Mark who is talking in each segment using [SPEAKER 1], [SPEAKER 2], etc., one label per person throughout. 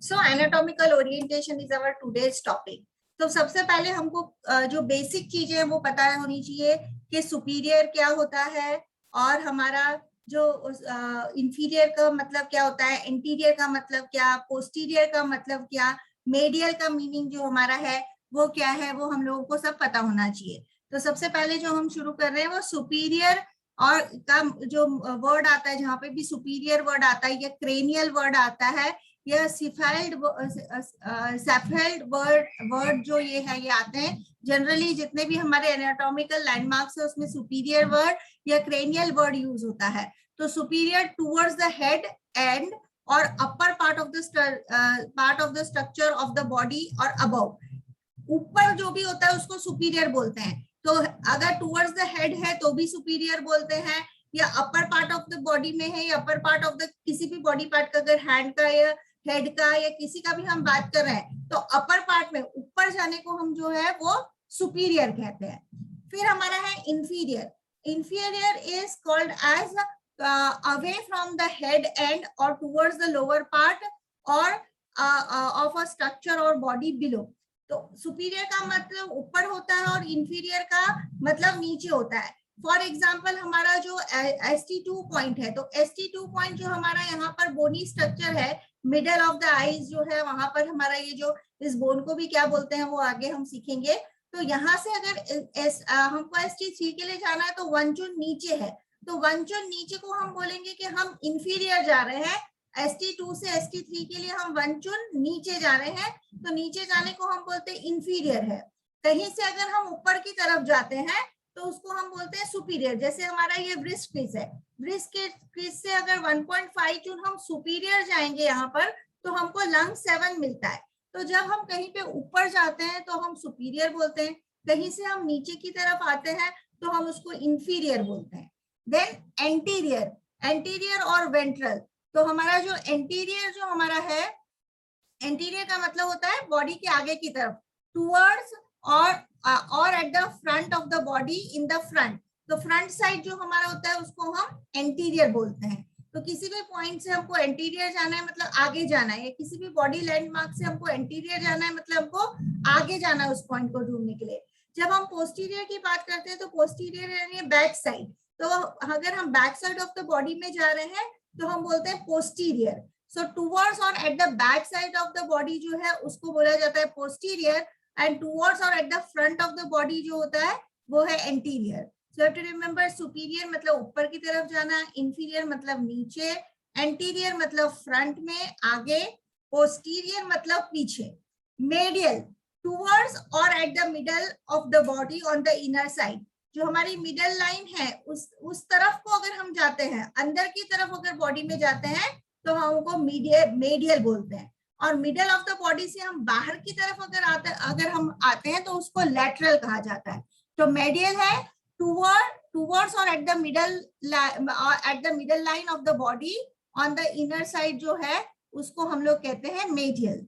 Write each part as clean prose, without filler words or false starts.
[SPEAKER 1] So anatomical orientation is our today's topic. तो सबसे पहले हमको जो बेसिक चीजें हैं वो पता होनी चाहिए कि सुपीरियर क्या होता है और हमारा जो इंफीरियर का मतलब क्या होता है, इंटीरियर का मतलब क्या, पोस्टीरियर का मतलब क्या, मेडियल का मीनिंग जो हमारा है वो क्या है, वो हम लोगों को सब पता होना चाहिए। तो सबसे पहले जो हम शुरू कर रहे हैं वो सुपीरियर और का जो वर्ड आता है, जहाँ पे भी सुपीरियर वर्ड आता है या क्रेनियल वर्ड आता है या सिफेल्ड वर्ड जो ये है ये आते हैं। जनरली जितने भी हमारे एनाटॉमिकल लैंडमार्क्स है उसमें सुपीरियर वर्ड या क्रेनियल वर्ड यूज होता है। तो superior towards the head and और upper part of the structure of the body और अबव, ऊपर जो भी होता है उसको सुपीरियर बोलते हैं। तो अगर टुवर्ड्स द हेड है तो भी सुपीरियर बोलते हैं, या अपर पार्ट ऑफ द बॉडी में है या अपर पार्ट ऑफ द किसी भी बॉडी पार्ट का, अगर हैंड का या हेड का या किसी का भी हम बात कर रहे हैं तो अपर पार्ट में ऊपर जाने को हम जो है वो सुपीरियर कहते हैं। फिर हमारा है inferior. Inferior is called as away from the head and or towards the lower part or of a structure or body below. तो सुपीरियर का मतलब ऊपर होता है और इंफीरियर का मतलब नीचे होता है। फॉर एग्जाम्पल हमारा जो ST2 पॉइंट है, तो ST2 पॉइंट जो हमारा यहाँ पर बोनी स्ट्रक्चर है, मिडल ऑफ द आईज जो है, वहां पर हमारा ये जो इस बोन को भी क्या बोलते हैं वो आगे हम सीखेंगे। तो यहाँ से अगर हमको ST3 के लिए जाना है तो वन चुन नीचे है, तो वन चुन नीचे को हम बोलेंगे कि हम इंफीरियर जा रहे हैं। ST2 से ST3 के लिए हम वन चुन नीचे जा रहे हैं, तो नीचे जाने को हम बोलते हैं इंफीरियर है। कहीं से अगर हम ऊपर की तरफ जाते हैं तो उसको हम बोलते हैं सुपीरियर। जैसे हमारा ये ब्रिस्ट क्रीज है, ब्रिस्ट क्रीज से अगर 1.5 चुन हम सुपीरियर जाएंगे यहाँ पर तो हमको लंग 7 मिलता है। तो जब हम कहीं पे ऊपर जाते हैं तो हम सुपीरियर बोलते हैं, कहीं से हम नीचे की तरफ आते हैं तो हम उसको इंफीरियर बोलते हैं। देन एंटीरियर, एंटीरियर और वेंट्रल। तो हमारा जो एंटीरियर जो हमारा है, एंटीरियर का मतलब होता है बॉडी के आगे की तरफ, towards or at the front of the body in the front. तो फ्रंट साइड जो हमारा होता है उसको हम एंटीरियर बोलते हैं। तो किसी भी पॉइंट से हमको एंटीरियर जाना है मतलब आगे जाना है, या किसी भी बॉडी लैंडमार्क से हमको एंटीरियर जाना है मतलब हमको आगे जाना है उस पॉइंट को ढूंढने के लिए। जब हम पोस्टीरियर की बात करते हैं तो पोस्टीरियर यानी बैक साइड। तो अगर हम back side of the body में जा रहे हैं तो हम बोलते हैं posterior. So towards or at the back side of the body जो है उसको बोला जाता है posterior, and towards or at the front of the body जो होता है वो है anterior. So have to remember, superior मतलब ऊपर की तरफ जाना, इंफीरियर मतलब नीचे, एंटीरियर मतलब फ्रंट में आगे, पोस्टीरियर मतलब पीछे। Medial, towards or at the middle of the body on the inner side. जो हमारी मिडल लाइन है उस तरफ को अगर हम जाते हैं, अंदर की तरफ अगर बॉडी में जाते हैं तो हम उनको मेडियल बोलते हैं। और मिडल ऑफ द बॉडी से हम बाहर की तरफ अगर हम आते हैं तो उसको लैटरल कहा जाता है। तो मेडियल है towards or at the middle line of the body on the inner side जो है उसको हम लोग कहते हैं मेडियल।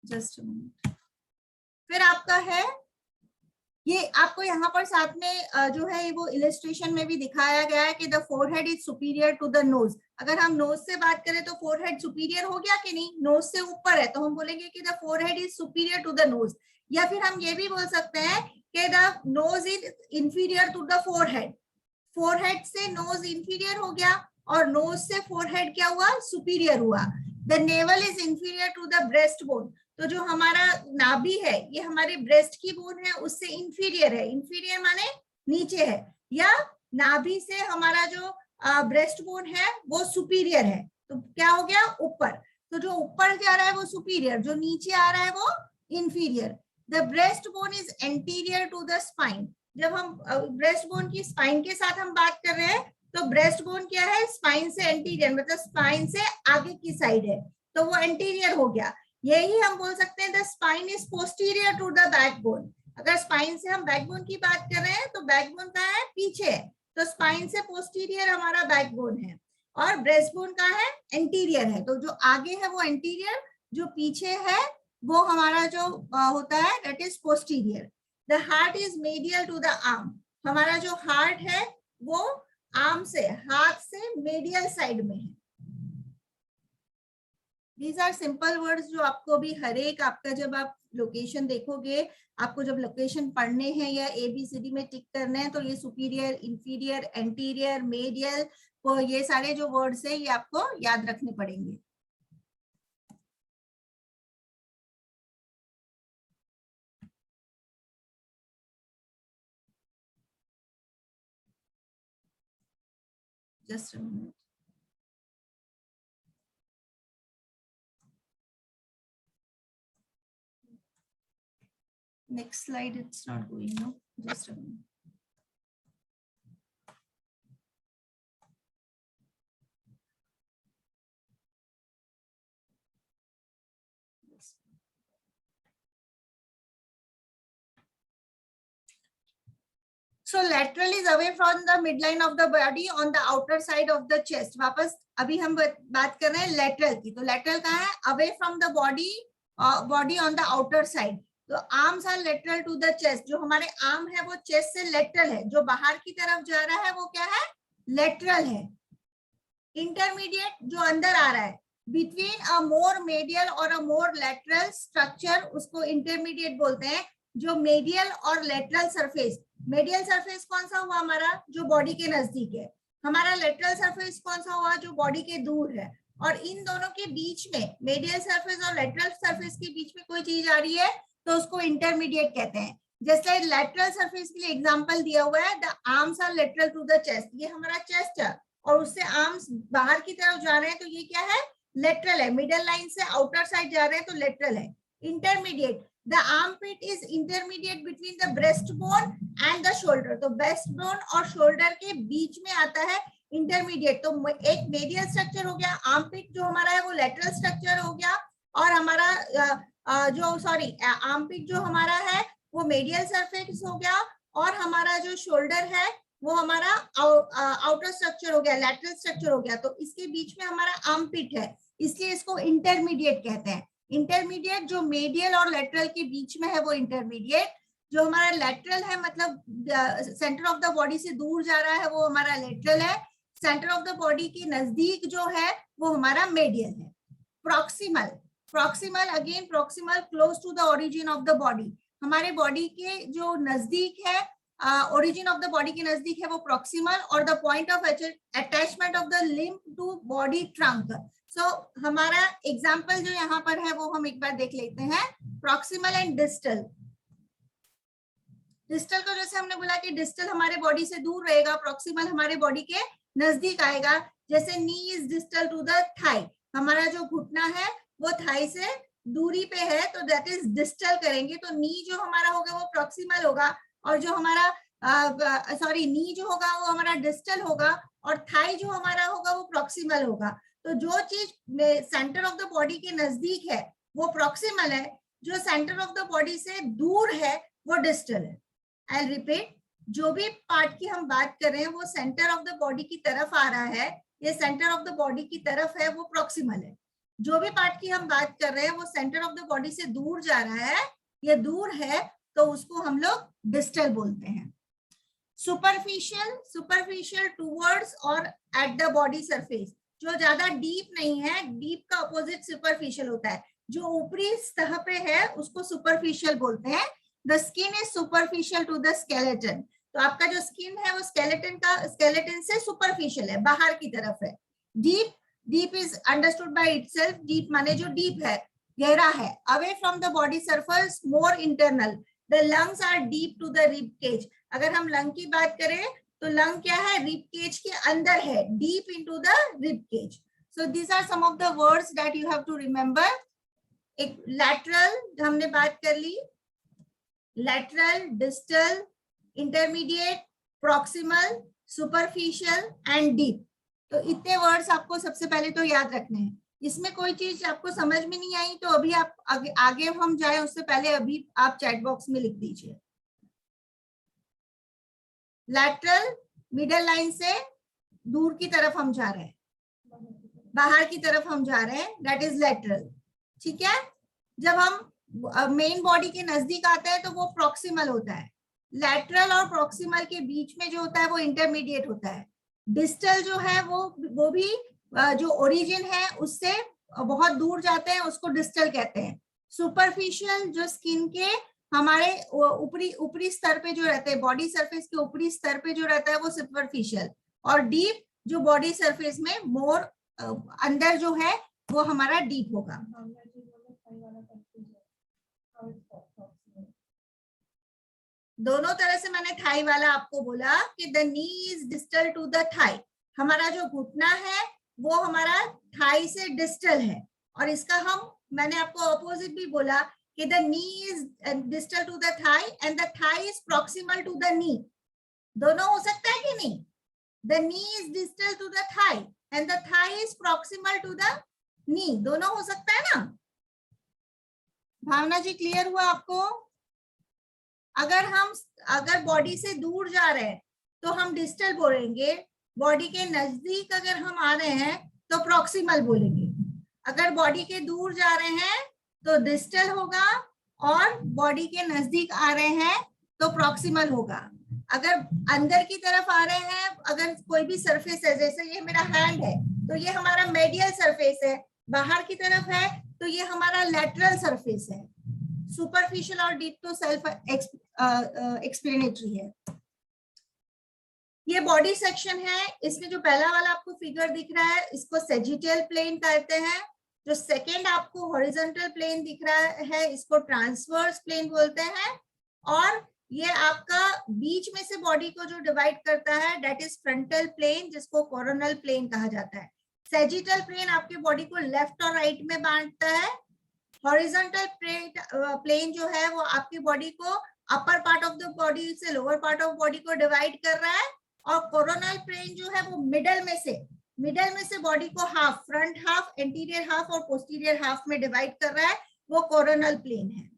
[SPEAKER 1] जस्ट फिर आपका है ये, आपको यहाँ पर साथ में जो है वो इलस्ट्रेशन में भी दिखाया गया है कि the forehead is superior to the nose. अगर हम नोज से बात करें तो फोरहेड सुपीरियर हो गया कि नहीं, नोज से ऊपर है तो हम बोलेंगे कि the forehead is superior to the nose. या फिर हम ये भी बोल सकते हैं कि the nose is inferior to the forehead. Forehead से नोज इंफीरियर हो गया और नोज से फोरहेड क्या हुआ, सुपीरियर हुआ। The navel is inferior to the breast bone. तो जो हमारा नाभि है ये हमारे ब्रेस्ट की बोन है उससे इंफीरियर है, इंफीरियर माने नीचे है, या नाभि से हमारा जो ब्रेस्ट बोन है वो सुपीरियर है, तो क्या हो गया ऊपर। तो जो ऊपर जा रहा है वो सुपीरियर, जो नीचे आ रहा है वो inferior. The breast bone is anterior to the spine. जब हम ब्रेस्ट बोन की स्पाइन के साथ हम बात कर रहे हैं तो ब्रेस्ट बोन क्या है, स्पाइन से एंटीरियर मतलब स्पाइन से आगे की साइड है, तो वो एंटीरियर हो गया। यही हम बोल सकते हैं the spine is posterior to the backbone. अगर स्पाइन से हम बैकबोन की बात कर रहे हैं तो बैकबोन का है पीछे, तो स्पाइन से पोस्टीरियर हमारा बैकबोन है, और ब्रेस्ट बोन का है एंटीरियर है। तो जो आगे है वो एंटीरियर, जो पीछे है वो हमारा जो होता है that is posterior. The heart is medial to the arm. हमारा जो हार्ट है वो आर्म से, हाथ से मेडियल साइड में है। दीज आर सिंपल वर्ड्स जो आपको भी हर एक आपका जब आप लोकेशन देखोगे, आपको जब लोकेशन पढ़ने हैं या ABCD में टिक करने हैं, तो ये सुपीरियर, इंफीरियर, एंटीरियर, मेडियल, तो ये सारे जो वर्ड्स है ये आपको याद रखने पड़ेंगे। Just a minute. Next slide, it's not going now. Just a minute. So lateral is away from the midline of the body on the outer side of the chest. वापस अभी हम बात कर रहे हैं lateral की, तो lateral कहाँ है? Away from the body, body on the outer side. तो arms are lateral to the chest. जो हमारे arm है वो chest से lateral है, जो बाहर की तरफ जा रहा है वो क्या है? Lateral है. Intermediate जो अंदर आ रहा है, between a more medial और a more lateral structure, उसको intermediate बोलते हैं. जो medial और lateral surface, मेडियल सरफेस कौन सा हुआ हमारा? जो बॉडी के नजदीक है. हमारा लेटरल सरफेस कौन सा हुआ? जो बॉडी के दूर है. और इन दोनों के बीच में, मेडियल सरफेस और लेटरल सरफेस के बीच में कोई चीज आ रही है तो उसको इंटरमीडिएट कहते हैं. जैसे लेटरल सरफेस के लिए एग्जांपल दिया हुआ है, the arms are lateral to the chest. ये हमारा चेस्ट है और उससे आर्म्स बाहर की तरफ जा रहे हैं, तो ये क्या है? लेटरल है. मिडल लाइन से आउटर साइड जा रहे हैं तो लेटरल है. Intermediate, the armpit is intermediate between the breastbone and the shoulder. तो breastbone और shoulder के बीच में आता है intermediate. तो एक medial structure हो गया, armpit जो हमारा है वो lateral structure हो गया, और हमारा armpit जो हमारा है वो medial surface हो गया, और हमारा जो shoulder है वो हमारा outer structure हो गया, lateral structure हो गया. तो इसके बीच में हमारा armpit है, इसलिए इसको intermediate कहते हैं. इंटरमीडिएट जो मेडियल और लेटरल के बीच में है वो इंटरमीडिएट. जो हमारा लेटरल है मतलब सेंटर ऑफ द बॉडी से दूर जा रहा है वो हमारा लेटरल है. सेंटर ऑफ द बॉडी के नजदीक जो है वो हमारा मेडियल है. Proximal, proximal again proximal close to the origin of the body. हमारे बॉडी के जो नजदीक है, ओरिजिन ऑफ द बॉडी के नजदीक है वो प्रॉक्सिमल, और the point of attachment of the limb to body trunk. So हमारा एग्जाम्पल जो यहाँ पर है वो हम एक बार देख लेते हैं. Proximal and distal. डिस्टल को जैसे हमने बोला कि डिस्टल हमारे बॉडी से दूर रहेगा, प्रॉक्सिमल हमारे बॉडी के नजदीक आएगा. जैसे knee is distal to the thigh, हमारा जो घुटना है वो थाई से दूरी पे है तो दैट इज डिस्टल करेंगे. तो नी जो हमारा होगा वो प्रॉक्सिमल होगा, और जो हमारा नी जो होगा वो हमारा डिस्टल होगा, और थाई जो हमारा होगा वो प्रॉक्सिमल होगा. तो जो चीज सेंटर ऑफ द बॉडी के नजदीक है वो प्रॉक्सिमल है, जो सेंटर ऑफ द बॉडी से दूर है वो डिस्टल है. आई रिपीट, जो भी पार्ट की हम बात कर रहे हैं वो सेंटर ऑफ द बॉडी की तरफ आ रहा है, ये सेंटर ऑफ द बॉडी की तरफ है, वो प्रॉक्सिमल है. जो भी पार्ट की हम बात कर रहे हैं वो सेंटर ऑफ द बॉडी से दूर जा रहा है, ये दूर है, तो उसको हम लोग डिस्टल बोलते हैं. सुपरफिशियल, सुपरफिशियल टूवर्ड्स और एट द बॉडी सरफेस. जो ज्यादा डीप नहीं है, डीप का अपोजिट सुपरफिशियल होता है. जो ऊपरी सतह पे है उसको सुपरफिशियल बोलते हैं. The skin is superficial to the skeleton. तो आपका जो स्किन है वो स्केलेटन से सुपरफिशियल है, बाहर की तरफ है. Deep, deep is understood by itself. Deep माने जो डीप है, गहरा है. Away from the body surface, more internal. The lungs are deep to the rib cage. अगर हम लंग की बात करें तो लंग क्या है? रिब केज के अंदर है, deep into the rib cage. So these are some of the words that you have to remember. एक लैटरल हमने बात कर ली, lateral, distal, intermediate, proximal, superficial and deep. तो इतने वर्ड्स आपको सबसे पहले तो याद रखने हैं. इसमें कोई चीज आपको समझ में नहीं आई तो अभी आप आगे हम जाए उससे पहले अभी आप चैट बॉक्स में लिख दीजिए. लैटरल, मिडल लाइन से दूर की तरफ हम जा रहे हैं, बाहर की तरफ हम जा रहे हैं, दैट इज लैटरल. ठीक है. जब हम मेन बॉडी के नजदीक आते हैं तो वो प्रॉक्सिमल होता है. लैटरल और प्रॉक्सिमल के बीच में जो होता है वो इंटरमीडिएट होता है. डिस्टल जो है वो भी जो ओरिजिन है उससे बहुत दूर जाते हैं, उसको डिस्टल कहते हैं। सुपरफिशियल जो स्किन के हमारे ऊपरी ऊपरी स्तर पे जो रहते हैं, बॉडी सरफेस के ऊपरी स्तर पे जो रहता है वो सुपरफिशियल, और डीप जो बॉडी सरफेस में मोर अंदर जो है वो हमारा डीप होगा। दोनों तरह से मैंने थाई वाला आपको बोला कि the knee is distal to the thigh, हमारा जो घुटना है वो हमारा थाई से डिस्टल है, और इसका मैंने आपको ऑपोजिट भी बोला कि the knee is distal to the thigh and the thigh is proximal to the knee. दोनों हो सकता है कि नहीं? The knee is distal to the thigh and the thigh is proximal to the knee, दोनों हो सकता है ना? भावना जी क्लियर हुआ आपको? अगर बॉडी से दूर जा रहे हैं तो हम डिस्टल बोलेंगे, बॉडी के नजदीक अगर हम आ रहे हैं तो प्रॉक्सिमल बोलेंगे। अगर बॉडी के दूर जा रहे हैं तो डिस्टल होगा, और बॉडी के नजदीक आ रहे हैं तो प्रॉक्सिमल होगा। अगर अंदर की तरफ आ रहे हैं, अगर कोई भी सरफेस है, जैसे ये मेरा हैंड है तो ये हमारा मेडियल सरफेस है, बाहर की तरफ है तो ये हमारा लैटरल सरफेस है। सुपरफिशियल और डीप तो सेल्फ एक्सप्लेनेटरी है। ये बॉडी सेक्शन है, इसमें जो पहला वाला आपको फिगर दिख रहा है इसको सेजिटल प्लेन कहते हैं। जो सेकेंड आपको हॉरिजॉन्टल प्लेन दिख रहा है इसको ट्रांसवर्स प्लेन बोलते हैं, और ये आपका बीच में से बॉडी को जो डिवाइड करता है दैट इज फ्रंटल प्लेन, जिसको कोरोनल प्लेन कहा जाता है। सेजिटल प्लेन आपके बॉडी को लेफ्ट और राइट में बांटता है। हॉरिजॉन्टल प्लेन जो है वो आपकी बॉडी को अपर पार्ट ऑफ द बॉडी से लोअर पार्ट ऑफ बॉडी को डिवाइड कर रहा है, और कोरोनल प्लेन जो है वो मिडल में से बॉडी को half, front half, anterior half और पोस्टीरियर हाफ में डिवाइड कर रहा है, वो कोरोनल प्लेन है।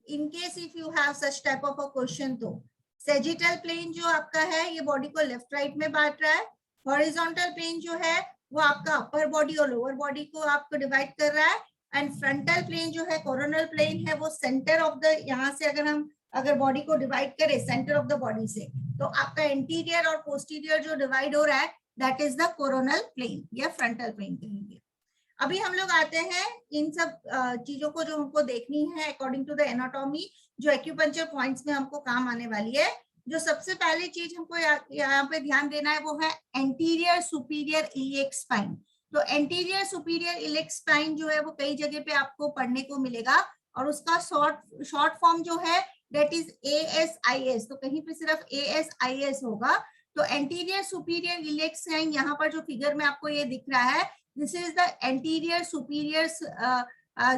[SPEAKER 1] In case if you have such type of a question, तो सेजिटल प्लेन जो आपका है ये बॉडी को लेफ्ट राइट में बांट रहा है। हॉरिजॉन्टल प्लेन जो है वो आपका अपर बॉडी और लोअर बॉडी को आपको डिवाइड कर रहा है, एंड फ्रंटल प्लेन जो है कोरोनल प्लेन है वो सेंटर ऑफ द, यहाँ से अगर बॉडी को डिवाइड करें सेंटर ऑफ द बॉडी से, तो आपका इंटीरियर और पोस्टीरियर जो डिवाइड हो रहा है that is the coronal plane या फ्रंटल प्लेन कहेंगे। अभी हम लोग आते हैं इन सब चीजों को जो हमको देखनी है अकॉर्डिंग टू द एनाटॉमी, जो एक्यूपंक्चर पॉइंट्स में हमको काम आने वाली है। जो सबसे पहली चीज हमको यहाँ पे ध्यान देना है वो है एंटीरियर सुपीरियर इलियक स्पाइन। तो एंटीरियर सुपीरियर इलियक स्पाइन जो है वो कई जगह पे आपको पढ़ने को मिलेगा, और उसका शॉर्ट फॉर्म जो है दैट इज ASIS, तो कहीं पे सिर्फ ASIS होगा। तो एंटीरियर सुपीरियर इलियक स्पाइन, यहाँ पर जो फिगर में आपको ये दिख रहा है this is the anterior superior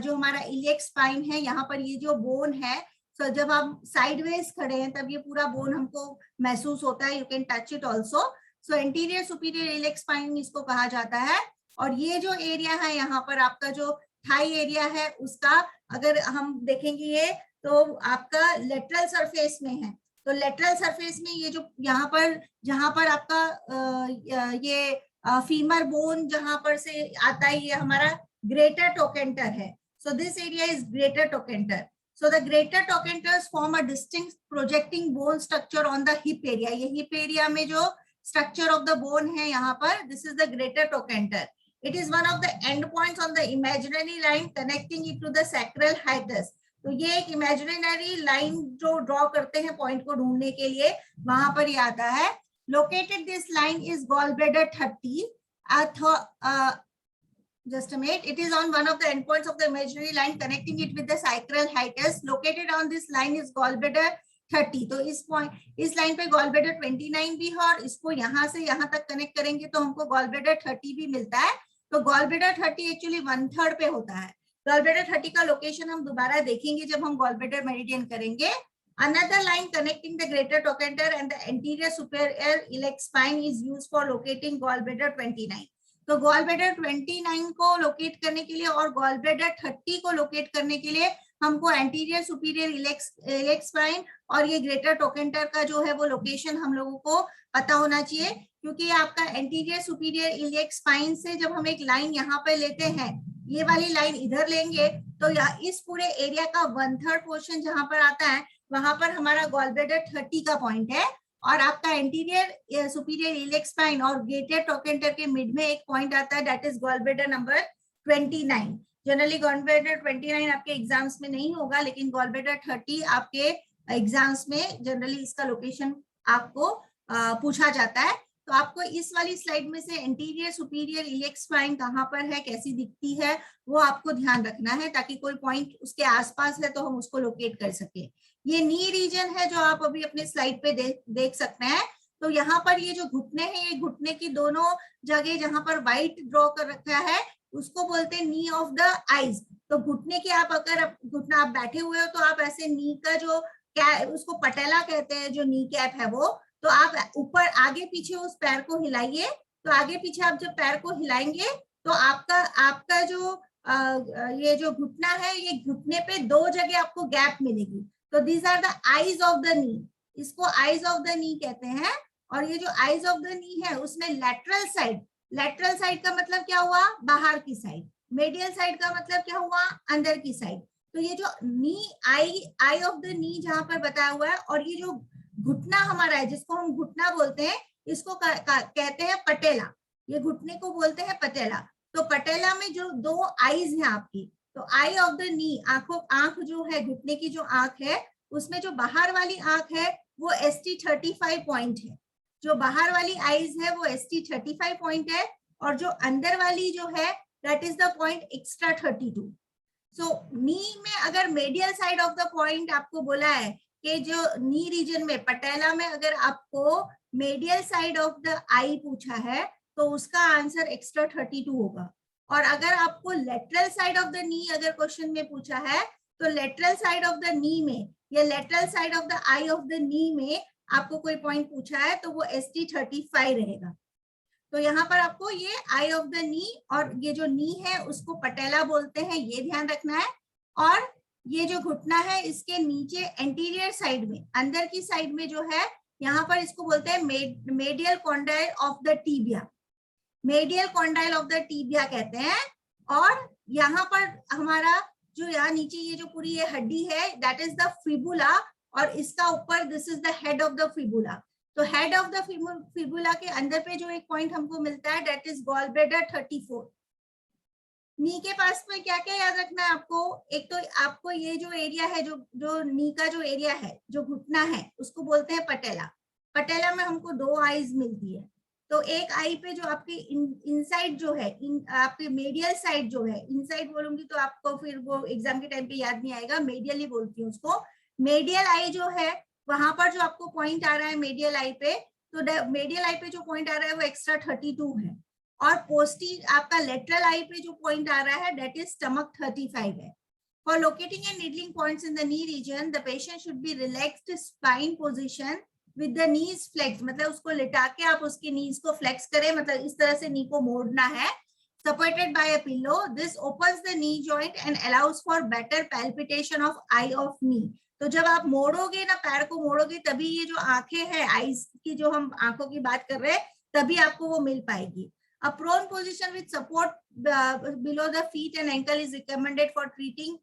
[SPEAKER 1] जो हमारा इलियक स्पाइन है। यहाँ पर ये जो बोन है, so जब हम साइडवेज खड़े हैं तब ये पूरा बोन हमको महसूस होता है, you can touch it also. So anterior superior iliac spine इसको कहा जाता है। और ये जो एरिया है यहाँ पर आपका जो थाई एरिया है उसका अगर हम देखेंगे ये तो आपका लेटरल सरफेस में है। तो लेटरल सरफेस में ये जो यहाँ पर जहां पर आपका ये फीमर बोन जहां पर से आता है ये हमारा ग्रेटर टोकेंटर है। So this area is greater trochanter. So the greater trochanters form a distinct projecting bone structure on the hip area. ये hip area में जो structure of the bone है यहाँ पर, this is the greater trochanter. It is one of the end points on the imaginary line connecting it to the sacral hiatus. तो ये एक imaginary line जो draw करते हैं point को ढूंढने के लिए, वहां पर ये आता है। Located this line is gallbladder 30. Just a minute. It is on one of the endpoints of the imaginary line connecting it with the sacral hiatus. Located on this line is gallbladder 30. तो इस line पे gallbladder 29 भी है, और इसको यहाँ से यहाँ तक कनेक्ट करेंगे तो हमको gallbladder 30 भी मिलता है। तो gallbladder 30 एक्चुअली 1/3 पे होता है। gallbladder 30 का लोकेशन हम दोबारा देखेंगे जब हम gallbladder मेरिडियन करेंगे। Another line connecting the greater trochanter and the anterior superior iliac spine is used for locating gallbladder 29. तो गॉलब्लैडर 29 को लोकेट करने के लिए और गॉलब्लैडर 30 को लोकेट करने के लिए हमको एंटीरियर सुपीरियर इलियक स्पाइन और ये ग्रेटर टोकेंटर का जो है वो लोकेशन हम लोगों को पता होना चाहिए, क्योंकि आपका एंटीरियर सुपीरियर इलियक स्पाइन से जब हम एक लाइन यहाँ पे लेते हैं, ये वाली लाइन इधर लेंगे तो इस पूरे एरिया का 1/3 पोर्शन जहां पर आता है वहां पर हमारा गॉलब्लैडर 30 का पॉइंट है, और आपका एंटीरियर सुपीरियर इलियक स्पाइन और ग्रेटर ट्रोकेंटर के मिड में एक पॉइंट आता है, that is gallbladder number 29। Generally gallbladder 29 आपके एग्जाम्स में नहीं होगा, लेकिन गॉलब्लैडर 30 आपके एग्जाम्स में जनरली इसका लोकेशन आपको पूछा जाता है। तो आपको इस वाली स्लाइड में से एंटीरियर सुपीरियर इलियक स्पाइन कहाँ पर है, कैसी दिखती है, वो आपको ध्यान रखना है, ताकि कोई पॉइंट उसके आसपास है तो हम उसको लोकेट कर सके। ये नी रीजन है जो आप अभी अपने स्लाइड पे देख सकते हैं। तो यहाँ पर ये जो घुटने हैं, ये घुटने की दोनों जगह जहां पर व्हाइट ड्रॉ कर रखा है उसको बोलते हैं नी ऑफ द आईज। तो घुटने के आप अगर घुटना आप बैठे हुए हो तो आप ऐसे नी का जो उसको पटेला कहते हैं, जो नी कैप है वो, तो आप ऊपर आगे पीछे उस पैर को हिलाइए। तो आगे पीछे आप जब पैर को हिलाएंगे तो आपका जो ये जो घुटना है, ये घुटने पे दो जगह आपको गैप मिलेगी। तो these are the eyes of the knee, इसको आईज ऑफ द नी कहते हैं। और ये जो आईज ऑफ द नी है उसमें लेटरल साइड का मतलब क्या हुआ, बाहर की साइड। मेडियल साइड का मतलब क्या हुआ, अंदर की साइड। तो ये जो नी आई ऑफ द नी जहां पर बताया हुआ है, और ये जो घुटना हमारा है जिसको हम घुटना बोलते हैं, इसको कहते हैं पटेला। ये घुटने को बोलते हैं पटेला। तो पटेला में जो दो आईज हैं आपकी, तो आई ऑफ द नी, आंख जो है, घुटने की जो आंख है, उसमें जो बाहर वाली आंख है वो ST35 पॉइंट है। जो बाहर वाली आईज है वो ST35 पॉइंट है, और जो अंदर वाली जो है that is the point extra 32। सो नी में अगर medial side of the point आपको बोला है कि जो नी रीजन में पटेला में अगर आपको मेडियल साइड ऑफ द आई पूछा है तो उसका आंसर एक्स्ट्रा 32 होगा। और अगर आपको लेटरल साइड ऑफ द नी अगर क्वेश्चन में पूछा है तो लेटरल साइड ऑफ द नी में या lateral side of the I of the नी में आपको कोई पॉइंट पूछा है तो वो ST35 रहेगा। तो यहाँ पर आपको ये आई ऑफ द नी और ये जो नी है उसको पटेला बोलते हैं, ये ध्यान रखना है। और ये जो घुटना है इसके नीचे एंटीरियर साइड में, अंदर की साइड में जो है, यहाँ पर इसको बोलते हैं medial condyle of the tibia. Medial condyle of the tibia कहते हैं। और यहाँ पर हमारा जो यहाँ नीचे ये जो पूरी ये हड्डी है दैट इज द फिबुला, और इसका ऊपर this is the head of the fibula. तो हेड ऑफ द फिबुला के अंदर पे जो एक पॉइंट हमको मिलता है दैट इज गॉलब्लैडर 34। नी के पास में क्या क्या याद रखना है आपको, एक तो आपको ये जो एरिया है, जो नी का जो एरिया है, जो घुटना है, उसको बोलते हैं पटेला। पटेला में हमको दो आईज मिलती है। तो एक आई पे जो आपकी इनसाइड जो है, आपकी मेडियल साइड जो है, इनसाइड बोलूंगी तो आपको फिर वो एग्जाम के टाइम पे याद नहीं आएगा, मेडियल ही बोलती हूँ उसको। मेडियल आई जो है वहां पर जो आपको पॉइंट आ रहा है मेडियल आई पे, तो मेडियल आई पे जो पॉइंट आ रहा है वो एक्स्ट्रा 32 है। और पोस्टी आपका लेटरल आई पे जो पॉइंट आ रहा है दैट इज स्टमक 35 है। For locating and needling points in the knee region the patient should be relaxed spine position with the knees flex, मतलब उसको लिटा के आप उसकी नीज को फ्लेक्स करें, मतलब इस तरह से नी को मोड़ना है। Supported by a pillow, this opens the knee joint and allows for better palpitation of I of नी। तो जब आप मोड़ोगे ना, पैर को मोड़ोगे, तभी ये जो आंखें हैं, आईज की जो हम आंखों की बात कर रहे हैं, तभी आपको वो मिल पाएगी। A prone position with support below the feet and ankle is recommended for treating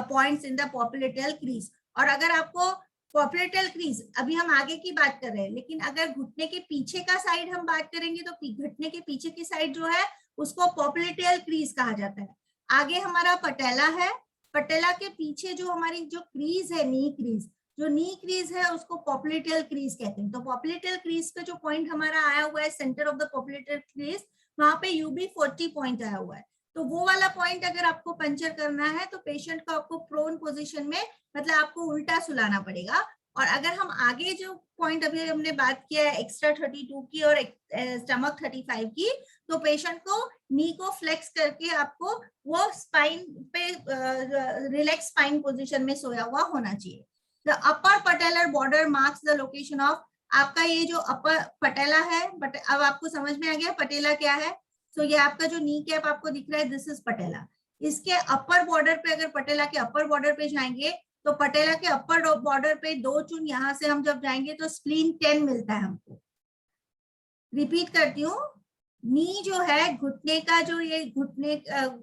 [SPEAKER 1] points in the popliteal crease. और अगर आपको popliteal crease, अभी हम आगे की बात कर रहे हैं, लेकिन अगर घुटने के पीछे का साइड हम बात करेंगे तो घुटने के पीछे की साइड जो है उसको popliteal crease कहा जाता है। आगे हमारा पटेला है, पटेला के पीछे जो हमारी जो क्रीज है, नी क्रीज, जो नी क्रीज है उसको पॉप्लिटेल क्रीज कहते हैं। तो पॉप्लिटेल क्रीज का जो पॉइंट हमारा आया हुआ है centre of the popliteal crease, वहां पे UB40 पॉइंट आया हुआ है। तो वो वाला पॉइंट अगर आपको पंचर करना है तो पेशेंट को आपको प्रोन पोजीशन में, मतलब आपको उल्टा सुलाना पड़ेगा। और अगर हम आगे जो पॉइंट अभी हमने बात किया है एक्स्ट्रा 32 की और स्टमक 35 की, तो पेशेंट को नी को फ्लेक्स करके आपको वो स्पाइन पे रिलैक्स स्पाइन पोजीशन में सोया हुआ होना चाहिए। The upper patellar border marks the location of, आपका ये जो अपर पटेला है, बट अब आपको समझ में आ गया पटेला क्या है। सो ये आपका जो नी कैप आपको दिख रहा है दिस इज पटेला। इसके अपर बॉर्डर पे, अगर पटेला के अपर बॉर्डर पे जाएंगे तो पटेला के अपर बॉर्डर पे 2 चुन यहाँ से हम जब जाएंगे तो स्प्लीन 10 मिलता है हमको। रिपीट करती हूँ, नी जो है घुटने का, जो ये घुटने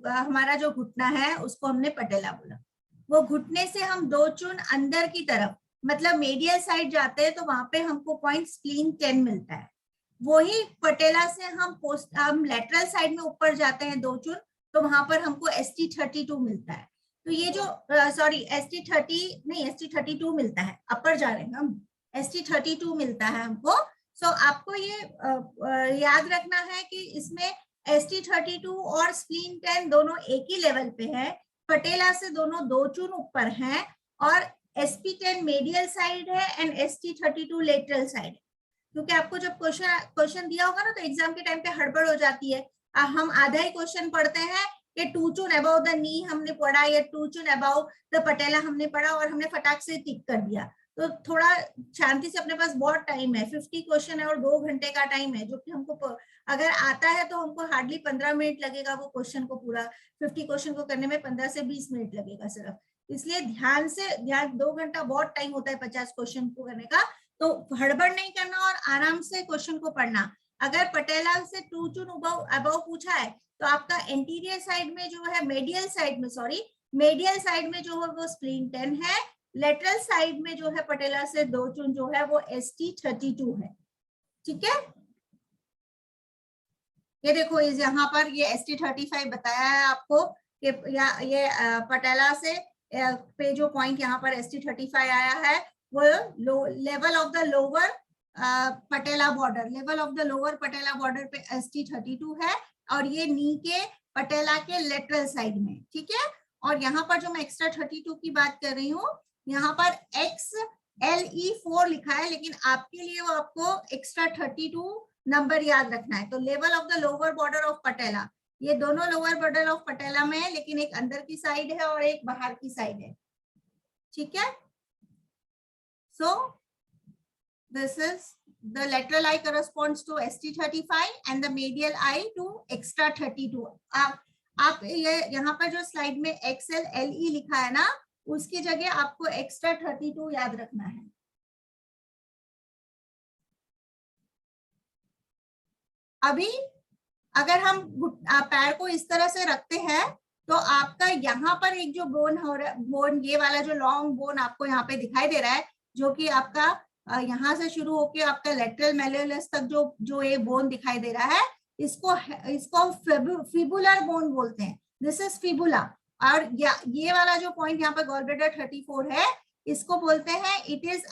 [SPEAKER 1] हमारा जो घुटना है उसको हमने पटेला बोला। वो घुटने से हम 2 चुन अंदर की तरफ, मतलब मेडियल साइड जाते हैं तो वहां पे हमको पॉइंट स्प्लीन 10 मिलता है। वही पटेला से हम लेटरल साइड में ऊपर जाते हैं 2 चुन, तो वहां पर हमको ST32 मिलता है। तो ये जो सॉरी ST30 नहीं ST32 मिलता है, अपर जा रहे हैं हम, ST32 मिलता है हमको। सो आपको ये याद रखना है कि इसमें ST32 और स्प्लीन 10 दोनों एक ही लेवल पे है, पटेला से दोनों 2 चुन ऊपर हैं, और SP10 मेडियल साइड है एंड ST32 लेटरल साइड है। क्योंकि आपको जब क्वेश्चन दिया होगा ना तो एग्जाम के टाइम पे हड़बड़ हो जाती है। हम आधा ही क्वेश्चन पढ़ते हैं कि 2 चुन अबाउ द नी हमने पढ़ा या 2 चुन अबाउ द पटेला हमने पढ़ा और हमने फटाक से टिक कर दिया। तो थोड़ा शांति से, अपने पास बहुत टाइम है, 50 क्वेश्चन है और 2 घंटे का टाइम है, जो कि हमको अगर आता है तो हमको हार्डली 15 मिनट लगेगा वो क्वेश्चन को पूरा 50 क्वेश्चन को करने में 15 से 20 मिनट लगेगा सिर्फ। इसलिए ध्यान 2 घंटा बहुत टाइम होता है 50 क्वेश्चन को करने का। तो हड़बड़ नहीं करना और आराम से क्वेश्चन को पढ़ना। अगर पटेला से 2 चुन अबव पूछा है तो आपका एंटीरियर साइड में जो है, मेडियल साइड में जो है वो स्प्लीन 10 है, लेटरल साइड में जो है पटेला से 2 चुन जो है वो ST32 है। ठीक है, ये देखो इस यहाँ पर ये ST35 बताया है आपको कि ये पटेला से पे जो पॉइंट यहाँ पर ST35 आया है वो level of the lower patella border पे ST32 है, और ये नी के पटेला के लेटरल साइड में। ठीक है, और यहाँ पर जो मैं एक्स्ट्रा 32 की बात कर रही हूँ, यहाँ पर XLE4 लिखा है, लेकिन आपके लिए वो आपको एक्स्ट्रा 32 नंबर याद रखना है। तो level of the lower border of patella, ये दोनों लोअर बॉर्डर ऑफ पटेला में है, लेकिन एक अंदर की साइड है और एक बाहर की साइड है। ठीक है, so this is the lateral eye corresponds to ST35 and the medial eye to extra 32. आप ये यहाँ पर जो स्लाइड में XLLE लिखा है ना, उसकी जगह आपको एक्स्ट्रा 32 याद रखना है। अभी अगर हम पैर को इस तरह से रखते हैं तो आपका यहाँ पर एक जो बोन ये वाला जो लॉन्ग बोन आपको यहाँ पे दिखाई दे रहा है, जो कि आपका यहाँ से शुरू होके आपका लेटरल मेल्युलस तक जो ये बोन दिखाई दे रहा है, इसको फिबुलर बोन बोलते हैं। This is fibula. और ये वाला जो पॉइंट यहाँ पे गॉलब्लैडर 34 है, इसको बोलते हैं it is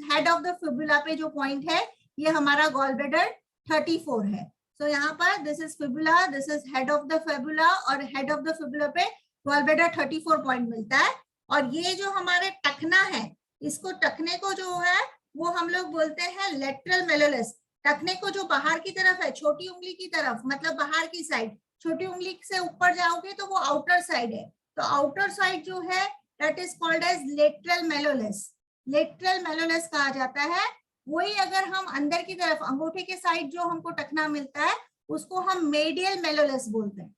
[SPEAKER 1] head of the fibula पे जो पॉइंट है, ये हमारा गॉलब्लैडर 34 है। तो यहाँ पर this is fibula, this is head of the fibula, और हेड ऑफ द फिबुला पे गॉलब्लैडर 34 पॉइंट मिलता है। और ये जो हमारे टखना है, इसको टखने को जो है वो हम लोग बोलते हैं लेटरल मेल्युलस। टखने को जो बाहर की तरफ है, छोटी उंगली की तरफ, मतलब बाहर की साइड, छोटी उंगली से ऊपर जाओगे तो वो आउटर साइड है। तो आउटर साइड जो है that is called as lateral malleolus. Lateral malleolus कहा जाता है। वही अगर हम अंदर की तरफ अंगूठे के साइड जो हमको टखना मिलता है, उसको हम मेडियल मेल्युलस बोलते हैं।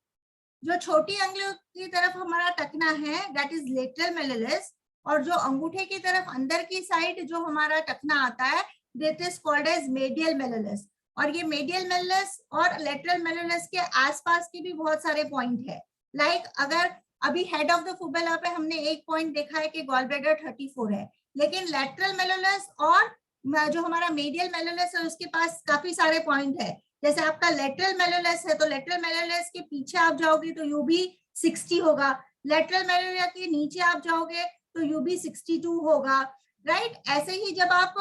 [SPEAKER 1] जो छोटी उंगली की तरफ हमारा टखना है दैट इज लेटरल मेल्युलस, और जो अंगूठे की तरफ अंदर की साइड जो हमारा टखना आता है that is called as medial malleolus. और ये मेडियल मेल्युलस और लेटरल मेल्युलस के आसपास के भी बहुत सारे पॉइंट है। लाइक अगर अभी हेड ऑफ द फिबुला पे हमने एक पॉइंट देखा है कि गॉलब्लैडर 34 है, लेकिन लेटरल मेल्युलस और जो हमारा मेडियल मेल्युलस है उसके पास काफी सारे पॉइंट है। जैसे आपका लेटरल मेल्युलस है तो लेटरल मेल्युलस के पीछे आप जाओगे तो UB 60 होगा, लेटरल मेल्युलस के नीचे आप जाओगे तो UB 62 होगा, राइट। ऐसे ही जब आप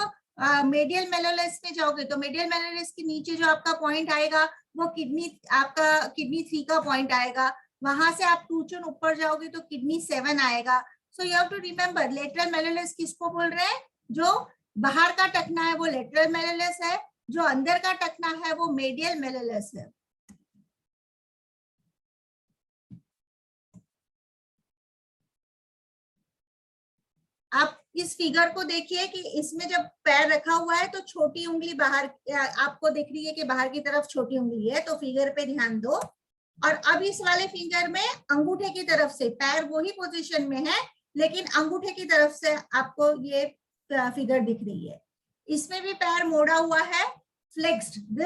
[SPEAKER 1] मेडियल मेल्युलस में जाओगे तो मेडियल मेल्युलस के नीचे जो आपका पॉइंट आएगा वो आपका किडनी 3 का पॉइंट आएगा। वहां से आप 2 चुन ऊपर जाओगे तो किडनी 7 आएगा। So you have to remember lateral malleolus किसको बोल रहे हैं, जो बाहर का टखना है वो लेटरल मेल्युलस है, जो अंदर का टखना है वो मेडियल मेल्युलस है। आप इस फिगर को देखिए कि इसमें जब पैर रखा हुआ है तो छोटी उंगली बाहर आपको दिख रही है कि बाहर की तरफ छोटी उंगली है, तो फिगर पे ध्यान दो। और अब इस वाले फिगर में अंगूठे की तरफ से पैर वही पोजीशन में है, लेकिन अंगूठे की तरफ से आपको ये फिगर दिख रही है। इसमें भी पैर मोड़ा हुआ है, फ्लेक्स्ड।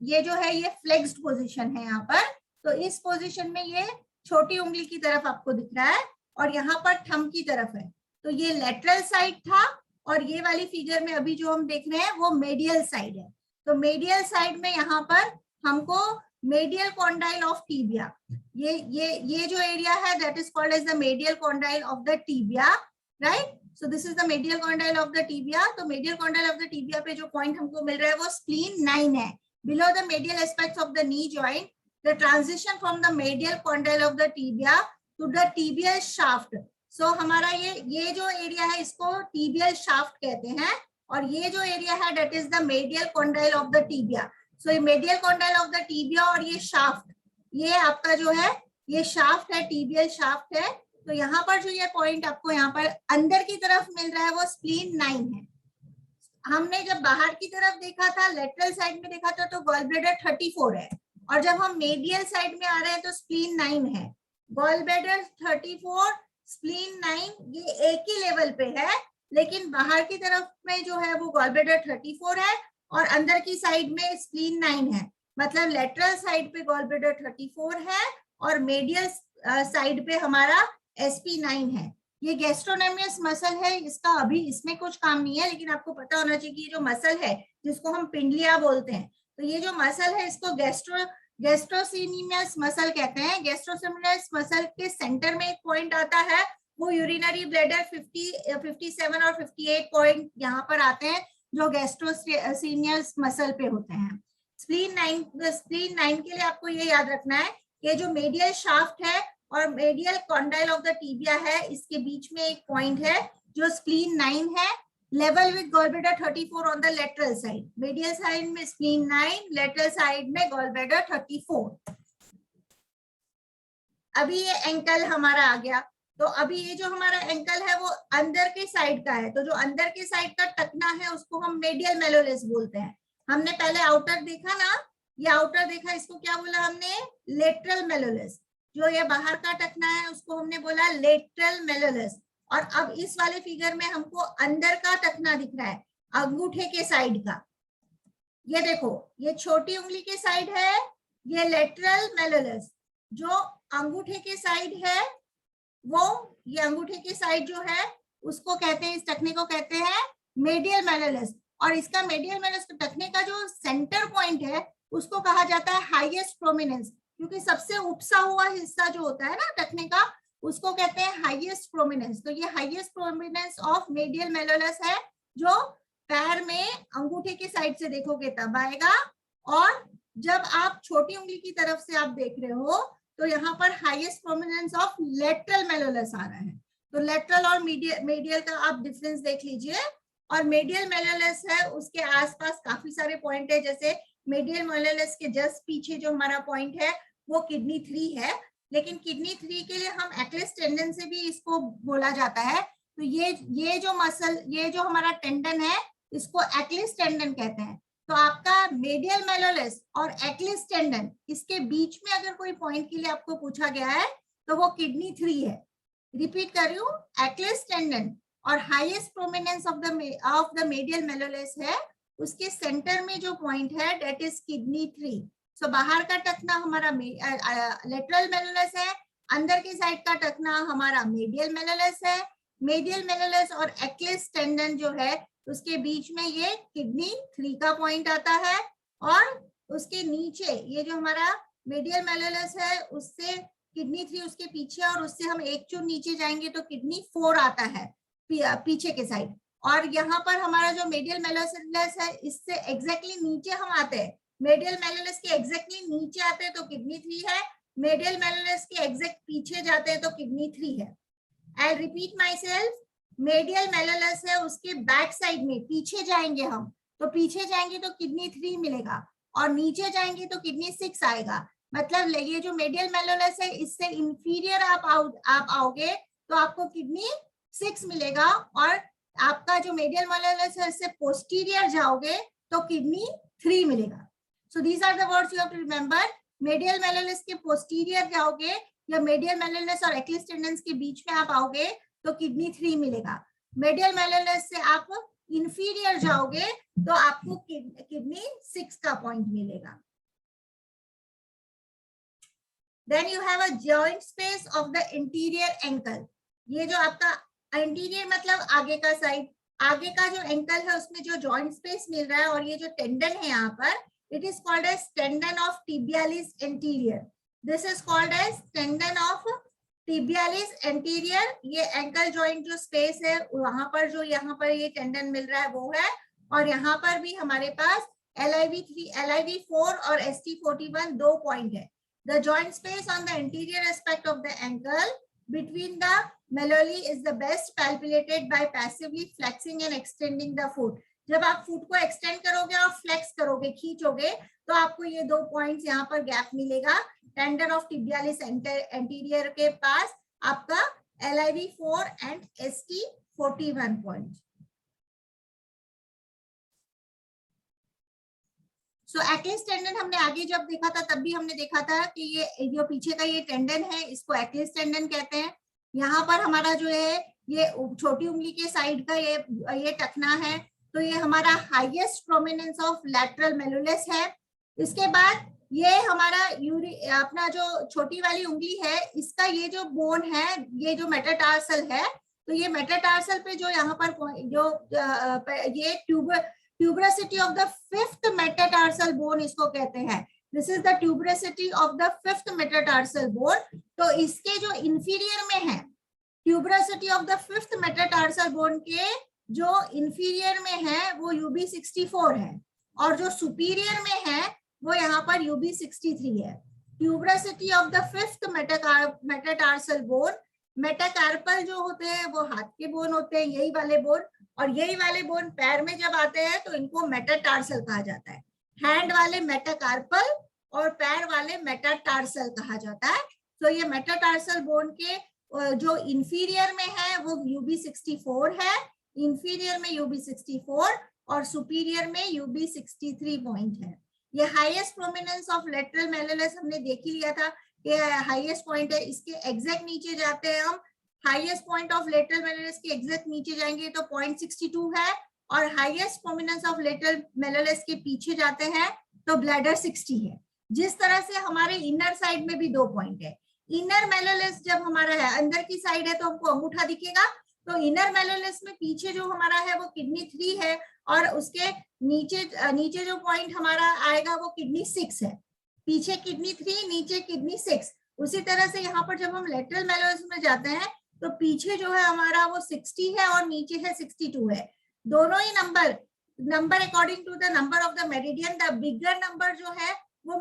[SPEAKER 1] ये जो है ये फ्लेक्स्ड पोजीशन है यहाँ पर। तो इस पोजीशन में ये छोटी उंगली की तरफ आपको दिख रहा है और यहाँ पर थंब की तरफ है। तो ये लेटरल साइड था और ये वाली फिगर में अभी जो हम देख रहे हैं वो मेडियल साइड है। तो मेडियल साइड में यहाँ पर हमको मेडियल कॉन्डाइल ऑफ टीबिया, ये जो एरिया है that is called as the medial condyle of the tibia, right. So this is the medial condyle of the tibia. तो medial condyle of the tibia पे जो पॉइंट हमको मिल रहा है वो स्प्लीन 9 है। Below the medial aspects of the knee joint, the transition from the medial condyle of the tibia to the tibial shaft. So हमारा ये जो एरिया है इसको टीबियल शाफ्ट कहते हैं, और ये जो एरिया है that is the medial condyle of the tibia. So ये medial condyle of the tibia और ये शाफ्ट, ये आपका जो है ये शाफ्ट है, टीबियल शाफ्ट है। तो यहाँ पर जो ये पॉइंट आपको यहाँ पर अंदर की तरफ मिल रहा है वो स्प्लीन 9 है। हमने जब बाहर की तरफ देखा था, लेटरल साइड में देखा था, तो गॉल ब्लैडर 34 है, और जब हम मेडियल साइड में आ रहे हैं तो स्प्लीन 9 है। गॉल ब्लैडर 34, स्प्लीन 9, ये एक ही लेवल पे है, लेकिन बाहर की तरफ में जो है वो गॉल ब्लैडर 34 है और अंदर की साइड में स्प्लीन 9 है। मतलब लेटरल साइड पे गॉल ब्लैडर 34 है और मेडियल साइड पे हमारा SP9 है। ये गैस्ट्रोनेमियस मसल है, इसका अभी इसमें कुछ काम नहीं है, लेकिन आपको पता होना चाहिए कि ये जो मसल है जिसको हम पिंडलिया बोलते हैं, तो ये जो मसल है इसको गैस्ट्रोसिनियस मसल कहते हैं। गैस्ट्रोसिनियस मसल के सेंटर में एक पॉइंट आता है, वो यूरिनरी ब्लैडर 57 और 58 पॉइंट यहाँ पर आते हैं जो गैस्ट्रोसिनियस मसल पे होते हैं। स्प्लीन 9 के लिए आपको ये याद रखना है, ये जो मेडियल शाफ्ट है और medial condyle of the tibia है, इसके बीच में एक पॉइंट है जो स्प्लीन 9 है, level with gall bladder 34 on the lateral side. Medial side में स्प्लीन 9, लेटरल साइड में गॉल ब्लैडर 34। अभी ये एंकल हमारा आ गया, तो अभी ये जो हमारा एंकल है वो अंदर के साइड का है, तो जो अंदर के साइड का टकना है उसको हम मेडियल मेलोलेस बोलते हैं। हमने पहले आउटर देखा ना, ये आउटर देखा, इसको क्या बोला हमने, लेटरल मेलोलेस। जो ये बाहर का टकना है उसको हमने बोला लेटरल मेलोलेस। और अब इस वाले फिगर में हमको अंदर का टकना दिख रहा है, अंगूठे के साइड का। ये देखो, ये छोटी उंगली के साइड है, ये लेटरल मेलोलेस। जो अंगूठे के साइड है वो, ये अंगूठे की साइड जो है उसको कहते हैं, इस टकने को कहते हैं मेडियल मेलोलेस। और इसका मेडियल मेलोलेस टकने का जो सेंटर पॉइंट है उसको कहा जाता है हाईएस्ट प्रोमिनेंस, क्योंकि सबसे उपसा हुआ हिस्सा जो होता है ना टकने का, उसको कहते हैं हाईएस्ट प्रोमिनेंस। तो ये highest prominence of medial malleolus है, जो पैर में अंगूठे के साइड से देखोगे तब आएगा, और जब आप छोटी उंगली की तरफ से आप देख रहे हो तो यहाँ पर हाईएस्ट प्रोमिनेंस ऑफ लेटरल मेलोलेस आ रहा है। तो लेटरल और मेडियल का आप डिफरेंस देख लीजिए। और मेडियल मेलोलेस है, उसके आसपास काफी सारे पॉइंट है, जैसे मेडियल मेलोलेस के जस्ट पीछे जो हमारा पॉइंट है वो किडनी 3 है, लेकिन किडनी 3 के लिए हम एक्लिस टेंडन से भी इसको बोला जाता है। तो ये जो मसल, ये जो हमारा टेंडन है इसको एक्लिस टेंडन कहते हैं। तो आपका मेडियल मेलोलेस और एक्लिस टेंडन, इसके बीच में अगर कोई पॉइंट के लिए आपको पूछा गया है तो वो किडनी 3 है। रिपीट कर रही हूँ, एक्लिस टेंडन और highest prominence of the medial malleolus है, उसके सेंटर में जो पॉइंट है दैट इज किडनी 3। सो बाहर का टकना हमारा लेटरल मेलोलेस है, अंदर की साइड का टकना हमारा मेडियल मेलोलेस है। मेडियल मेलोलेस और एक्लिस टेंडन जो है उसके बीच में ये किडनी 3 का पॉइंट आता है, और उसके नीचे ये जो हमारा मेडियल मेलोलेस है उससे किडनी 3 उसके पीछे, और उससे हम एक चूर नीचे जाएंगे तो किडनी 4 आता है पीछे के साइड। और यहाँ पर हमारा जो मेडियल मेलोलेस है इससे एग्जैक्टली नीचे हम आते हैं, मेडियल मेलोलेस के एग्जैक्टली नीचे आते हैं तो किडनी 3 है, मेडियल मेलोलेस के एग्जैक्ट पीछे जाते हैं तो किडनी 3 है। I repeat myself, medial malleolus है, उसके बैक साइड में पीछे जाएंगे हम, तो पीछे जाएंगे तो किडनी 3 मिलेगा, और नीचे जाएंगे तो किडनी 6 आएगा। मतलब ये जो मेडियल मेलोलेस है इससे इंफीरियर आप आओगे तो आपको किडनी 6 मिलेगा, और आपका जो मेडियल मेलोलेस है इससे पोस्टीरियर जाओगे तो किडनी 3 मिलेगा। So these are the words you have to remember. Medial malleolus के पोस्टीरियर जाओगे या मेडियल मेलोलेस और एक्लिस टेंडन के बीच में आप आओगे तो किडनी 3 मिलेगा। मेडियल मेलोलेस से आप इंफीरियर जाओगे तो आपको किडनी 6 का पॉइंट मिलेगा। Then you have a joint space of the interior ankle. ये जो आपका एंटीरियर मतलब आगे का साइड, आगे का जो एंकल है उसमें जो जॉइंट स्पेस मिल रहा है और ये जो टेंडन है यहाँ पर, it is called as tendon of tibialis anterior. This is called as tendon of tibialis anterior. ये एंकल जॉइंट जो स्पेस है वहां पर जो यहाँ पर ये टेंडन मिल रहा है वो है, और यहाँ पर भी हमारे पास LIV3, LIV4 और ST41 दो पॉइंट है. The joint space on the anterior aspect of the ankle between the malleoli is the best palpated by passively flexing and extending the foot. जब आप फुट को एक्सटेंड करोगे और फ्लेक्स करोगे, खींचोगे, तो आपको ये दो पॉइंट्स यहाँ पर गैप मिलेगा. टेंडन ऑफ tibialis anterior के पास आपका LIV4 and ST41 point. So Achilles tendon हमने आगे जब देखा था तब भी हमने देखा था कि ये जो पीछे का ये टेंडन है इसको एक्लिस टेंडन कहते हैं. यहाँ पर हमारा जो है ये छोटी उंगली के साइड का ये टखना है, तो ये हमारा हाईएस्ट प्रोमिनेंस ऑफ लैटरल मेलुलस है. इसके बाद ये हमारा अपना जो छोटी वाली उंगली है इसका ये जो बोन है, ये जो मेटाटार्सल है, तो ये मेटाटार्सल पे जो यहाँ पर जो ये tuberosity of the fifth metatarsal bone इसको कहते हैं. This is the tuberosity of the fifth metatarsal bone. तो इसके जो inferior में है, tuberosity of the fifth metatarsal bone के जो inferior में है वो UB64 है, और जो superior में है वो यहाँ पर UB63 है. Tuberosity of the fifth metatarsal bone, metacarpal जो होते हैं वो हाथ के बोन होते हैं, यही वाले बोन, और यही वाले बोन पैर में जब आते हैं तो इनको मेटाटार्सल कहा जाता है. हैंड वाले मेटाकार्पल और पैर वाले मेटाटार्सल कहा जाता है. तो ये मेटाटार्सल बोन के जो इंफीरियर में है वो UB64 है, इंफीरियर में UB64 और सुपीरियर में UB63 पॉइंट है. ये हाईएस्ट प्रोमिनेंस ऑफ लेटरल मेलुलस हमने देख ही लिया था, ये हाईएस्ट पॉइंट है. इसके एग्जैक्ट नीचे जाते हैं हम, हाईएस्ट पॉइंट ऑफ लेटरल मेलुलस के एग्जैक्ट नीचे जाएंगे तो 0.62 है, और हाईएस्ट प्रोमिनेंस ऑफ लेटरल मेलुलस के पीछे जाते हैं तो ब्लैडर 60 है. जिस तरह से हमारे इनर साइड में भी दो पॉइंट है. इनर मेलुलस जब हमारा है अंदर की साइड है तो हमको अंगूठा दिखेगा, तो इनर मेलुलस में पीछे जो हमारा है वो किडनी 3 है, और उसके नीचे जो पॉइंट हमारा आएगा वो किडनी 6 है. पीछे किडनी 3, नीचे किडनी 6. उसी तरह से यहाँ पर जब हम लेटरल मेलुलस में जाते हैं तो पीछे जो है हमारा वो 60 है और नीचे है 62 है. दोनों ही number according to the number of the meridian, the bigger number जो है वो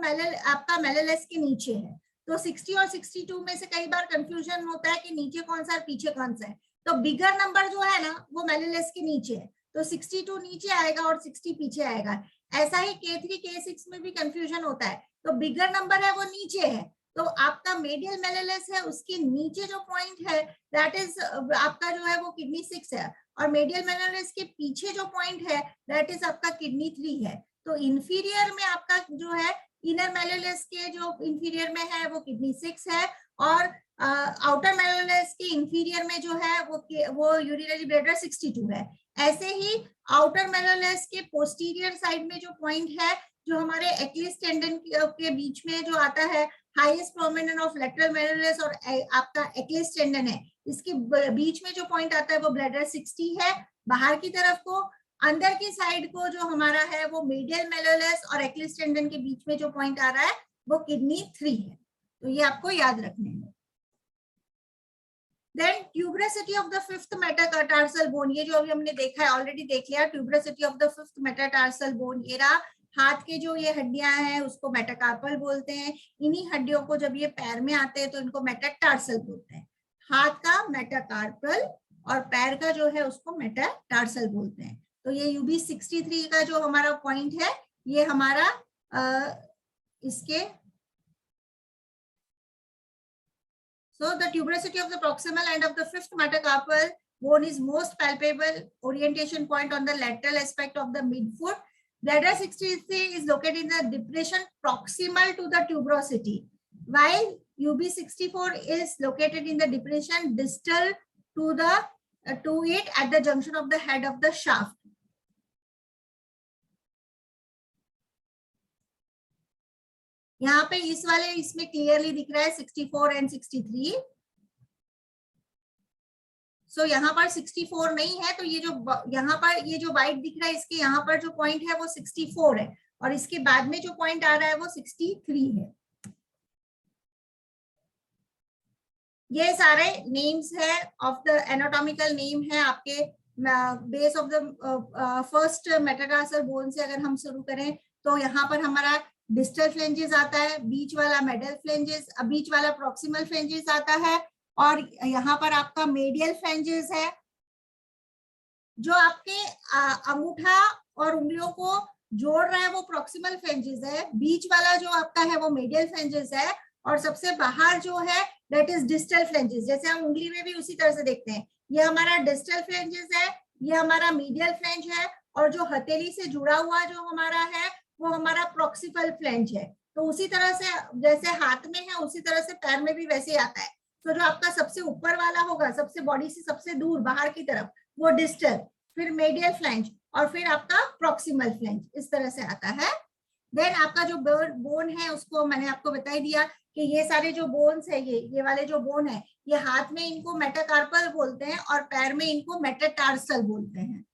[SPEAKER 1] आपका मेलुलस के नीचे है. तो 60 और 62 में से कई बार कंफ्यूजन होता है कि नीचे कौन सा है पीछे कौन सा है. तो बिगर नंबर जो है ना वो मेलुलस के नीचे है, तो 62 नीचे आएगा और 60 पीछे आएगा. ऐसा ही K3 K6 में भी कंफ्यूजन होता है. तो बिगर नंबर है वो नीचे है, तो आपका मेडियल मेलुलस है उसके नीचे जो पॉइंट है दैट इज आपका जो है वो किडनी 6 है, और मेडियल मेलुलस के पीछे जो पॉइंट है दैट इज आपका किडनी 3 है. तो इंफीरियर में आपका जो है इनर मेलुलस के जो इंफीरियर में है वो किडनी 6 है, और आउटर मेलुलस के इंफीरियर में जो है वो यूरिनरी ब्लैडर 62 है. ऐसे ही आउटर मेलुलस के पोस्टीरियर साइड में जो पॉइंट है जो हमारे एक्लिस टेंडन के बीच में जो आता है, हाईएस्ट प्रोमिनेंट ऑफ लेटरल मेलुलस और आपका एक्लिस टेंडन है, इसके बीच में जो पॉइंट आता है वो ब्लैडर 60 है. बाहर की तरफ को, अंदर की साइड को जो हमारा है वो मीडियल मेलुलस और एक्लिस टेंडन के बीच में जो पॉइंट आ रहा है वो किडनी 3 है. तो ये आपको याद रखने हैं. Then tuberosity of the fifth metatarsal bone, ये जो अभी हमने देखा है ऑलरेडी देख लिया. tuberosity of the fifth metatarsal bone, ये रहा. हाथ के जो ये हड्डियां हैं उसको मेटाकार्पल बोलते हैं. इन्हीं हड्डियों को जब ये पैर में आते हैं तो इनको मेटाटार्सल बोलते हैं. हाथ का मेटाकार्पल और पैर का जो है उसको मेटाटार्सल बोलते हैं. तो ये UB63 का जो हमारा पॉइंट है ये हमारा इसके So the tuberosity of the proximal end of the fifth metacarpal bone is most palpable orientation point on the lateral aspect of the midfoot. Bladder 63 is located in the depression proximal to the tuberosity, while UB64 is located in the depression distal to it at the junction of the head of the shaft. यहाँ पे इस वाले इसमें clearly दिख रहा है 64 and 63. सो यहाँ पर 64 नहीं है, तो ये जो यहाँ पर ये जो वाइट दिख रहा है इसके यहाँ पर जो पॉइंट है वो 64 है, और इसके बाद में जो पॉइंट आ रहा है वो 63 है। ये सारे नेम्स है ऑफ द एनाटॉमिकल नेम है आपके base of the first metatarsal bone से। अगर हम शुरू करें तो यहाँ पर हमारा डिस्टल फ्लेंजेस आता है, बीच वाला मेडल फ्लेंजेस, बीच वाला प्रॉक्सिमल फ्लेंजेस आता है, और यहाँ पर आपका मेडियल फ्लेंजेस है। जो आपके अंगूठा और उंगलियों को जोड़ रहा है वो प्रॉक्सिमल फ्लेंजेस है, बीच वाला जो आपका है वो मेडियल फ्लेंजेस है, और सबसे बाहर जो है दैट इज डिस्टल फ्लेंजेस। जैसे हम उंगली में भी उसी तरह से देखते हैं, ये हमारा डिस्टल फ्लेंजेस है, ये हमारा मीडियल फ्लेंज है, और जो हथेली से जुड़ा हुआ जो हमारा है वो हमारा प्रॉक्सिमल फ्लेंज है। तो उसी तरह से जैसे हाथ में है उसी तरह से पैर में भी वैसे आता है। तो जो आपका सबसे ऊपर वाला होगा, सबसे बॉडी से सबसे दूर बाहर की तरफ, वो डिस्टल, फिर मेडियल फ्लेंज, और फिर आपका प्रॉक्सिमल फ्लेंज, इस तरह से आता है। देन आपका जो बोन है उसको मैंने आपको बता ही दिया कि ये सारे जो बोन्स है, ये वाले जो बोन है, ये हाथ में इनको मेटाकार्पल बोलते हैं और पैर में इनको मेटाटार्सल बोलते हैं।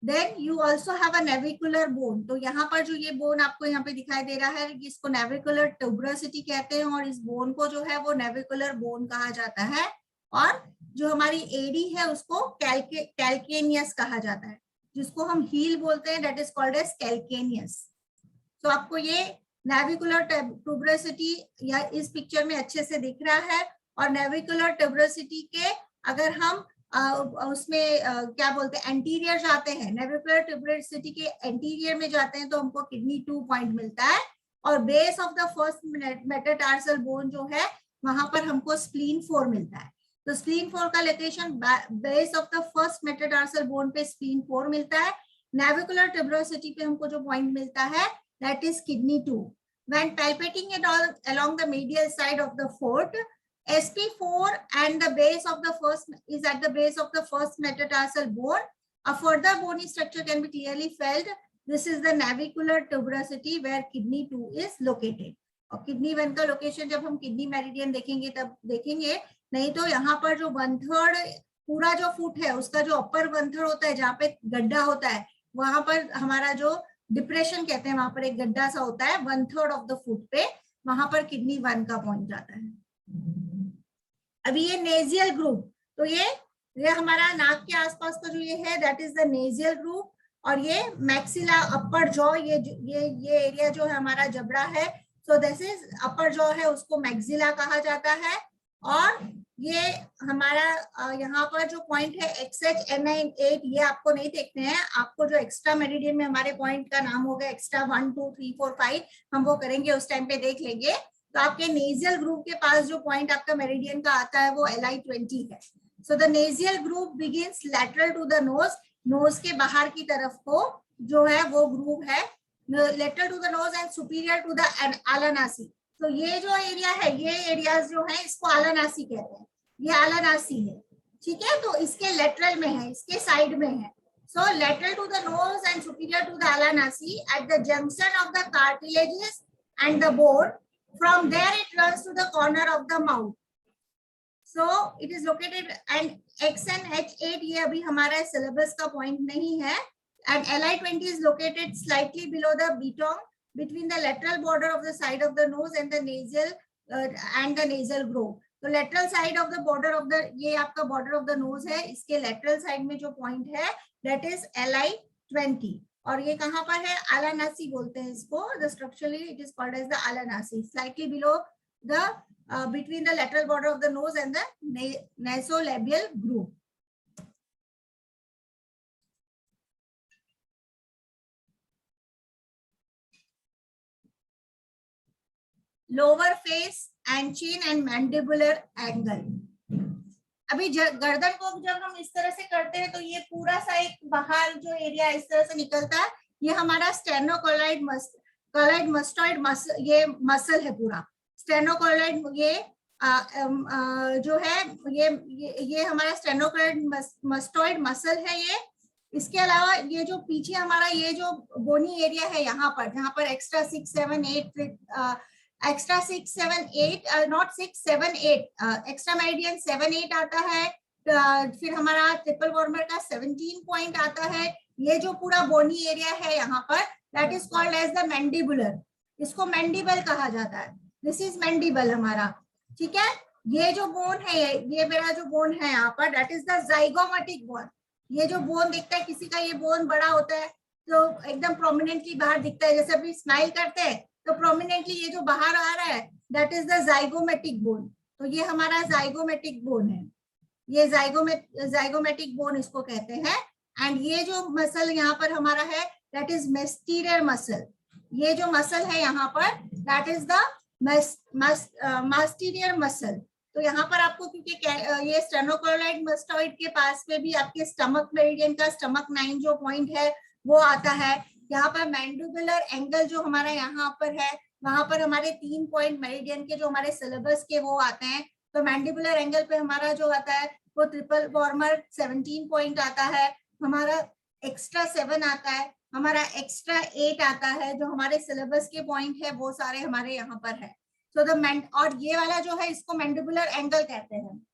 [SPEAKER 1] Then you also have a navicular bone. तो यहाँ पर जो ये बोन आपको यहाँ पे दिखाई दे रहा है, इसको नेविकुलर ट्यूबरोसिटी कहते हैं, और इस बोन को जो है वो नेविकुलर बोन कहा जाता है। और जो हमारी एडी है उसको कैल्केनियस कहा जाता है, जिसको हम हील बोलते हैं, that is called as calcaneus. तो आपको ये नेविकुलर ट्यूबरोसिटी या इस पिक्चर में अच्छे से दिख रहा है। और नेविकुलर ट्यूबरोसिटी के अगर हम उसमें क्या बोलते हैं एंटीरियर जाते हैं, नेविकुलर ट्यूबरोसिटी के एंटीरियर में जाते हैं तो हमको किडनी 2 पॉइंट मिलता है, और base of the first metatarsal bone जो है वहां पर हमको स्प्लीन 4 मिलता है। तो स्प्लीन 4 का location base of the first metatarsal bone पे स्प्लीन 4 मिलता है। नेविकुलर ट्यूबरोसिटी पे हमको जो पॉइंट मिलता है that is kidney 2. When palpating it all along the medial side of the foot, SP4 and the base of the first is at the base of the first metatarsal bone. A further bony structure can be clearly felt. This is the navicular tuberosity where kidney 2 is located. और kidney 1 का location जब हम kidney meridian देखेंगे तब देखेंगे, नहीं तो यहाँ पर जो 1/3 पूरा जो फुट है उसका जो अपर 1/3 होता है जहाँ पे गड्ढा होता है, वहां पर हमारा जो डिप्रेशन कहते हैं, वहां पर एक गड्ढा सा होता है 1/3 ऑफ द फुट पे, वहां पर किडनी 1 का पॉइंट जाता है। अभी ये नेजियल ग्रुप, तो ये हमारा नाक के आसपास का जो ये है that is the nasal group, और ये मैक्सिला अपर जॉ, ये एरिया जो है हमारा जबड़ा है, so this is upper jaw है, उसको मैक्सिला कहा जाता है। और ये हमारा यहाँ पर जो पॉइंट है XH N9 8, ये आपको नहीं देखते हैं, आपको जो एक्स्ट्रा मेरिडियन में हमारे पॉइंट का नाम होगा एक्स्ट्रा 1 2 3 4 5, हम वो करेंगे उस टाइम पे देख लेंगे। तो आपके नेजियल ग्रुप के पास जो पॉइंट आपका मेरिडियन का आता है वो LI20 है। So the nasal group begins lateral to the nose, nose के बाहर की तरफ को जो है वो ग्रुप है, lateral to the nose and superior to the ala nasi. तो ये जो एरिया है, ये एरियाज जो है इसको आलानासी कहते हैं, ये आलानासी है, ठीक है। तो इसके लेटरल में है, इसके साइड में है। So lateral to the nose and superior to the ala nasi at the junction of the cartilages and the bone, from there it runs to the corner of the mouth. So it is located and XNH8 ये अभी हमारा syllabus का point नहीं है, and LI20 is located slightly below the बीटोन between the lateral border of the side of the nose and the nasal groove. तो lateral side of the border of the, ये आपका border of the nose है, इसके lateral side में जो point है that is LI20, और ये कहाँ पर है, आलानासी बोलते हैं इसको, the structurally it is called as the आलानासी, slightly below the between the lateral border of the nose and the nasolabial groove. Lower face and चीन एंड मैंडिबुलर एंगल। अभी गर्दन को जब हम इस तरह से करते हैं तो ये पूरा सा एक बाहर जो एरिया इस तरह से निकलता है, ये हमारा स्टेनोकोलाइड मस्टॉइड मसल, ये मसल है पूरा स्टेनोकोलाइड, ये जो है ये हमारा स्टेनोकोलाइड मस्टॉइड मसल है ये। इसके अलावा ये जो पीछे हमारा ये जो बोनी एरिया है यहाँ पर, जहाँ पर extra 6 7 8 extra 6 7 8 not 6 7 8 extra meridian 7 8 आता है, फिर हमारा ट्रिपल वॉर्मर का 17 पॉइंट आता है। ये जो पूरा बोनी एरिया है यहाँ पर, that is called as the mandibular, इसको मैंडिबल कहा जाता है। दिस इज मैंडिबल हमारा, ठीक है। ये जो बोन है, ये मेरा जो बोन है यहाँ पर, that is the zygomatic bone. ये जो बोन दिखता है किसी का, ये बोन बड़ा होता है तो एकदम प्रोमिनेंटली बाहर दिखता है, जैसे अभी स्माइल करते हैं तो प्रोमिनेंटली ये जो बाहर आ रहा है, that is the zygomatic bone. तो ये हमारा जाइगोमेटिक बोन है, ये जाइगोमेटिक बोन इसको कहते हैं। एंड ये जो मसल यहाँ पर हमारा है, दैट इज मेस्टीरियर मसल। ये जो मसल है यहाँ पर, दैट इज द मास्टीरियर मसल। तो यहाँ पर आपको, क्योंकि ये स्टेनोकोलाइड मस्टॉइड के पास में भी आपके स्टमक मेरिडियन का स्टमक 9 जो पॉइंट है वो आता है। यहाँ पर मैंडिबुलर एंगल जो हमारा यहाँ पर है, वहां पर हमारे 3 पॉइंट मेरिडियन के जो हमारे सिलेबस के वो आते हैं। तो मैंडिबुलर एंगल पे हमारा जो आता है वो ट्रिपल वॉर्मर 17 पॉइंट आता है, हमारा एक्स्ट्रा 7 आता है, हमारा एक्स्ट्रा 8 आता है। जो हमारे सिलेबस के पॉइंट है वो सारे हमारे यहाँ पर है। सो द और ये वाला जो है इसको मैंडिबुलर एंगल कहते हैं।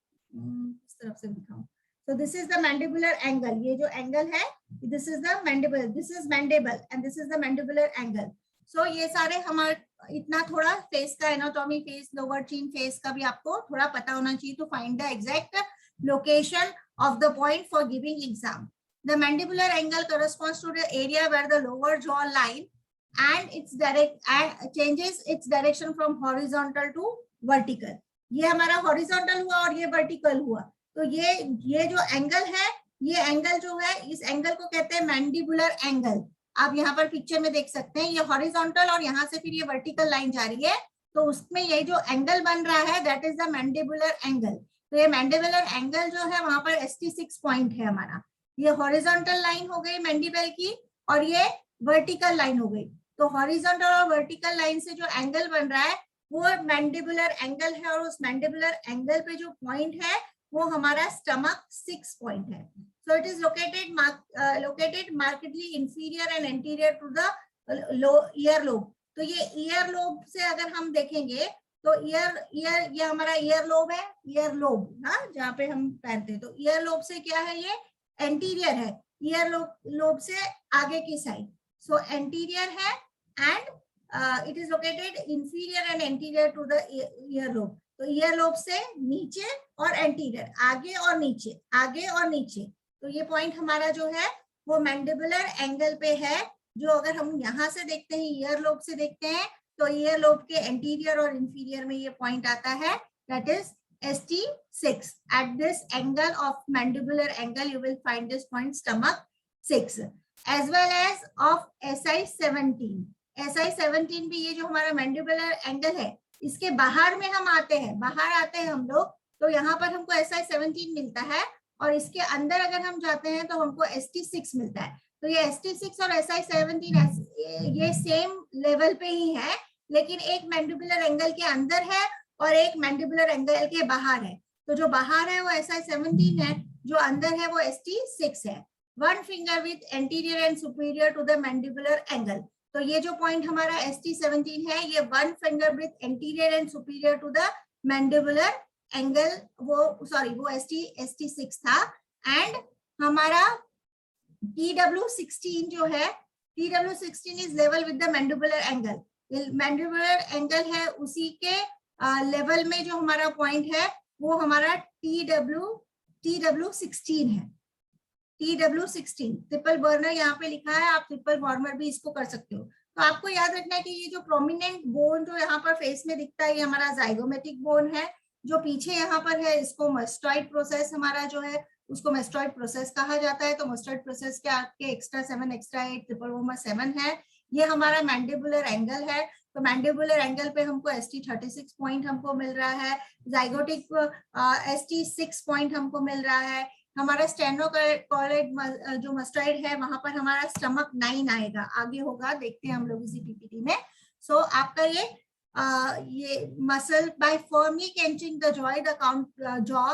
[SPEAKER 1] इस तरफ से दिखाऊं, so this is the mandibular angle, ये जो एंगल है, this is the mandible, this is mandible and this is the mandibular angle। so ये सारे हमारे, इतना थोड़ा फेस का anatomy, face, lower chin face का भी आपको थोड़ा पता होना चाहिए to find the exact location of the point for giving exam। the mandibular angle corresponds to the area where the lower jaw line and its changes its direction from horizontal to vertical। ये हमारा horizontal हुआ और ये vertical हुआ। तो ये जो angle है, ये एंगल जो है, इस एंगल को कहते हैं मैंडिबुलर एंगल। आप यहाँ पर पिक्चर में देख सकते हैं, ये हॉरिजॉन्टल और यहाँ से फिर ये वर्टिकल लाइन जा रही है, तो उसमें ये जो एंगल बन रहा है, that is the mandibular angle. तो ये मैंडिबुलर एंगल जो है वहां पर ST6 पॉइंट है हमारा। ये हॉरिजॉन्टल लाइन हो गई मैंडिबल की और ये वर्टिकल लाइन हो गई। तो हॉरिजॉन्टल और वर्टिकल लाइन से जो एंगल बन रहा है वो मैंडिबुलर एंगल है, और उस मैंडिबुलर एंगल पे जो पॉइंट है वो हमारा स्टमक 6 पॉइंट है। So it is located markedly inferior and anterior to the ear lobe. तो ये ईयर लोब से अगर हम देखेंगे तो ये हमारा ईयर लोब है, ईयर लोब, हाँ, जहाँ पे हम पहनते हैं। तो ईयर लोब से क्या है, ये एंटीरियर है, ईयर लोब से आगे की साइड। सो एंटीरियर है and it is located inferior and anterior to the ear lobe. तो ईयर लोब से नीचे और एंटीरियर, आगे और नीचे, आगे और नीचे। तो ये पॉइंट हमारा जो है वो मैंडिबुलर एंगल पे है। जो अगर हम यहाँ से देखते हैं, ईयर लोब से देखते हैं, तो ईयर लोब के एंटीरियर और इंफीरियर में ये पॉइंट आता है, that is ST6। At this angle of mandibular angle, you will find this point stomach 6, as well as of SI17। SI17 भी ये जो हमारा मैंडिबुलर एंगल है, इसके बाहर में हम आते हैं, बाहर आते हैं हम लोग, तो यहाँ पर हमको SI17 मिलता है, और इसके अंदर अगर हम जाते हैं तो हमको ST6 मिलता है। तो ये ST6 और SI17 ये सेम लेवल पे ही है, लेकिन एक मैंडिबुलर एंगल के अंदर है और एक मैंडिबुलर एंगल के बाहर है। तो जो बाहर है वो SI17 है, जो अंदर है वो ST6 है। One finger with anterior and superior to the mandibular angle. तो ये जो पॉइंट हमारा ST17 है, ये one finger with anterior and superior to the mandibular angle, वो ST6 था। एंड हमारा TW16 जो है, TW16 is level with the mandibular angle. Mandibular angle है उसी के लेवल में जो हमारा पॉइंट है वो हमारा TW16 है। TW16 ट्रिपल बर्नर यहाँ पे लिखा है, आप ट्रिपल वॉर्मर भी इसको कर सकते हो। तो आपको याद रखना है कि ये जो प्रोमिनेंट बोन जो यहाँ पर फेस में दिखता है, ये हमारा जाइगोमेटिक बोन है। जो पीछे यहाँ पर है, इसको मस्टॉइड प्रोसेस हमारा जो है, उसको मस्टॉइड प्रोसेस कहा जाता है। तो मस्टॉइड प्रोसेस के आपके एक्स्ट्रा 7, एक्स्ट्रा 8, ट्रिपल वॉर्मर 7 है। ये हमारा मैंडिबुलर एंगल है। तो मैंडिबुलर एंगल पे हमको ST36 पॉइंट हमको मिल रहा है, जाइगोटिक ST6 पॉइंट हमको मिल रहा है। हमारा स्टेनोकोलाइड जो मस्टॉइड है, वहां पर हमारा स्टमक 9 आएगा, आगे होगा, देखते हैं हम लोग इसी PPT में। सो आपका ये muscle by firmly clenching the jaw,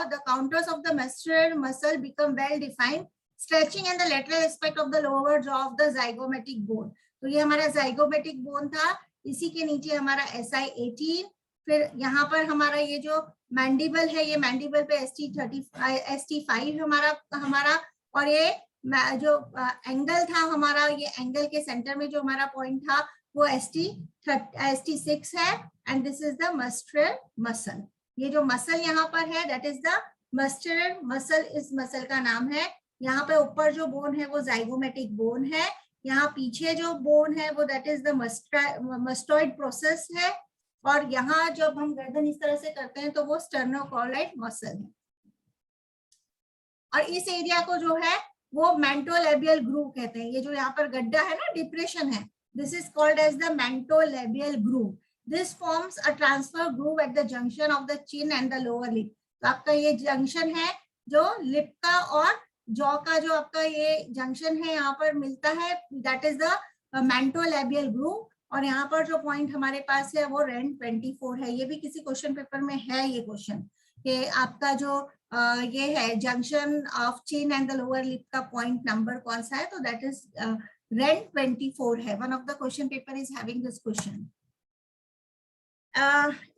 [SPEAKER 1] the counters of the masseter muscle become well defined, stretching and the lateral aspect of the lower jaw of the zygomatic bone। तो ये हमारा zygomatic bone था, इसी के नीचे हमारा SI18, फिर यहाँ पर हमारा ये जो मैंडिबल है, ये मैंडिबल पे ST5 हमारा और ये जो एंगल था हमारा, ये एंगल के सेंटर में जो हमारा पॉइंट था वो ST6 है and this is the masseter muscle. ये जो मसल यहाँ पर है that is the masseter muscle, इस मसल का नाम है। यहाँ पे ऊपर जो बोन है वो जाइगोमेटिक बोन है, यहाँ पीछे जो बोन है वो दैट इज द मस्टॉइड प्रोसेस है, और यहाँ जब हम गर्दन इस तरह से करते हैं तो वो स्टर्नोकोलॉइड मसल है। और इस एरिया को जो है वो मेंटोलेबियल ग्रूव कहते हैं। ये जो यहाँ पर गड्ढा है ना, डिप्रेशन है, this is called as the mentolabial groove. This forms a transfer groove at the junction of the chin and the lower lip. तो आपका ये जंक्शन है जो लिप का और जॉ का, जो आपका ये जंक्शन है यहाँ पर मिलता है, that is the mentolabial groove. और यहाँ पर जो पॉइंट हमारे पास है वो रेंट 24 है। ये भी किसी क्वेश्चन पेपर में है ये क्वेश्चन कि आपका जो ये है junction of chin and the lower lip का पॉइंट नंबर कौन सा है, तो दैट इज रेंट 24 है। One of the question paper is having this question.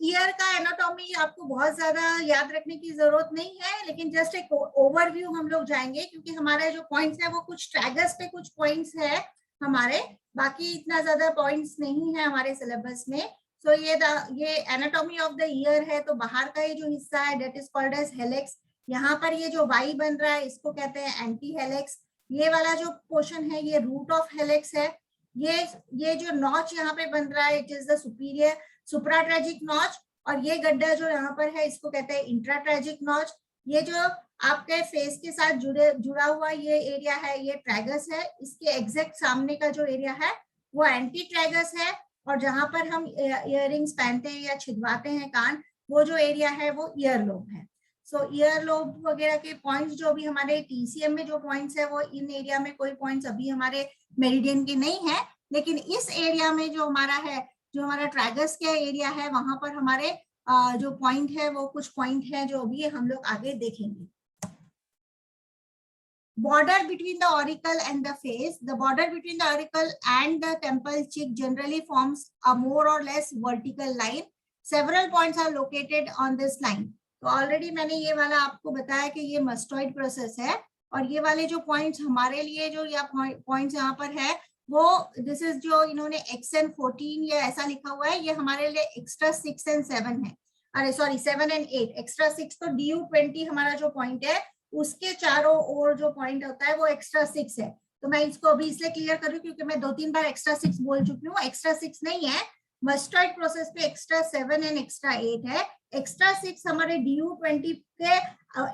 [SPEAKER 1] Year का एनाटॉमी आपको बहुत ज्यादा याद रखने की जरूरत नहीं है, लेकिन जस्ट एक ओवरव्यू हम लोग जाएंगे, क्योंकि हमारे जो पॉइंट्स है वो कुछ ट्रैगर्स पे कुछ पॉइंट्स है हमारे, बाकी इतना ज्यादा पॉइंट्स नहीं है हमारे सिलेबस में। सो ये एनाटॉमी ऑफ द ईयर है, तो बाहर का ये जो हिस्सा है that is called as helix. यहाँ पर ये जो वाई बन रहा है इसको कहते हैं एंटी हेलिक्स। ये वाला जो पोर्शन है ये रूट ऑफ हेलिक्स है। ये जो नॉच यहाँ पे बन रहा है it is the superior supratragic notch, और ये गड्ढा जो यहाँ पर है इसको कहते हैं इंट्राट्रेजिक नॉच। ये जो आपके फेस के साथ जुड़ा हुआ ये एरिया है ये ट्रैगस है, इसके एग्जैक्ट सामने का जो एरिया है वो एंटी ट्रैगस है, और जहां पर हम इयररिंग्स पहनते हैं या छिदवाते हैं कान, वो जो एरिया है वो ईयर लोब है। सो ईयर लोब वगैरह के पॉइंट्स जो भी हमारे TCM में जो पॉइंट्स है वो इन एरिया में कोई पॉइंट्स अभी हमारे मेरिडियन के नहीं है, लेकिन इस एरिया में जो हमारा है, जो हमारा ट्रैगस के एरिया है, वहां पर हमारे जो पॉइंट है वो कुछ पॉइंट है जो भी हम लोग आगे देखेंगे। Border between the auricle and the face. The border between the auricle and the temple cheek generally forms a more or less vertical line. Several points are located on this line. तो already मैंने ये वाला आपको बताया कि ये मस्टॉइड process है, और ये वाले जो पॉइंट्स हमारे लिए जो या पॉइंट्स यहाँ पर है वो दिस इज जो इन्होंने XN14 या ऐसा लिखा हुआ है, ये हमारे लिए एक्स्ट्रा 6 and 7 है। अरे सॉरी 7 and 8, एक्स्ट्रा 6 तो DU20 हमारा जो पॉइंट है उसके चारों ओर जो पॉइंट होता है वो एक्स्ट्रा 6 है। तो मैं इसको अभी इसलिए क्लियर करूं क्योंकि मैं 2-3 बार एक्स्ट्रा 6 बोल चुकी हूँ। एक्स्ट्रा 6 नहीं है, मस्टॉइड प्रोसेस पे एक्स्ट्रा 7 एंड एक्स्ट्रा 8 है। एक्स्ट्रा 6 हमारे DU20 के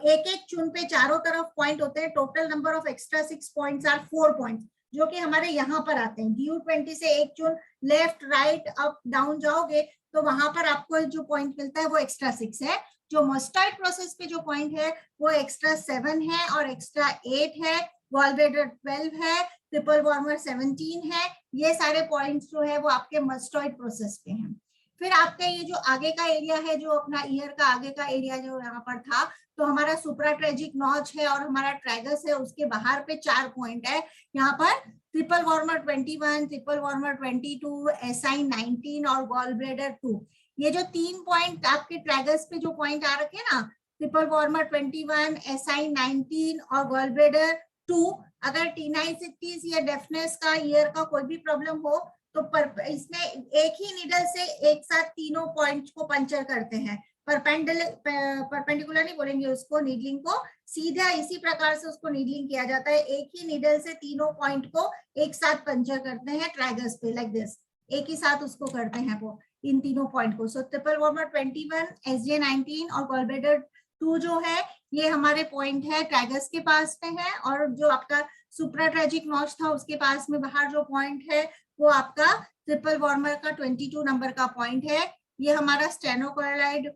[SPEAKER 1] एक एक चुन पे चारों तरफ पॉइंट होते हैं। Total number of extra 6 points are 4 points, जो कि हमारे यहाँ पर आते हैं। DU20 से एक चुन लेफ्ट राइट अप डाउन जाओगे तो वहां पर आपको जो पॉइंट मिलता है वो एक्स्ट्रा 6 है। जो मस्टॉइड प्रोसेस पे जो पॉइंट है वो एक्स्ट्रा 7 है और एक्स्ट्रा 8 है, गॉलब्लैडर 12 है, ट्रिपल वार्मर 17 है। ये सारे पॉइंट्स जो है वो आपके मस्टॉइड प्रोसेस पे हैं। फिर आपका ये जो आगे का एरिया है, जो अपना ईयर का आगे का एरिया जो यहाँ पर था, तो हमारा सुप्राट्रेजिक नॉच है और हमारा ट्रैगस है, उसके बाहर पे 4 पॉइंट है। यहाँ पर triple warmer 21, triple warmer 22, SI 19 और गॉलब्लैडर 2। ये जो 3 पॉइंट आपके ट्रैगस पे जो पॉइंट आ रखे ना, ट्रिपल वार्मर 21, SI 19 और गॉलब्लैडर 2, अगर टीनाइटिस या डेफनेस का ईयर का कोई भी प्रॉब्लम हो तो इसमें एक ही निडल से एक साथ तीनों पॉइंट्स को पंचर करते हैं। परपेंडिकुलर नहीं बोलेंगे उसको, नीडलिंग को सीधा इसी प्रकार से उसको नीडलिंग किया जाता है। एक ही निडल से तीनों पॉइंट को एक साथ पंचर करते हैं ट्रैगस पे, लाइक दिस, एक ही साथ उसको करते हैं वो इन तीनों पॉइंट को। सो ट्रिपल वार्मर 21, SJ 19 और गॉलब्लैडर 2 जो है ये हमारे पॉइंट है ट्रैगस के पास में है, और जो आपका सुप्राट्रेजिक नॉच था उसके पास में बाहर जो पॉइंट है वो आपका ट्रिपल वार्मर का 22 नंबर का पॉइंट है। ये हमारा स्टेनोकोलॉइड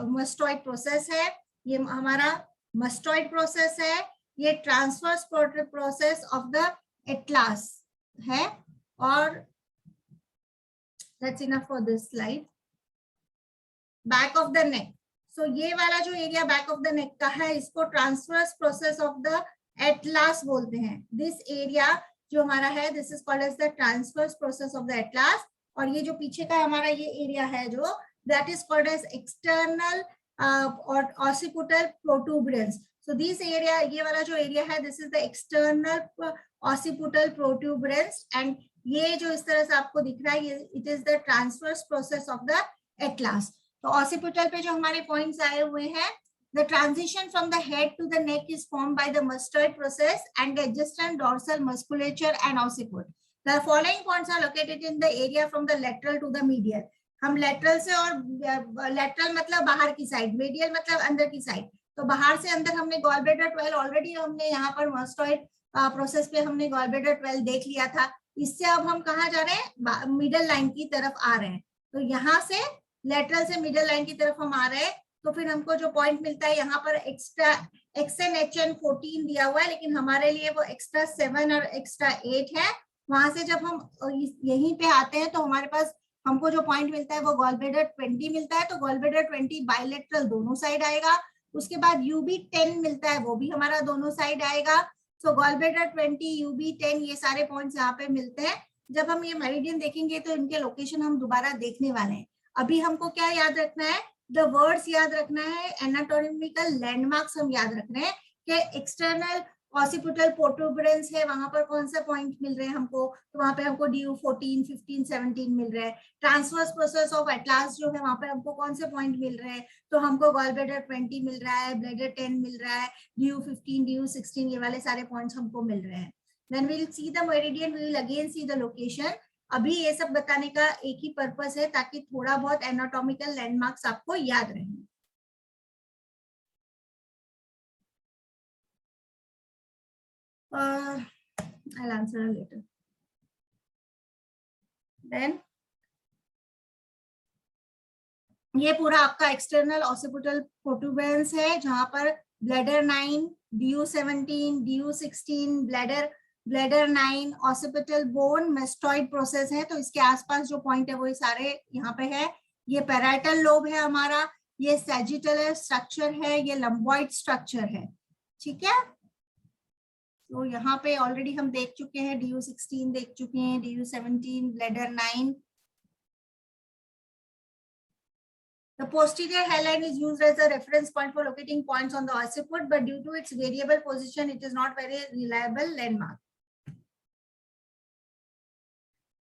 [SPEAKER 1] मस्टॉइड प्रोसेस है, ये हमारा मस्टॉइड प्रोसेस है। ये transverse process of the atlas है। और that's enough for this slide. Back of the neck. So ये वाला जो area back of the neck का है इसको transverse process of the atlas बोलते हैं। दिस एरिया जो हमारा है this is called as the transverse process of the atlas. और ये जो पीछे का हमारा ये एरिया है जो that is called as external और occipital protuberance. So this area, ये वाला जो एरिया है, this is the external occipital protuberance, and ये जो इस तरह से आपको दिख रहा है, ये it is the transverse process of the atlas. तो occipital पे जो हमारे points आए हुए हैं, the transition from the head to the neck is formed by the mastoid process and the adjacent dorsal musculature and occiput. The following points are located in the area from the lateral to the medial. हम lateral से, और lateral मतलब बाहर की side, medial मतलब अंदर की side, तो बाहर से अंदर हमने गॉल ब्लैडर 12 ऑलरेडी हमने यहाँ पर मास्टोइड प्रोसेस पे हमने गॉल ब्लैडर 12 देख लिया था। इससे अब हम कहाँ जा रहे हैं, मिडल लाइन की तरफ आ रहे हैं। तो यहाँ से लेटरल से मिडल लाइन की तरफ हम आ रहे हैं, तो फिर हमको जो पॉइंट मिलता है यहाँ पर एक्स्ट्रा XN HN 14 दिया हुआ है, लेकिन हमारे लिए वो एक्स्ट्रा 7 और एक्स्ट्रा 8 है। वहां से जब हम यहीं पे आते हैं तो हमारे पास हमको जो पॉइंट मिलता है वो गॉल ब्लैडर 20 मिलता है। तो गॉल ब्लैडर 20 बायलेटरल दोनों साइड आएगा। उसके बाद UB 10 मिलता है, वो भी हमारा दोनों साइड आएगा। सो गॉल ब्लैडर 20, UB 10, ये सारे पॉइंट्स यहाँ पे मिलते हैं। जब हम ये मेरिडियन देखेंगे तो इनके लोकेशन हम दोबारा देखने वाले हैं। अभी हमको क्या याद रखना है, द वर्ड्स याद रखना है, एनाटोमिकल लैंडमार्क्स हम याद रख रहे हैं कि एक्सटर्नल ऑसिपिटल प्रोटूबरेंस है, वहां पर कौन सा पॉइंट मिल रहे हैं हमको, तो वहां पे हमको DU 14, 15, 17 मिल रहे हैं। ट्रांसवर्स प्रोसेस ऑफ एटलास जो है वहां पे हमको कौन से पॉइंट मिल रहे हैं, तो हमको गॉल ब्लैडर 20 मिल रहा है, ब्लैडर 10 मिल रहा है, DU 15, DU 16, ये वाले सारे पॉइंट्स हमको मिल रहे हैं। Then we will see the meridian, we will again see the location. अभी ये सब बताने का एक ही पर्पस है ताकि थोड़ा बहुत एनाटॉमिकल लैंडमार्क्स आपको याद रहें। I'll answer later. Then ये पूरा आपका एक्सटर्नल ऑसिपिटल प्रोटूबरेंस है, जहां पर bladder 9, DU 17, DU 16, bladder 9, occipital bone, mastoid process है। तो इसके आसपास जो पॉइंट है वो सारे यहाँ पे है। ये पैराइटल लोब है हमारा, ये सैजिटल स्ट्रक्चर है, ये लंबॉइड स्ट्रक्चर है। ठीक है, तो यहाँ पे ऑलरेडी हम देख चुके हैं, DU 16 देख चुके हैं, DU 17, bladder 9। The posterior hairline is used as a reference point for locating points on the occiput, but due to its variable position, it is not very reliable landmark.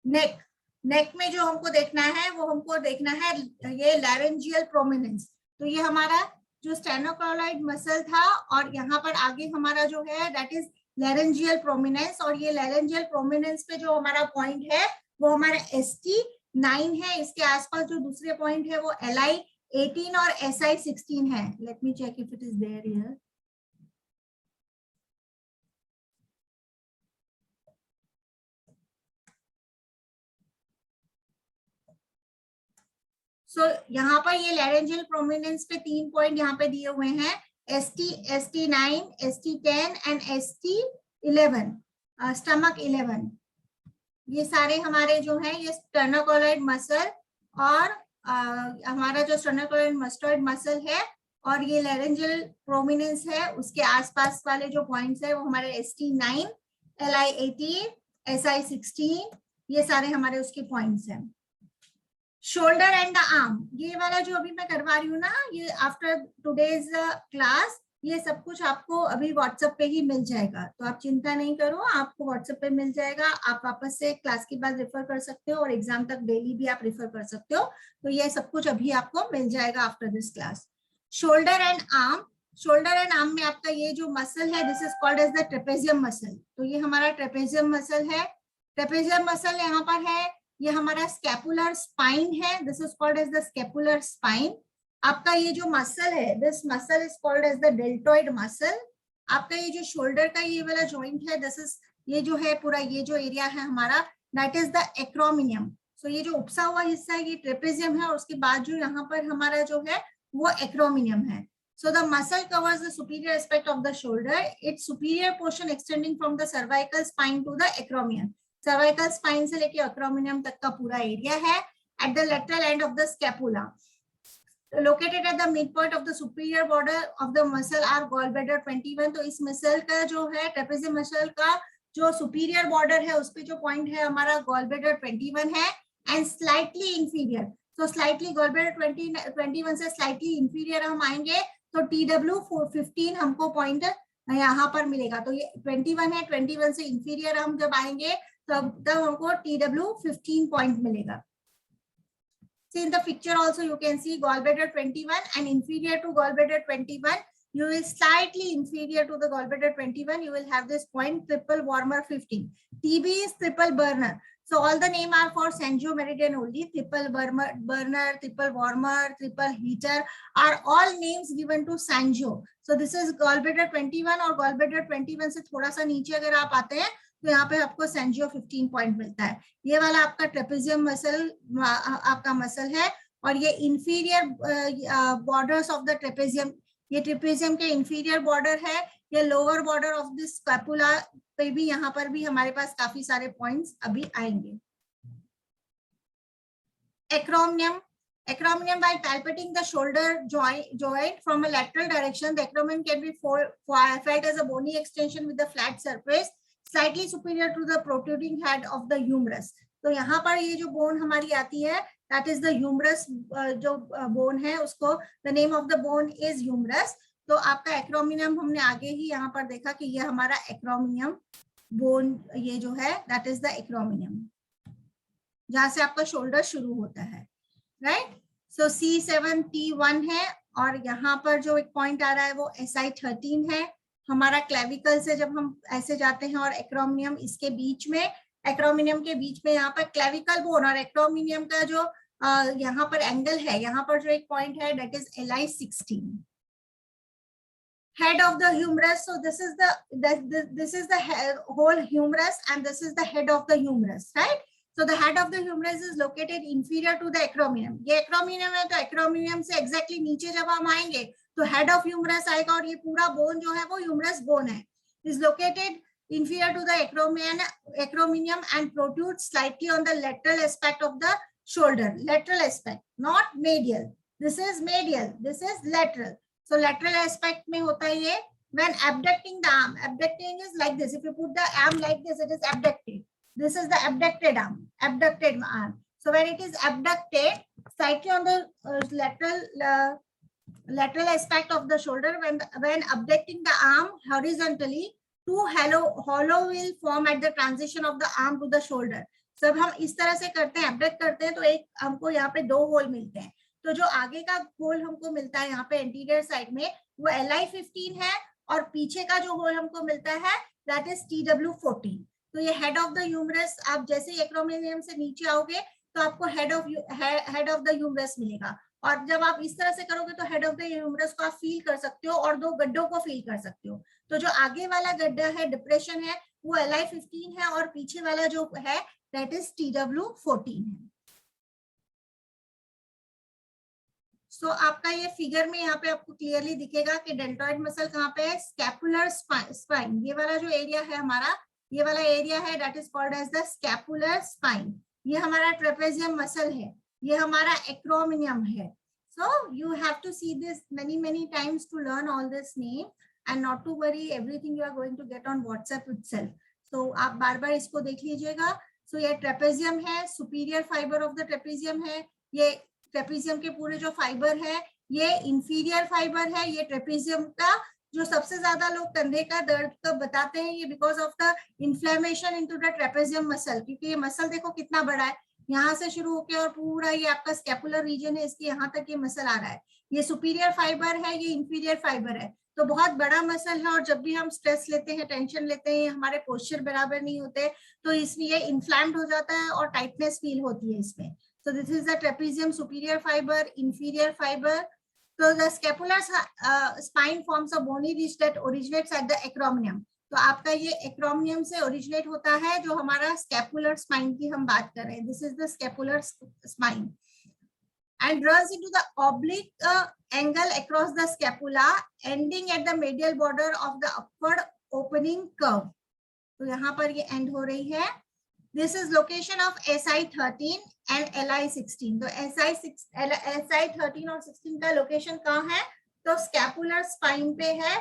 [SPEAKER 1] नेक में जो हमको देखना है वो हमको देखना है ये laryngeal prominence। तो ये हमारा जो स्टेनोकार्डियल मसल था, और यहाँ पर आगे हमारा जो है that is laryngeal prominence, और ये laryngeal prominence पे जो हमारा पॉइंट है वो हमारा ST9 है। इसके आसपास जो दूसरे पॉइंट है वो LI18 और SI16 है। Let me check if it is there here. सो यहाँ पर ये laryngeal prominence पे 3 पॉइंट यहाँ पे दिए हुए हैं, ST, ST9, ST10 and ST11, stomach 11। ये सारे हमारे जो है ये स्टेनोकार्डियल मसल और हमारा जो स्टेनोकार्डियल मस्टॉइड मसल है, और ये laryngeal prominence है, उसके आसपास वाले जो पॉइंट्स है वो हमारे ST9, LI18, SI16, ये सारे हमारे उसके पॉइंट्स हैं। शोल्डर एंड द आर्म, ये वाला जो अभी मैं करवा रही हूँ ना, ये आफ्टर टुडेज क्लास ये सब कुछ आपको अभी व्हाट्सएप पे ही मिल जाएगा। तो आप चिंता नहीं करो, आपको व्हाट्सएप पे मिल जाएगा। आप वापस से क्लास के बाद रेफर कर सकते हो, और एग्जाम तक डेली भी आप रेफर कर सकते हो। तो ये सब कुछ अभी आपको मिल जाएगा after this class. Shoulder and arm, shoulder and arm में आपका ये जो मसल है this is called as the trapezium muscle. तो ये हमारा ट्रेपेजियम मसल है। ट्रेपेजियम मसल यहाँ पर है, ये हमारा स्कैपुलर स्पाइन है, this is called as the scapular spine. आपका ये जो मसल है this muscle is called as the deltoid muscle. आपका ये जो शोल्डर का ये वाला जॉइंट है दिस इज, ये जो है पूरा ये जो एरिया है हमारा दैट इज द एक्रोमिनियम। सो ये जो उपसा हुआ हिस्सा है ये ट्रेपेजियम है, और उसके बाद जो यहाँ पर हमारा जो है वो एक्रोमिनियम है। So the muscle covers the superior aspect of the shoulder, its superior portion extending from the cervical spine to the acromion. Cervical spine से लेके acromion तक का पूरा एरिया है। At the lateral end of the scapula, located at the midpoint of the superior border of the muscle are gallbladder 21। तो इस muscle का जो है ट्रेपेजियम मसल का जो सुपीरियर बॉर्डर है उस पे जो पॉइंट है हमारा गॉलब्लैडर 21 है। And slightly inferior, so slightly gallbladder 21 से स्लाइटली इंफीरियर हम आएंगे तो TW15 हमको पॉइंट यहाँ पर मिलेगा। तो ये 21 है, 21 से इंफीरियर हम जब आएंगे तब हमको TW15 पॉइंट मिलेगा। See in the picture also you can see gallbladder 21 and inferior to gallbladder 21. You will slightly inferior to the gallbladder 21. You will have this point triple warmer 15. TB is triple burner. So all the name are for Sanjo meridian only. Triple burner, triple warmer, triple heater are all names given to Sanjo. So this is gallbladder 21 और gallbladder 21 से थोड़ा सा नीचे अगर आप आते हैं तो यहाँ पे आपको Sanjo 15 पॉइंट मिलता है। ये वाला आपका ट्रेपेजियम मसल आपका मसल है और ये inferior borders of the trapezium, ये ट्रेपेजियम के इंफीरियर बॉर्डर है, ये lower border of this scapula पे भी यहाँ पर भी हमारे पास काफी सारे पॉइंट्स अभी आएंगे। Acromion. Acromion, by palpating the shoulder joint from a lateral direction, the acromion can be felt as a bony extension with the flat surface, slightly superior to the protruding head of the humerus. तो यहाँ पर ये जो bone हमारी आती है, that is the humerus, जो bone है उसको the name of the bone is humerus. तो आपका acromion हमने आगे ही यहाँ पर देखा कि ये हमारा acromion बोन ये जो है that is the acromion, जहाँ से आपका शोल्डर शुरू होता है, राइट। सो C7T1 है और यहाँ पर जो एक पॉइंट आ रहा है वो SI13 है। हमारा क्लेविकल से जब हम ऐसे जाते हैं और एक्रोमिनियम इसके बीच में, एक्रोमिनियम के बीच में यहाँ पर क्लेविकल बोन और एक्रोमिनियम का जो यहाँ पर एंगल है, यहाँ पर जो एक पॉइंट है that is LI16. Head of the humerus. So this is the whole humerus and this is the head of the humerus, right? So the head of the humerus is located inferior to the acromion. ये acromion है तो acromion से exactly नीचे जब हम आएंगे तो head of humerus आएगा और ये पूरा bone जो है वो humerus bone है. Is located inferior to the acromion and protrudes slightly on the lateral aspect of the shoulder. Lateral aspect, not medial. This is medial. This is lateral. So lateral aspect में होता है ये when abducting the arm. Abducting is like this. If you put the arm like this, it is abducted. This is the abducted arm, abducted arm. So when it is abducted, slightly on the lateral aspect of the shoulder, when abducting the arm horizontally, two hollow will form at the transition of the arm to the shoulder. जब हम इस तरह से करते हैं, abduct करते हैं, तो एक हमको यहाँ पे दो होल मिलते हैं। तो जो आगे का होल हमको मिलता है यहाँ पे एंटीरियर साइड में वो LI15 है और पीछे का जो होल हमको मिलता है that is TW14. तो ये हेड ऑफ द ह्यूमरस, आप जैसे एक्रोमिनियम से नीचे आओगे तो आपको हेड ऑफ द ह्यूमरस मिलेगा और जब आप इस तरह से करोगे तो हेड ऑफ द ह्यूमरस को आप फील कर सकते हो और दो गड्ढों को फील कर सकते हो। तो जो आगे वाला गड्ढा है, डिप्रेशन है, वो LI15 है और पीछे वाला जो है दैट इज TW14 है। सो आपका ये फिगर में यहाँ पे आपको क्लियरली दिखेगा कि डेल्टॉइड मसल कहाँ पे है, स्कैपुलर स्पाइन, ये वाला जो एरिया है हमारा, ये वाला एरिया है that is called as the scapular spine. ये हमारा ट्रेपेजियम मसल है, ये हमारा एक्रोमिनियम है। So you have to see this many times to learn all this name and not to worry, everything you are going to get on WhatsApp itself. So आप बार बार इसको देख लीजिएगा। सो ये ट्रेपेजियम है, superior fibre of the trapezium है, ये trapezium के पूरे जो फाइबर है ये इंफीरियर फाइबर है। ये ट्रेपेजियम का जो सबसे ज्यादा लोग कंधे का दर्द का बताते हैं ये because of the inflammation into the trapezium muscle, क्योंकि ये मसल देखो कितना बड़ा है, यहाँ से शुरू होकर और पूरा ये आपका स्कैपुलर रीजन है, इसके यहाँ तक ये मसल आ रहा है। ये सुपीरियर फाइबर है, ये इंफीरियर फाइबर है, तो बहुत बड़ा मसल है और जब भी हम स्ट्रेस लेते हैं, टेंशन लेते हैं, हमारे पोस्चर बराबर नहीं होते तो इसमें ये इन्फ्लैम्ड हो जाता है और टाइटनेस फील होती है इसमें। So this is the trapezium superior fiber, inferior fiber. So the scapular spine forms a bony ridge that originates at the acromion. तो आपका ये acromion से originate होता है, जो हमारा scapular spine की हम बात कर रहे हैं। This is the scapular spine and runs into the oblique angle across the scapula, ending at the medial border of the upward opening curve. तो यहाँ पर ये end हो रही है। This is location of SI13 and LI16. तो SI13 और 16 का लोकेशन कहाँ है? तो स्कैपुलर स्पाइन पे है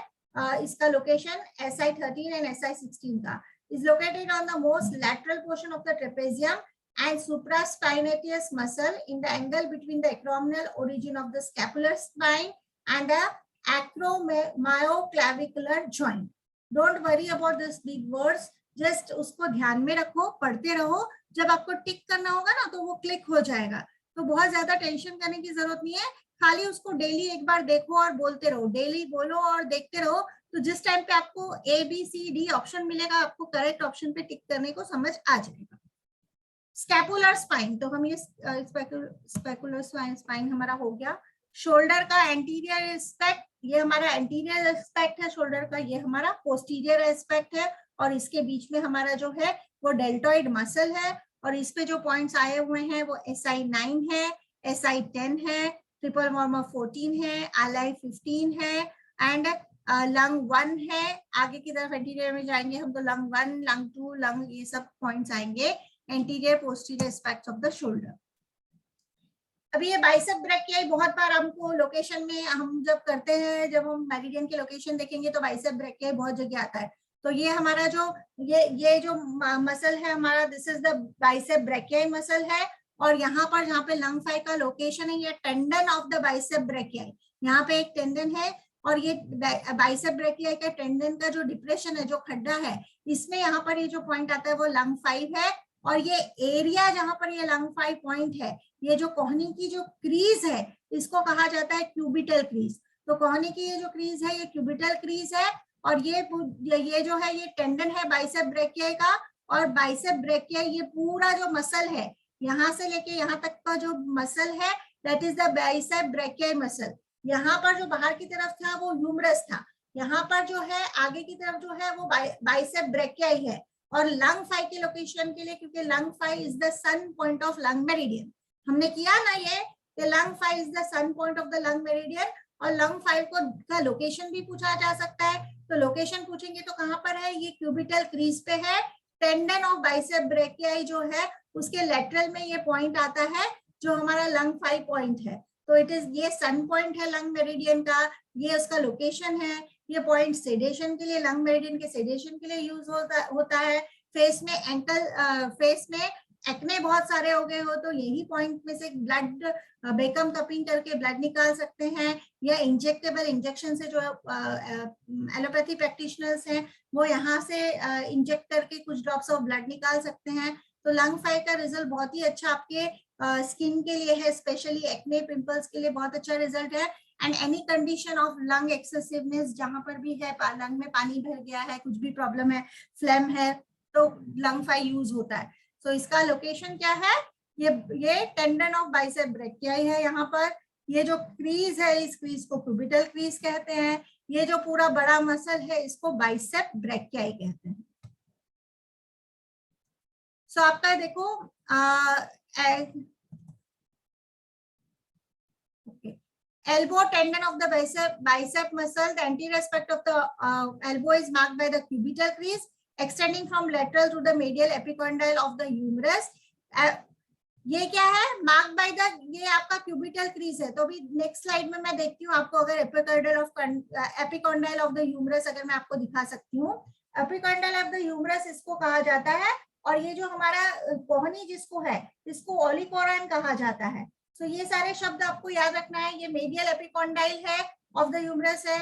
[SPEAKER 1] इसका लोकेशन SI13 and SI16 का। Is located on the most lateral portion of the trapezium and supraspinatus muscle in the angle between the acromial origin of the scapular spine and the acromioclavicular joint. Don't worry about this big words, just उसको ध्यान में रखो, पढ़ते रहो, जब आपको टिक करना होगा ना तो वो क्लिक हो जाएगा, तो बहुत ज्यादा टेंशन करने की जरूरत नहीं है, खाली उसको डेली एक बार देखो और बोलते रहो, डेली बोलो और देखते रहो, तो जिस टाइम पे आपको A B C D option मिलेगा, आपको करेक्ट ऑप्शन पे टिक करने को समझ आ जाएगा। स्कैपुलर स्पाइन, तो हम ये स्कैपुलर स्पाइन हमारा हो गया। शोल्डर का एंटीरियर एस्पेक्ट, ये हमारा एंटीरियर एस्पेक्ट है शोल्डर का, ये हमारा पोस्टीरियर एस्पेक्ट है, और इसके बीच में हमारा जो है वो डेल्टोइड मसल है, और इस पे जो पॉइंट्स आए हुए हैं वो SI9 है, SI10 है, ट्रिपल मॉर्मर 14 है, ALI 15 है, एंड लंग 1 है। आगे की तरफ एंटीरियर में जाएंगे हम तो लंग 1, लंग 2, लंग, ये सब पॉइंट्स आएंगे anterior posterior aspects of the shoulder. अभी ये बाइसेप ब्रैकियाई बहुत बार हमको लोकेशन में हम जब करते हैं, जब हम मेरिडियन के लोकेशन देखेंगे तो बाइसेप ब्रैकियाई बहुत जगह आता है, तो ये हमारा जो ये जो मसल है हमारा, this is the bicep brachii muscle है, और यहाँ पर जहाँ पे लंग 5 का लोकेशन है, ये टेंडन ऑफ द बाइसेप ब्रैकियाई, यहाँ पे एक टेंडन है, और ये बाइसेप ब्रैकियाई का टेंडन का जो डिप्रेशन है, जो खड्डा है, इसमें यहाँ पर ये जो पॉइंट आता है वो लंग 5 है, और ये एरिया जहां पर ये लंग 5 पॉइंट है, ये जो कोहनी की जो क्रीज है, इसको कहा जाता है क्यूबिटल क्रीज। तो कोहनी की ये जो क्रीज है ये क्यूबिटल क्रीज है, और ये जो है ये टेंडन है बाइसेप ब्रैकियाई का, और बाइसेप ब्रैकियाई ये पूरा जो मसल है, यहाँ से लेके यहाँ तक का जो मसल है, that is the bicep brachii muscle. यहाँ पर जो बाहर की तरफ था वो ह्यूमरस था, यहाँ पर जो है आगे की तरफ जो है वो बाइसेप ब्रैकियाई है। और लंग 5 के लोकेशन के लिए, क्योंकि lung 5 is the son point of lung meridian, हमने किया ना ये lung 5 is the son point of the lung meridian, और लंग 5 का लोकेशन भी पूछा जा सकता है, तो लोकेशन पूछेंगे तो कहाँ पर है, ये क्यूबिटल क्रीज पे है, टेंडन ऑफ बाइसेप ब्रैकियाई जो है उसके लेटरल में ये पॉइंट आता है जो हमारा लंग 5 पॉइंट है, तो इट इज ये सन पॉइंट है लंग मेरिडियन का, ये उसका लोकेशन है। ये पॉइंट सेडेशन के लिए, लंग मेरिडियन के सेडेशन के लिए यूज होता है। फेस में फेस में एक्ने बहुत सारे हो गए हो तो यही पॉइंट में से ब्लड बेकम कपिंग करके ब्लड निकाल सकते हैं, या इंजेक्टेबल इंजेक्शन से जो एलोपैथी प्रैक्टिशनर्स हैं वो यहाँ से इंजेक्ट करके कुछ ड्रॉप्स ऑफ ब्लड निकाल सकते हैं। तो लंग 5 का रिजल्ट बहुत ही अच्छा आपके स्किन के लिए है, स्पेशली एक्ने पिंपल्स के लिए बहुत अच्छा रिजल्ट है। And any condition of lung excessiveness, जहां पर भी है लंग में पानी भर गया है, कुछ भी प्रॉब्लम है, फ्लेम है, तो लंग 5 यूज होता है। सो इसका लोकेशन क्या है, ये टेंडन ऑफ बाइसेप ब्रैकियाई है, यहाँ पर ये जो क्रीज है इस क्रीज को क्यूबिटल क्रीज कहते हैं, ये जो पूरा बड़ा मसल है इसको बाइसेप ब्रैकियाई कहते हैं। सो आपका देखो elbow tendon of the bicep muscle, the anterior aspect of the elbow is marked by the cubital crease extending from lateral to the medial epicondyle of the humerus. ये क्या है, मार्क बाय द, ये आपका cubital crease है। तो अभी next slide में मैं देखती हूँ आपको, अगर एपिकॉन्डाइल ऑफ द ह्यूमरस अगर मैं आपको दिखा सकती हूँ, एपिकॉन्डाइल ऑफ द ह्यूमरस इसको कहा जाता है, और ये जो हमारा कोहनी जिसको है इसको ओलिकोरन कहा जाता है। तो ये सारे शब्द आपको याद रखना है, ये मेडियल एपिकॉन्डाइल है ऑफ द ह्यूमरस है,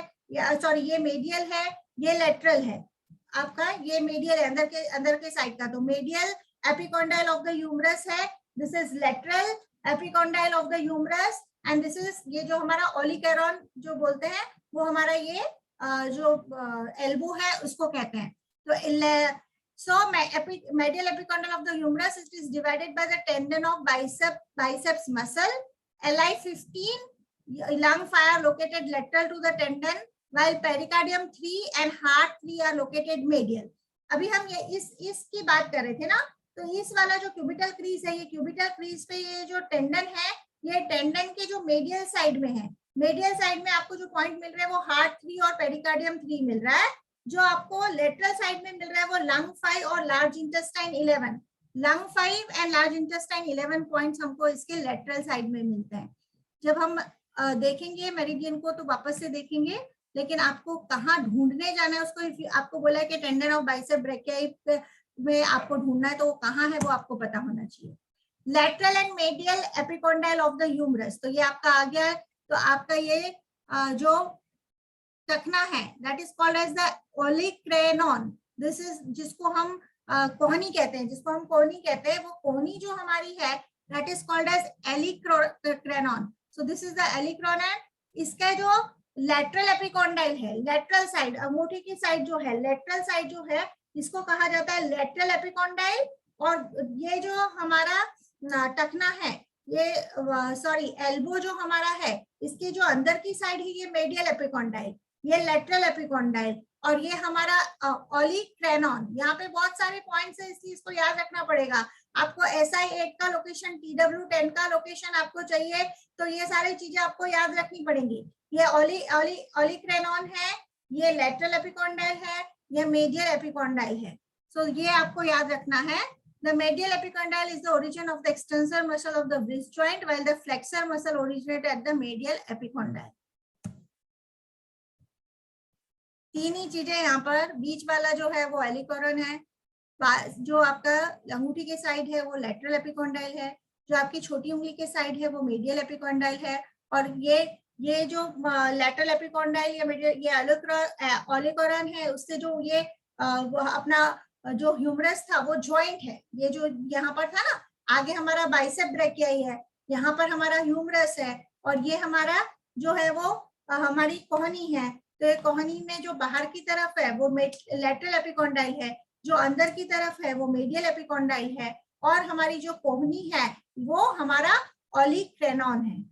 [SPEAKER 1] सॉरी ये मेडियल है, ये लेटरल है आपका, ये मेडियल है अंदर के साइड का, तो medial epicondyle of the humerus है, this is lateral epicondyle of the humerus, and this is ये जो हमारा ओलिकोरन जो बोलते हैं वो हमारा ये जो एल्बो है उसको कहते हैं। तो so medial epicondyle of the humerus, it is divided by the tendon of biceps muscle. LI15 lung 5 are located lateral to the tendon, while pericardium 3 and heart 3 are located medial. अभी हम ये इसकी बात कर रहे थे ना, तो इस वाला जो क्यूबिटल क्रीज है, ये क्यूबिटल क्रीज पे ये जो टेंडन है, ये टेंडन के जो मेडियल साइड में है, मेडियल साइड में आपको जो पॉइंट मिल रहा है वो हार्ट 3 और पेरिकार्डियम 3 मिल रहा है। जो आपको लेटरल साइड में मिल रहा है वो लंग 5 और large intestine 11, lung 5 and large intestine 11 points हमको इसके लेटरल साइड में मिलते हैं। जब हम देखेंगे मेरिडियन को तो वापस से देखेंगे, लेकिन आपको कहाँ ढूंढने जाना है उसको, आपको बोला है कि टेंडन ऑफ बाइसेप ब्रैकियाई में आपको ढूंढना है तो वो कहाँ है वो आपको पता होना चाहिए। Lateral and medial epicondyle of the humerus, तो ये आपका आ गया है। तो आपका ये जो टखना है that is called as the olecranon. This is जिसको हम कोहनी कहते हैं, जिसको हम कोहनी कहते हैं, वो कोहनी जो हमारी है that is called as olecranon. So this is the olecranon. इसका जो लेटरल एपिकोंडाइल है, लेटरल साइड, अंगूठी की साइड जो है, लेटरल साइड जो है, इसको कहा जाता है लेटरल एपिकोंडाइल। और ये जो हमारा टखना है, ये सॉरी एल्बो जो हमारा है, इसके जो अंदर की साइड है ये मेडियल एपिकोंडाइल, ये लेटरल एपिकोंडाइल, और ये हमारा ओलिक्रेनॉन। यहाँ पे बहुत सारे पॉइंट्स है, इसलिए इसको याद रखना पड़ेगा आपको। SI8 का लोकेशन, TW10 का लोकेशन आपको चाहिए, तो ये सारी चीजें आपको याद रखनी पड़ेंगी। ये ओलिक्रेनॉन है, ये लेटरल एपिकोंडाइल है, ये मेडियल एपिकोंडाइल है। सो ये आपको याद रखना है। The medial epicondyle is the origin of the extensor muscle of the wrist joint, while the flexor muscle originates at the medial epicondyle. तीन ही चीजें यहाँ पर, बीच वाला जो है वो एलिकोरन है, जो आपका अंगूठी के साइड है वो लेटरल एपिकोंडाइल है, जो आपकी छोटी उंगली के साइड है वो मेडियल एपिकोंडाइल है, और ये जो लेटरल एपिकोंडाइल या मेडियल, ये ओलिकोरन है, उससे जो ये अपना जो ह्यूमरस था वो जॉइंट है। ये जो यहाँ पर था ना, आगे हमारा बाइसेप ब्रैकियाई है, यहाँ पर हमारा ह्यूमरस है, और ये हमारा जो है वो हमारी कोहनी है। तो ये कोहनी में जो बाहर की तरफ है वो लेटरल एपिकोंडाइल है, जो अंदर की तरफ है वो मेडियल एपिकोंडाइल है, और हमारी जो कोहनी है वो हमारा ओलिक्रेनॉन है।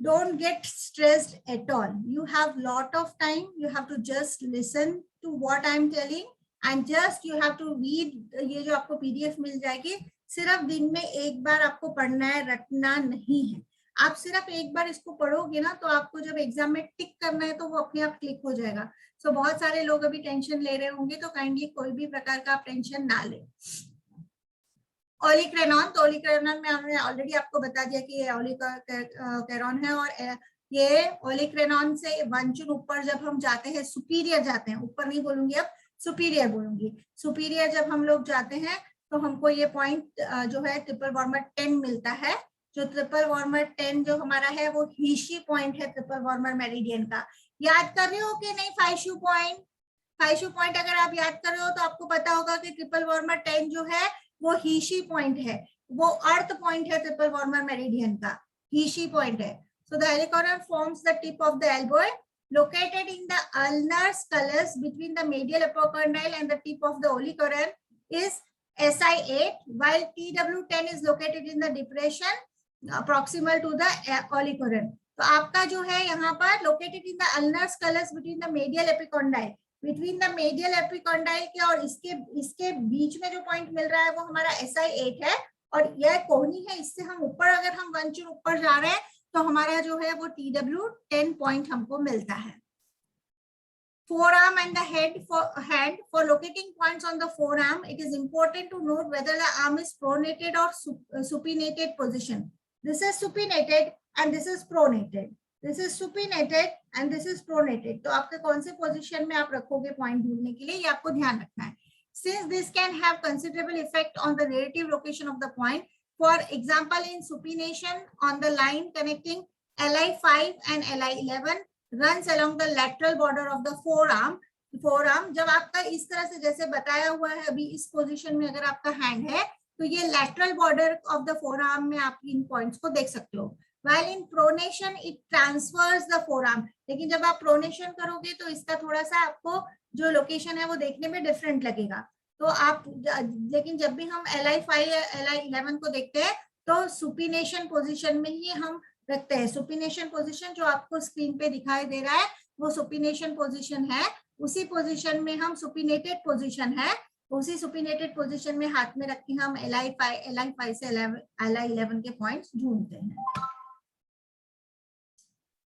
[SPEAKER 1] Don't get stressed at all. You have lot of time. You have to just listen to what I'm telling and just you have to read. ये जो आपको PDF मिल जाएगी, सिर्फ दिन में एक बार आपको पढ़ना है, रटना नहीं है। आप सिर्फ एक बार इसको पढ़ोगे ना, तो आपको जब एग्जाम में टिक करना है तो वो अपने आप क्लिक हो जाएगा। सो बहुत सारे लोग अभी टेंशन ले रहे होंगे, तो काइंडली कोई भी प्रकार का आप टेंशन ना ले। ओलिक्रेनॉन, तो ओलिक्रेनॉन में हमने ऑलरेडी आपको बता दिया कि ये ओलिक्रेनॉन है, और ये ओलिक्रेनॉन से वंचुन ऊपर जब हम जाते हैं, सुपीरियर जाते हैं, ऊपर नहीं बोलूंगी अब, सुपीरियर बोलूंगी। सुपीरियर जब हम लोग जाते हैं तो हमको ये पॉइंट जो है ट्रिपल वार्मर 10 मिलता है। जो ट्रिपल वार्मर 10 जो हमारा है वो हीशी पॉइंट है ट्रिपल वार्मर मेरिडियन का। याद कर रहे हो कि नहीं? 5 पॉइंट, 5 पॉइंट अगर आप याद कर रहे हो तो आपको पता होगा कि ट्रिपल वार्मर 10 जो है वो हीशी पॉइंट है, वो अर्थ पॉइंट है ट्रिपल वार्मर मेरिडियन का, हीशी पॉइंट है। So the olecranon forms the tip of the elbow located in the ulnar sculus between the medial epicondyle and the tip of the olicoron is SI8, while TW10 is located in the depression proximal to the olicoron. तो आपका जो है यहाँ पर located in the ulnar sculus between the medial epicondyle, between the medial epicondyle के और इसके बीच में जो पॉइंट मिल रहा है वो हमारा SI8 है, और यह कोहनी है। इससे हम ऊपर, अगर हम वंचुन ऊपर जा रहे हैं तो हमारा जो है वो TW10 पॉइंट हमको मिलता है। Forearm and the hand for locating points on the forearm, it is important to note whether the arm is pronated or supinated position. This is supinated and this is pronated. This is supinated and this is pronated. तो आपके कौन से position में आप रखोगे point ढूंढने के लिए, ये आपको ध्यान रखना है। Since this can have considerable effect on the relative location of the point, for example in supination on the line connecting LI5 and LI11 runs along the lateral border of the forearm. जब आपका इस तरह से जैसे बताया हुआ है अभी इस पोजीशन में अगर आपका हैंड है तो ये lateral border of the forearm में आप इन पॉइंट्स को देख सकते हो। While in pronation it transfers the forearm, लेकिन जब आप प्रोनेशन करोगे तो इसका थोड़ा सा आपको जो लोकेशन है वो देखने में डिफरेंट लगेगा। तो आप लेकिन जब भी हम LI5 या LI11 को देखते हैं तो सुपिनेशन पोजीशन में ही हम रखते हैं। सुपिनेशन पोजीशन जो आपको स्क्रीन पे दिखाई दे रहा है वो सुपिनेशन पोजीशन है। उसी पोजीशन में हम सुपिनेटेड पोजीशन है, उसी सुपिनेटेड पोजीशन में हाथ में रख के हम LI5 से LI11 के पॉइंट्स ढूंढते हैं।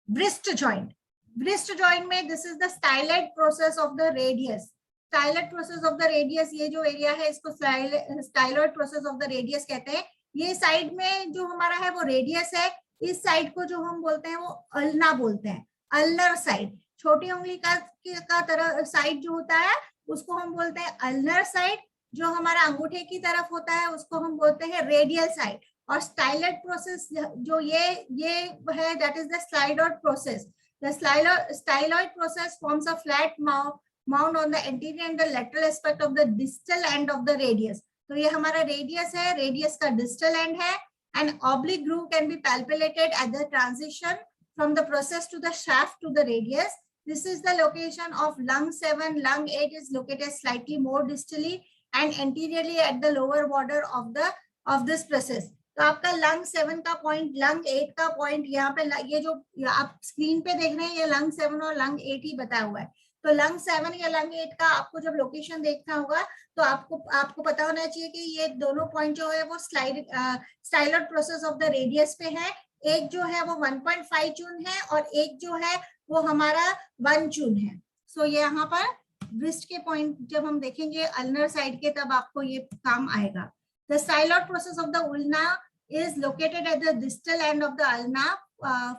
[SPEAKER 1] wrist joint में this is the styloid process of the radius. styloid process of the radius, ये जो एरिया है इसको styloid process of the radius कहते हैं। ये साइड में जो हमारा है वो रेडियस है, इस साइड को जो हम बोलते हैं वो अल्ना बोलते हैं, अल्नर साइड। छोटी उंगली का तरह साइड जो होता है उसको हम बोलते हैं अल्नर साइड। जो हमारा अंगूठे की तरफ होता है उसको हम बोलते हैं रेडियल साइड। और स्टाइलॉइड प्रोसेस जो ये है, that is the styloid process. The styloid process forms a flat mound on the anterior and the lateral aspect of the distal end of the radius. तो ये हमारा रेडियस है, radius का distal end है। An oblique groove can be palpated at the transition from the process to the shaft to the radius. This is the location of lung 7. Lung 8 is located slightly more distally and anteriorly at the lower border of this process. तो आपका lung 7 का point, lung 8 का point यहाँ पे, ये जो आप screen पे देख रहे हैं ये लंग 7 और लंग 8 ही बताया हुआ है। तो लंग 7 या लंग 8 का आपको जब लोकेशन देखना होगा तो आपको पता होना चाहिए कि ये दोनों पॉइंट जो है वो styloid process of the radius पे है। एक जो है वो 1.5 चून है और एक जो है वो हमारा 1 चून है। सो ये यहाँ पर wrist के पॉइंट जब हम देखेंगे अल्नर साइड के तब आपको ये काम आएगा। The styloid process of the ulna is located at the distal end of the ulna,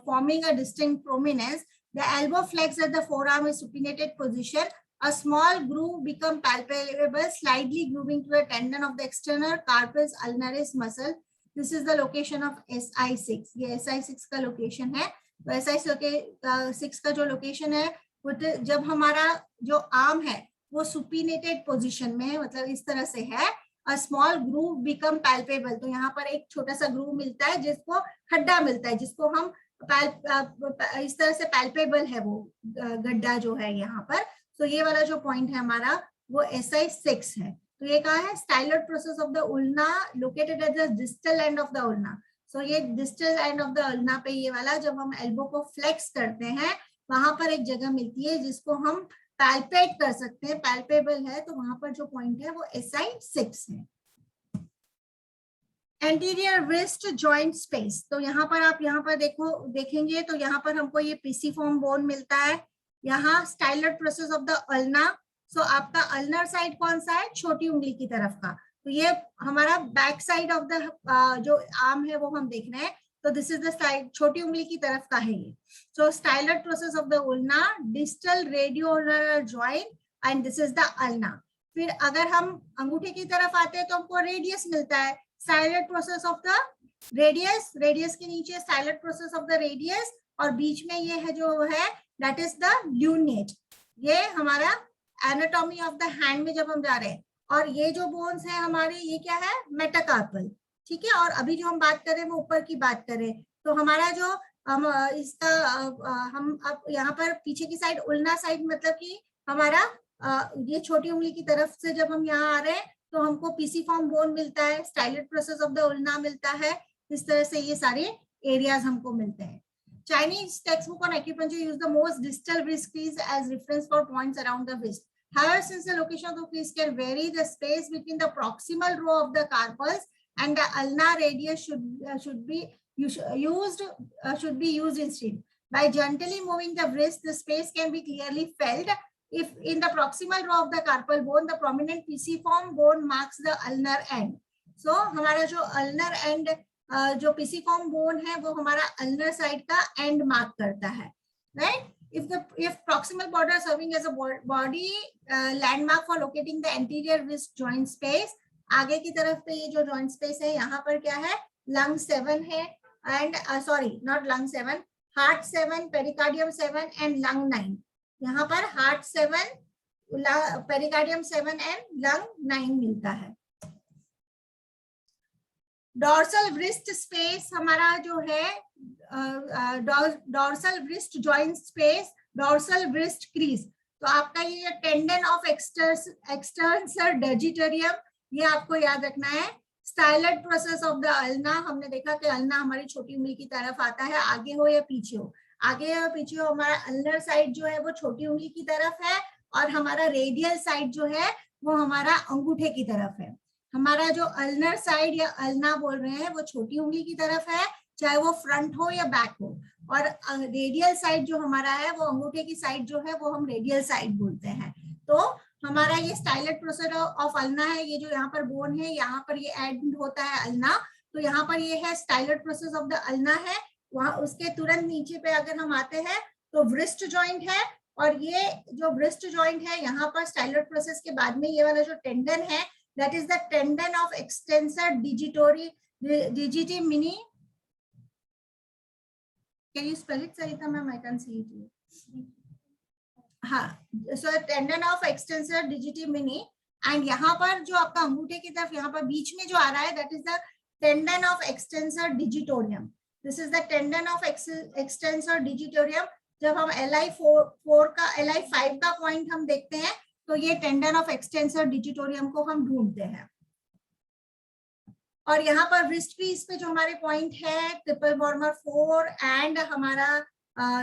[SPEAKER 1] forming a distinct prominence. The elbow flex at the forearm is supinated position. A small groove becomes palpable, slightly grooving to the tendon of the external carpus ulnaris muscle. This is the location of SI6. ये SI6 का location है। तो SI6 का जो location है वो जब हमारा जो आर्म है वो supinated position में है, मतलब इस तरह से है। A small groove become palpable. तो यहाँ पर एक छोटा सा ग्रूव मिलता है जिसको खड्डा मिलता है, जिसको हम इस तरह से palpable है वो गड्ढा जो है यहाँ पर। तो ये वाला जो पॉइंट है हमारा वो SI6 है। तो ये कहा है styloid process of the ulna located at the distal end of the ulna. So ये distal end of the ulna पे ये वाला जब हम एल्बो को फ्लेक्स करते हैं वहां पर एक जगह मिलती है जिसको हम पैल्पेट कर सकते हैं, पैल्पेबल है। तो वहां पर जो पॉइंट है वो SI6 है। एंटीरियर रिस्ट जॉइंट स्पेस, तो यहाँ पर आप यहाँ पर देखेंगे तो यहाँ पर हमको ये पीसीफॉर्म बोन मिलता है। यहाँ styloid process of the ulna. So आपका अल्नर साइड कौन सा है, छोटी उंगली की तरफ का। तो ये हमारा बैक साइड ऑफ द जो आर्म है वो हम देख रहे हैं। तो दिस इज द साइड, छोटी उंगली की तरफ का है ये। So styloid process of the ulna, distal radioulnar joint and this is the ulna. फिर अगर हम अंगूठे की तरफ आते हैं तो हमको रेडियस मिलता है, styloid process of the radius. Radius के नीचे styloid process of the radius और बीच में ये है जो है दैट इज द ल्यूनेट। ये हमारा एनाटॉमी ऑफ द हैंड में जब हम जा रहे हैं। और ये जो बोन्स है हमारे ये क्या है, मेटाकार्पल, ठीक है। और अभी जो हम बात करें वो ऊपर की बात करें तो हमारा जो हम इसका हम अब यहाँ पर पीछे की साइड उल्ना साइड, मतलब कि हमारा ये छोटी उंगली की तरफ से जब हम यहाँ आ रहे हैं तो हमको पीसीफॉर्म बोन मिलता है, स्टाइलॉइड प्रोसेस ऑफ द उल्ना मिलता है। इस तरह से ये सारे एरियाज हमको मिलते हैं। Chinese textbook on acupuncture use the most distal wrist crease as reference for points around the wrist. However, since the location of the crease can vary, the space between the proximal row of the carpals and the ulnar radius should be used instead. By gently moving the wrist, the space can be clearly felt. If in the proximal row of the carpal bone, the prominent pisiform bone marks the ulnar end. So हमारा जो ulnar end जो pisiform bone है वो हमारा ulnar side का end mark करता है, right? If proximal border serving as a body landmark for locating the anterior wrist joint space, आगे की तरफ पे ये जो joint space है यहाँ पर क्या है, lung 7 है and sorry not lung 7, heart 7, pericardium 7 and lung 9. यहाँ पर heart 7, pericardium 7 and lung 9 मिलता है। डॉर्सल wrist space हमारा जो है dorsal wrist joint space, dorsal wrist crease। तो आपका ये टेंडन ऑफ एक्सटर्नल डिजिटेरियम, ये आपको याद रखना है। Styloid process of the ulna, हमने देखा कि अल्ना हमारी छोटी उंगली की तरफ आता है, आगे हो या पीछे हो, आगे या पीछे हो। हमारा अल्नर साइड जो है वो छोटी उंगली की तरफ है और हमारा रेडियल साइड जो है वो हमारा अंगूठे की तरफ है। हमारा जो अल्नर साइड या अल्ना बोल रहे हैं वो छोटी उंगली की तरफ है, चाहे वो फ्रंट हो या बैक हो। और रेडियल साइड जो हमारा है वो अंगूठे की साइड जो है वो हम रेडियल साइड बोलते हैं। तो हमारा ये स्टाइलॉइड प्रोसेस ऑफ अल्ना है, ये जो यहाँ पर बोन है यहाँ पर ये एंड होता है अल्ना। तो यहाँ पर ये है styloid process of the ulna है। वहां उसके तुरंत नीचे पे अगर हम आते हैं तो व्रिस्ट जॉइंट है और ये जो wrist joint है यहाँ पर styloid process के बाद में ये वाला जो टेंडन है that is the tendon of extensor digiti mini. Can you spell it, Sarita ma'am? I can't see it. हाँ, so tendon of extensor digiti mini, and यहाँ पर जो आपका अंगूठे की तरफ यहाँ पर बीच में जो आ रहा है that is the tendon of extensor digitorum. This is the tendon of extensor digitorum. जब हम LI4 का LI5 का पॉइंट हम देखते हैं तो ये टेंडन ऑफ एक्सटेंसर डिजिटोरियम को हम ढूंढते हैं। और यहाँ पर रिस्ट क्रीज पे जो हमारे पॉइंट है ट्रिपल वॉर्मर 4 एंड हमारा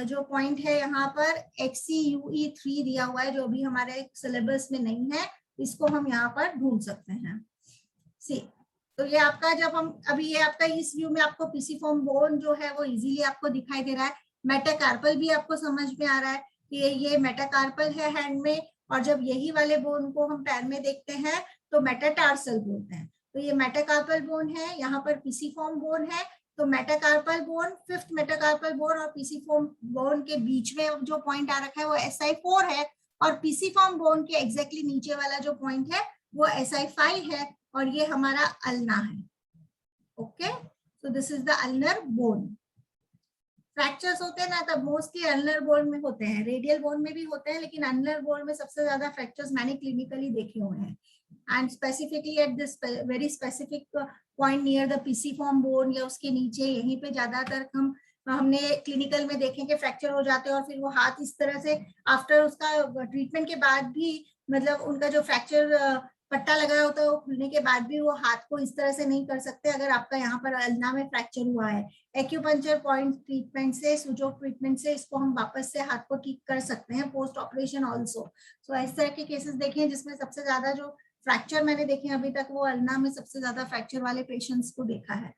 [SPEAKER 1] जो पॉइंट है यहाँ पर XCUE3 दिया हुआ है जो अभी हमारे सिलेबस में नहीं है, इसको हम यहाँ पर ढूंढ सकते हैं। सी तो ये आपका जब हम अभी ये आपका इस व्यू में आपको पिसिफॉर्म बोन जो है वो इजीली आपको दिखाई दे रहा है। मेटाकार्पल भी आपको समझ में आ रहा है कि ये मेटाकार्पल है हैंड में, और जब यही वाले बोन को हम पैर में देखते हैं तो मेटाटार्सल बोलते हैं। तो ये मेटाकार्पल बोन है, यहाँ पर पिसिफॉर्म बोन है। तो metacarpal bone, fifth metacarpal bone और पिसिफॉर्म बोन के बीच में जो पॉइंट आ रखा है वो SI4 है, और पिसिफॉर्म बोन के एग्जैक्टली नीचे वाला जो पॉइंट है वो SI5 है, और ये हमारा अल्ना है। Okay, so this is the ulnar bone. Fractures होते हैं ना तब मोस्टली अल्नर बोन में होते हैं, रेडियल बोन में भी होते हैं, लेकिन अल्नर बोन में सबसे ज्यादा फ्रैक्चर्स मैंने क्लिनिकली देखे हुए हैं। And specifically at this very specific point near the pisiform bone या उसके नीचे, यहीं पे ज्यादातर हमने क्लिनिकल में देखे कि फ्रैक्चर हो जाते हैं, और फिर वो हाथ इस तरह से आफ्टर उसका ट्रीटमेंट के बाद भी, मतलब उनका जो फ्रैक्चर पट्टा लगाया होता है वो खुलने के बाद भी वो हाथ को इस तरह से नहीं कर सकते अगर आपका यहाँ पर अल्ना में फ्रैक्चर हुआ है। एक्यूपंक्चर पॉइंट ट्रीटमेंट से, सुजो ट्रीटमेंट से इसको हम वापस से हाथ को ठीक कर सकते हैं पोस्ट ऑपरेशन ऑल्सो। सो इस तरह के केसेस देखे हैं जिसमें सबसे ज्यादा जो फ्रैक्चर मैंने देखे अभी तक वो अल्ना में सबसे ज्यादा फ्रैक्चर वाले पेशेंट्स को देखा है।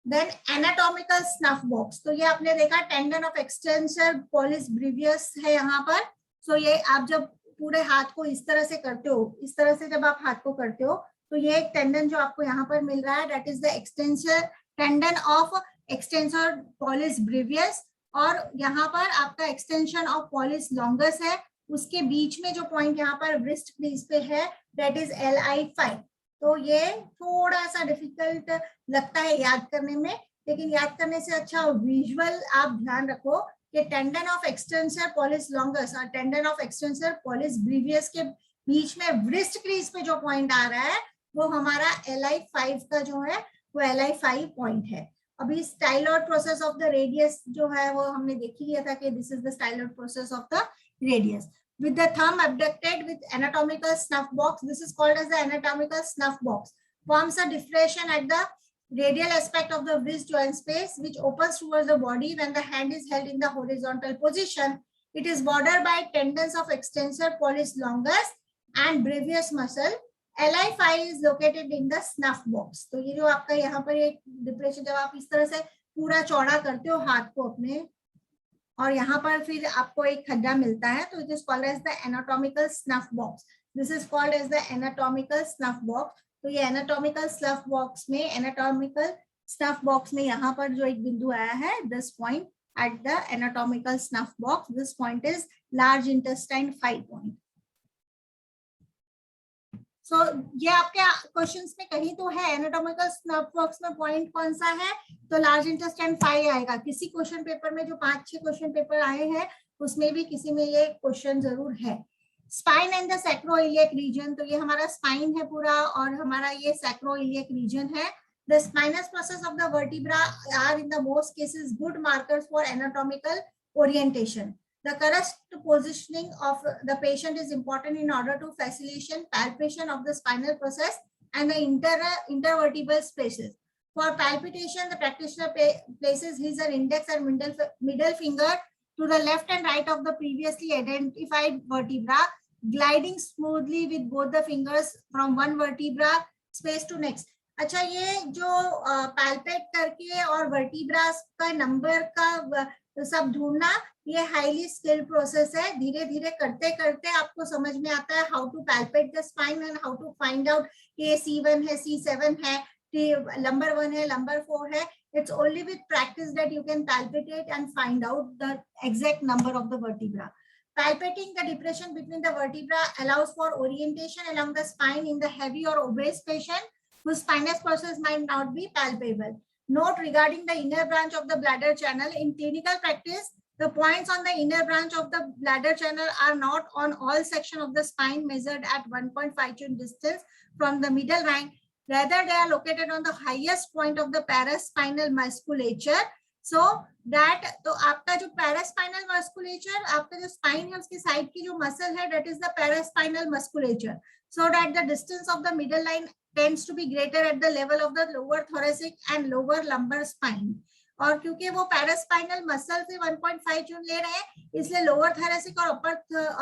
[SPEAKER 1] देन एनाटॉमिकल स्नफ बॉक्स, तो ये आपने देखा टेंडन ऑफ एक्सटेंसर पॉलिस ब्रीवियस है यहाँ पर। सो ये आप जब पूरे हाथ को इस तरह से करते हो, इस तरह से जब आप हाथ को करते हो तो ये एक टेंडन जो आपको यहाँ पर मिल रहा है that is the extensor tendon of extensor pollicis brevis, और यहाँ पर आपका एक्सटेंशन ऑफ पॉलिस लॉन्गस है, उसके बीच में जो पॉइंट यहाँ पर रिस्ट क्रीज पे है दैट इज LI5। तो ये थोड़ा सा डिफिकल्ट लगता है याद करने में, लेकिन याद करने से अच्छा विजुअल आप ध्यान रखो कि tendon of extensor pollicis longus और tendon of extensor pollicis brevis के बीच में व्रिस्ट क्रीज पे जो पॉइंट आ रहा है वो हमारा LI5 का जो है वो LI5 पॉइंट है। अभी styloid process of the radius जो है वो हमने देख ही लिया था कि this is the styloid process of the radius. With the thumb abducted with anatomical snuff box, this is called as the anatomical snuff box. Forms a depression at the radial aspect of the wrist joint space, which opens towards the body when the hand is held in the horizontal position. It is bordered by tendons of extensor pollicis longus and brevius muscle. LI5 is located in the snuff box. तो ये जो आपका यहाँ पर एक depression, जब आप इस तरह से पूरा चौड़ा करते हो हाथ को अपने, और यहाँ पर फिर आपको एक खड्डा मिलता है, तो it is called as the anatomical snuff box. This is called as the anatomical snuff box. तो ये एनाटॉमिकल स्नफ बॉक्स में, एनाटॉमिकल स्नफ बॉक्स में यहाँ पर जो एक बिंदु आया है, this point at the anatomical snuff box, this point is large intestine 5 point. So ये आपके क्वेश्चंस में कहीं तो है एनाटॉमिकल स्नफ बॉक्स में पॉइंट कौन सा है, तो लार्ज इंटेस्टाइन 5 आएगा। किसी क्वेश्चन पेपर में जो 5-6 क्वेश्चन पेपर आए हैं उसमें भी किसी में ये क्वेश्चन जरूर है। Spine and the sacroiliac region, तो ये हमारा स्पाइन है पूरा और हमारा ये सैक्रोइलियक रीजन है। The spinous process of the vertebra are in the most cases good markers for anatomical orientation. The correct positioning of the patient is important in order to facilitate palpation of the spinal process and the intervertebral spaces. For palpation, the practitioner places his or index and middle finger to the left and right of the previously identified vertebra, gliding smoothly with both the fingers from one vertebra space to next. अच्छा, ये जो palpate करके और vertebras का number का सब ढूंढना, ये हाईली स्किल्ड प्रोसेस है। धीरे धीरे करते करते आपको समझ में आता है how to palpate the spine and how to find out ये C1 है, C7 है, lumbar 1 है, lumbar 4 है. It's only with practice that you can palpitate and find out the exact number of the vertebra. Palpating the depression between the vertebra allows for orientation along the spine in the heavy or obese patient whose spinous process might not be palpable. Note regarding the inner branch of the bladder channel. In clinical practice, the points on the inner branch of the bladder channel are not on all section of the spine measured at 1.5 cun distance from the middle line. Rather, they are located on the highest point of the paraspinal musculature. So that तो आपका जो paraspinal musculature, आपका जो spine है उसकी side की जो muscle है, that is the paraspinal musculature. So that the distance of the middle line tends to be greater at the level of the lower thoracic and lower lumbar spine. और क्योंकि वो paraspinal muscle से 1.5 चून ले रहे हैं, इसलिए लोअर थोरेसिक और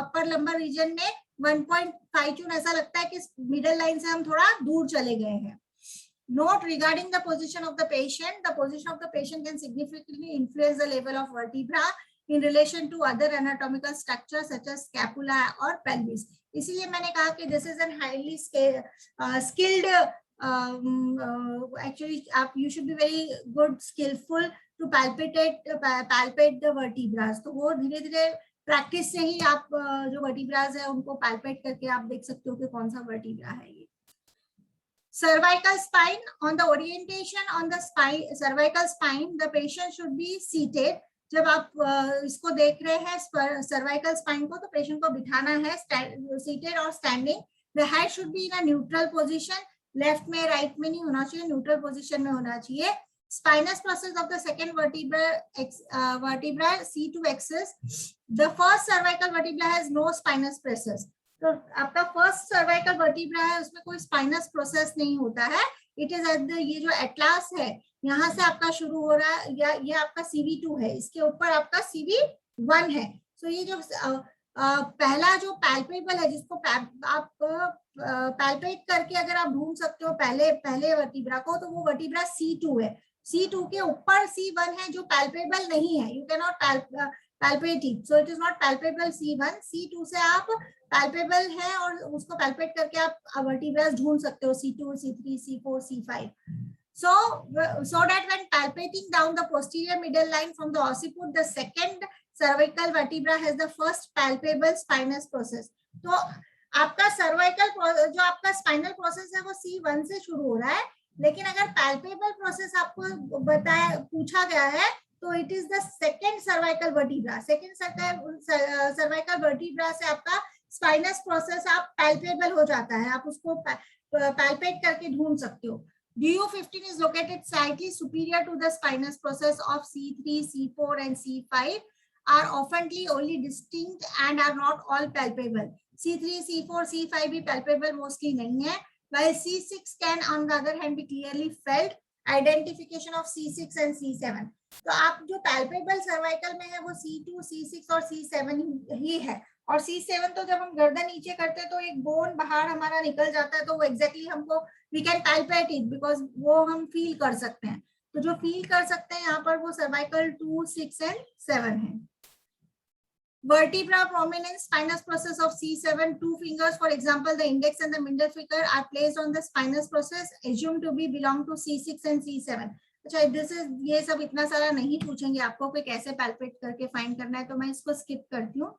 [SPEAKER 1] अपर लंबर रीजन में 1.5 चून ऐसा लगता है कि मिडल लाइन से हम थोड़ा दूर चले गए हैं. Note regarding the position of the patient. The position of the patient can significantly influence the level of vertebra in relation to other anatomical structures such as scapula or pelvis. इसीलिए मैंने कहा कि this is an highly skilled actually you should be very good skillful to palpate the vertebrae. तो वो धीरे धीरे practice से ही आप जो vertebrae है उनको palpate करके आप देख सकते हो कि कौन सा vertebra है ये. Cervical spine. On the orientation on the spine, cervical spine, the patient should be seated. जब आप इसको देख रहे हैं cervical spine को, तो patient को बिठाना है seated or standing. The head should be in a neutral position. Left में right में नहीं होना चाहिए, neutral position में होना चाहिए. Spinous process of the second vertebra C2 axis. The first cervical vertebra has no spinous process. तो आपका फर्स्ट सर्वाइकल वर्टिब्रा है उसमें कोई स्पाइनस प्रोसेस नहीं होता है. इट इज एट द ये जो एटलास है यहाँ से आपका शुरू हो रहा है, या ये आपका CV2 है, इसके ऊपर आपका CV1 है. सो ये जो पहला जो पैल्पेबल है जिसको आप पैल्पेट करके अगर आप ढूंढ सकते हो पहले वर्टिब्रा को, तो वो वर्टिब्रा C2 है. C2 के ऊपर C1 है जो पैल्पेबल नहीं है. You can not palpate it, so it is not palpable C1. C2 से आप palpable है और उसको palpate करके आप vertebrae ढूंढ सकते हो C2, C3, C4, C5. So that when palpating down the posterior middle line from the occiput, the second cervical vertebra has the first palpable spinous process. तो आपका cervical जो आपका spinal process है वो C1 से शुरू हो रहा है, लेकिन अगर palpable process आपको पूछा गया है तो it is the second cervical vertebra. Second cervical vertebra से आपका स्पाइनस प्रोसेस आप पैल्पेबल हो जाता है, आप उसको पैल्पेट करके ढूंढ सकते हो. DU15 is located slightly superior to the spinous process of C3, C4 and C5 are oftenly only distinct and are not all palpable. C3, C4, C5 भी palpable mostly नहीं है, while C6 can on the other hand be clearly felt. Identification of C6 and C7. तो आप जो palpable cervical में है वो C2, C6 और C7 ही है. और C7 तो जब हम गर्दन नीचे करते हैं तो एक बोन बाहर हमारा निकल जाता है, तो वो एग्जैक्टली हमको we can palpate it because वो हम फील कर सकते हैं. तो जो फील कर सकते हैं यहाँ पर वो सर्वाइकल 2, 6 and 7 है. Vertebra prominence spinous process of C7. 2 fingers, for example, the index and the middle finger, are placed on the spinous process assumed to be belong to C6 and C7. अच्छा, this is ये सब इतना सारा नहीं पूछेंगे आपको कि कैसे पैल्पेट करके फाइंड करना है, तो मैं इसको स्किप करती हूँ.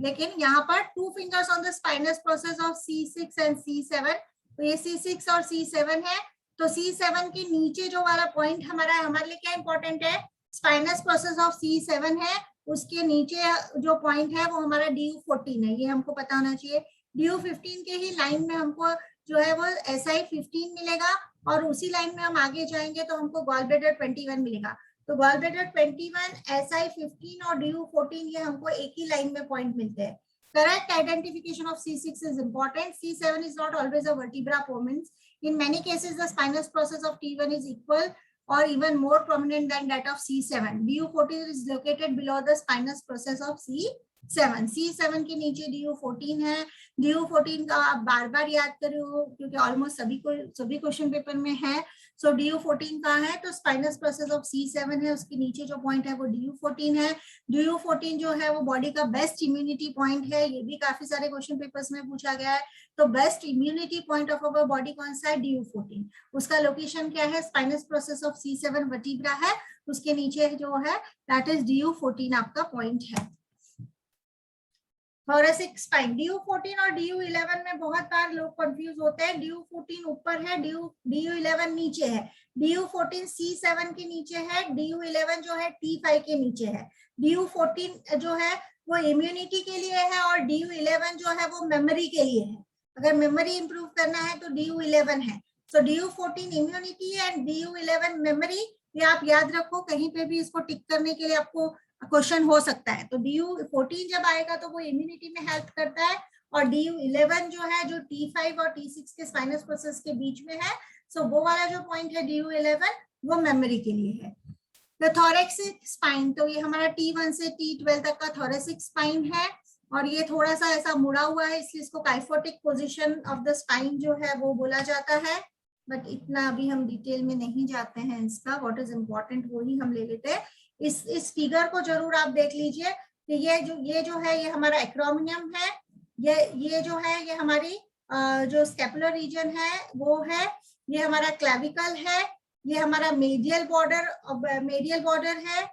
[SPEAKER 1] लेकिन यहाँ पर 2 fingers on the spinous process of C6 and C7. तो ये C6 और C7 है. तो C7 के नीचे जो वाला पॉइंट हमारे लिए क्या इंपॉर्टेंट है, स्पाइनस प्रोसेस ऑफ C7 है, उसके नीचे जो पॉइंट है वो हमारा DU14 है, ये हमको पता होना चाहिए. DU15 के ही लाइन में हमको जो है वो SI15 मिलेगा, और उसी लाइन में हम आगे जाएंगे तो हमको गॉलब्लैडर 21 मिलेगा. तो गॉलब्लैडर 21, SI15 और DU14 ये हमको एक ही लाइन में पॉइंट मिलते हैं. Correct identification of C6 is important. C7 is not always a vertebra prominence. In many cases, the spinous process of T1 is equal or even more prominent than that of C7. DU14 is located below the spinous process of C7. C7 के नीचे DU14 है. DU14 का आप बार बार याद करो क्योंकि almost सभी question paper में है. सो DU14 कहाँ है, तो स्पाइनस प्रोसेस ऑफ C7 है, उसके नीचे जो पॉइंट है वो DU14 है। DU14 जो है वो बॉडी का बेस्ट इम्यूनिटी पॉइंट है, ये भी काफी सारे क्वेश्चन पेपर्स में पूछा गया है। तो best immunity point of our body कौन सा है, DU14। उसका लोकेशन क्या है, spinous process of C7 vertebra है, उसके नीचे जो है दैट इज DU14 आपका पॉइंट है। थोरेसिक स्पाइन, DU14 और DU11 में बहुत बार लोग कंफ्यूज होते हैं। DU14 ऊपर है, DU11 नीचे है। DU14 C7 के नीचे है, DU11 जो है T5 के नीचे है। DU14 जो है वो इम्यूनिटी के लिए है और DU11 जो है वो मेमोरी के लिए है। अगर मेमोरी इंप्रूव करना है तो DU11 है। सो DU14 immunity and DU11 memory, ये आप याद रखो, कहीं पे भी इसको टिक करने के लिए आपको क्वेश्चन हो सकता है। तो DU14 जब आएगा तो वो इम्यूनिटी में हेल्प करता है, और DU11 जो है जो T5 और T6 के स्पाइनस प्रोसेस के बीच में है, सो वो वाला जो पॉइंट है DU11 वो मेमोरी के लिए है। द थोरेसिक स्पाइन, तो ये हमारा T1 से T12 तक का थोरेसिक स्पाइन है, और ये थोड़ा सा ऐसा मुड़ा हुआ है, इसलिए इसको kyphotic position of the spine जो है वो बोला जाता है। बट इतना अभी हम डिटेल में नहीं जाते हैं इसका, व्हाट इज इम्पोर्टेंट वो ही हम ले लेते हैं। इस फिगर को जरूर आप देख लीजिए कि ये जो है ये हमारा एक्रोमियम है, ये जो है ये हमारी जो स्कैपुलर रीजन है वो है, ये हमारा क्लेविकल है, ये हमारा मेडियल बॉर्डर है,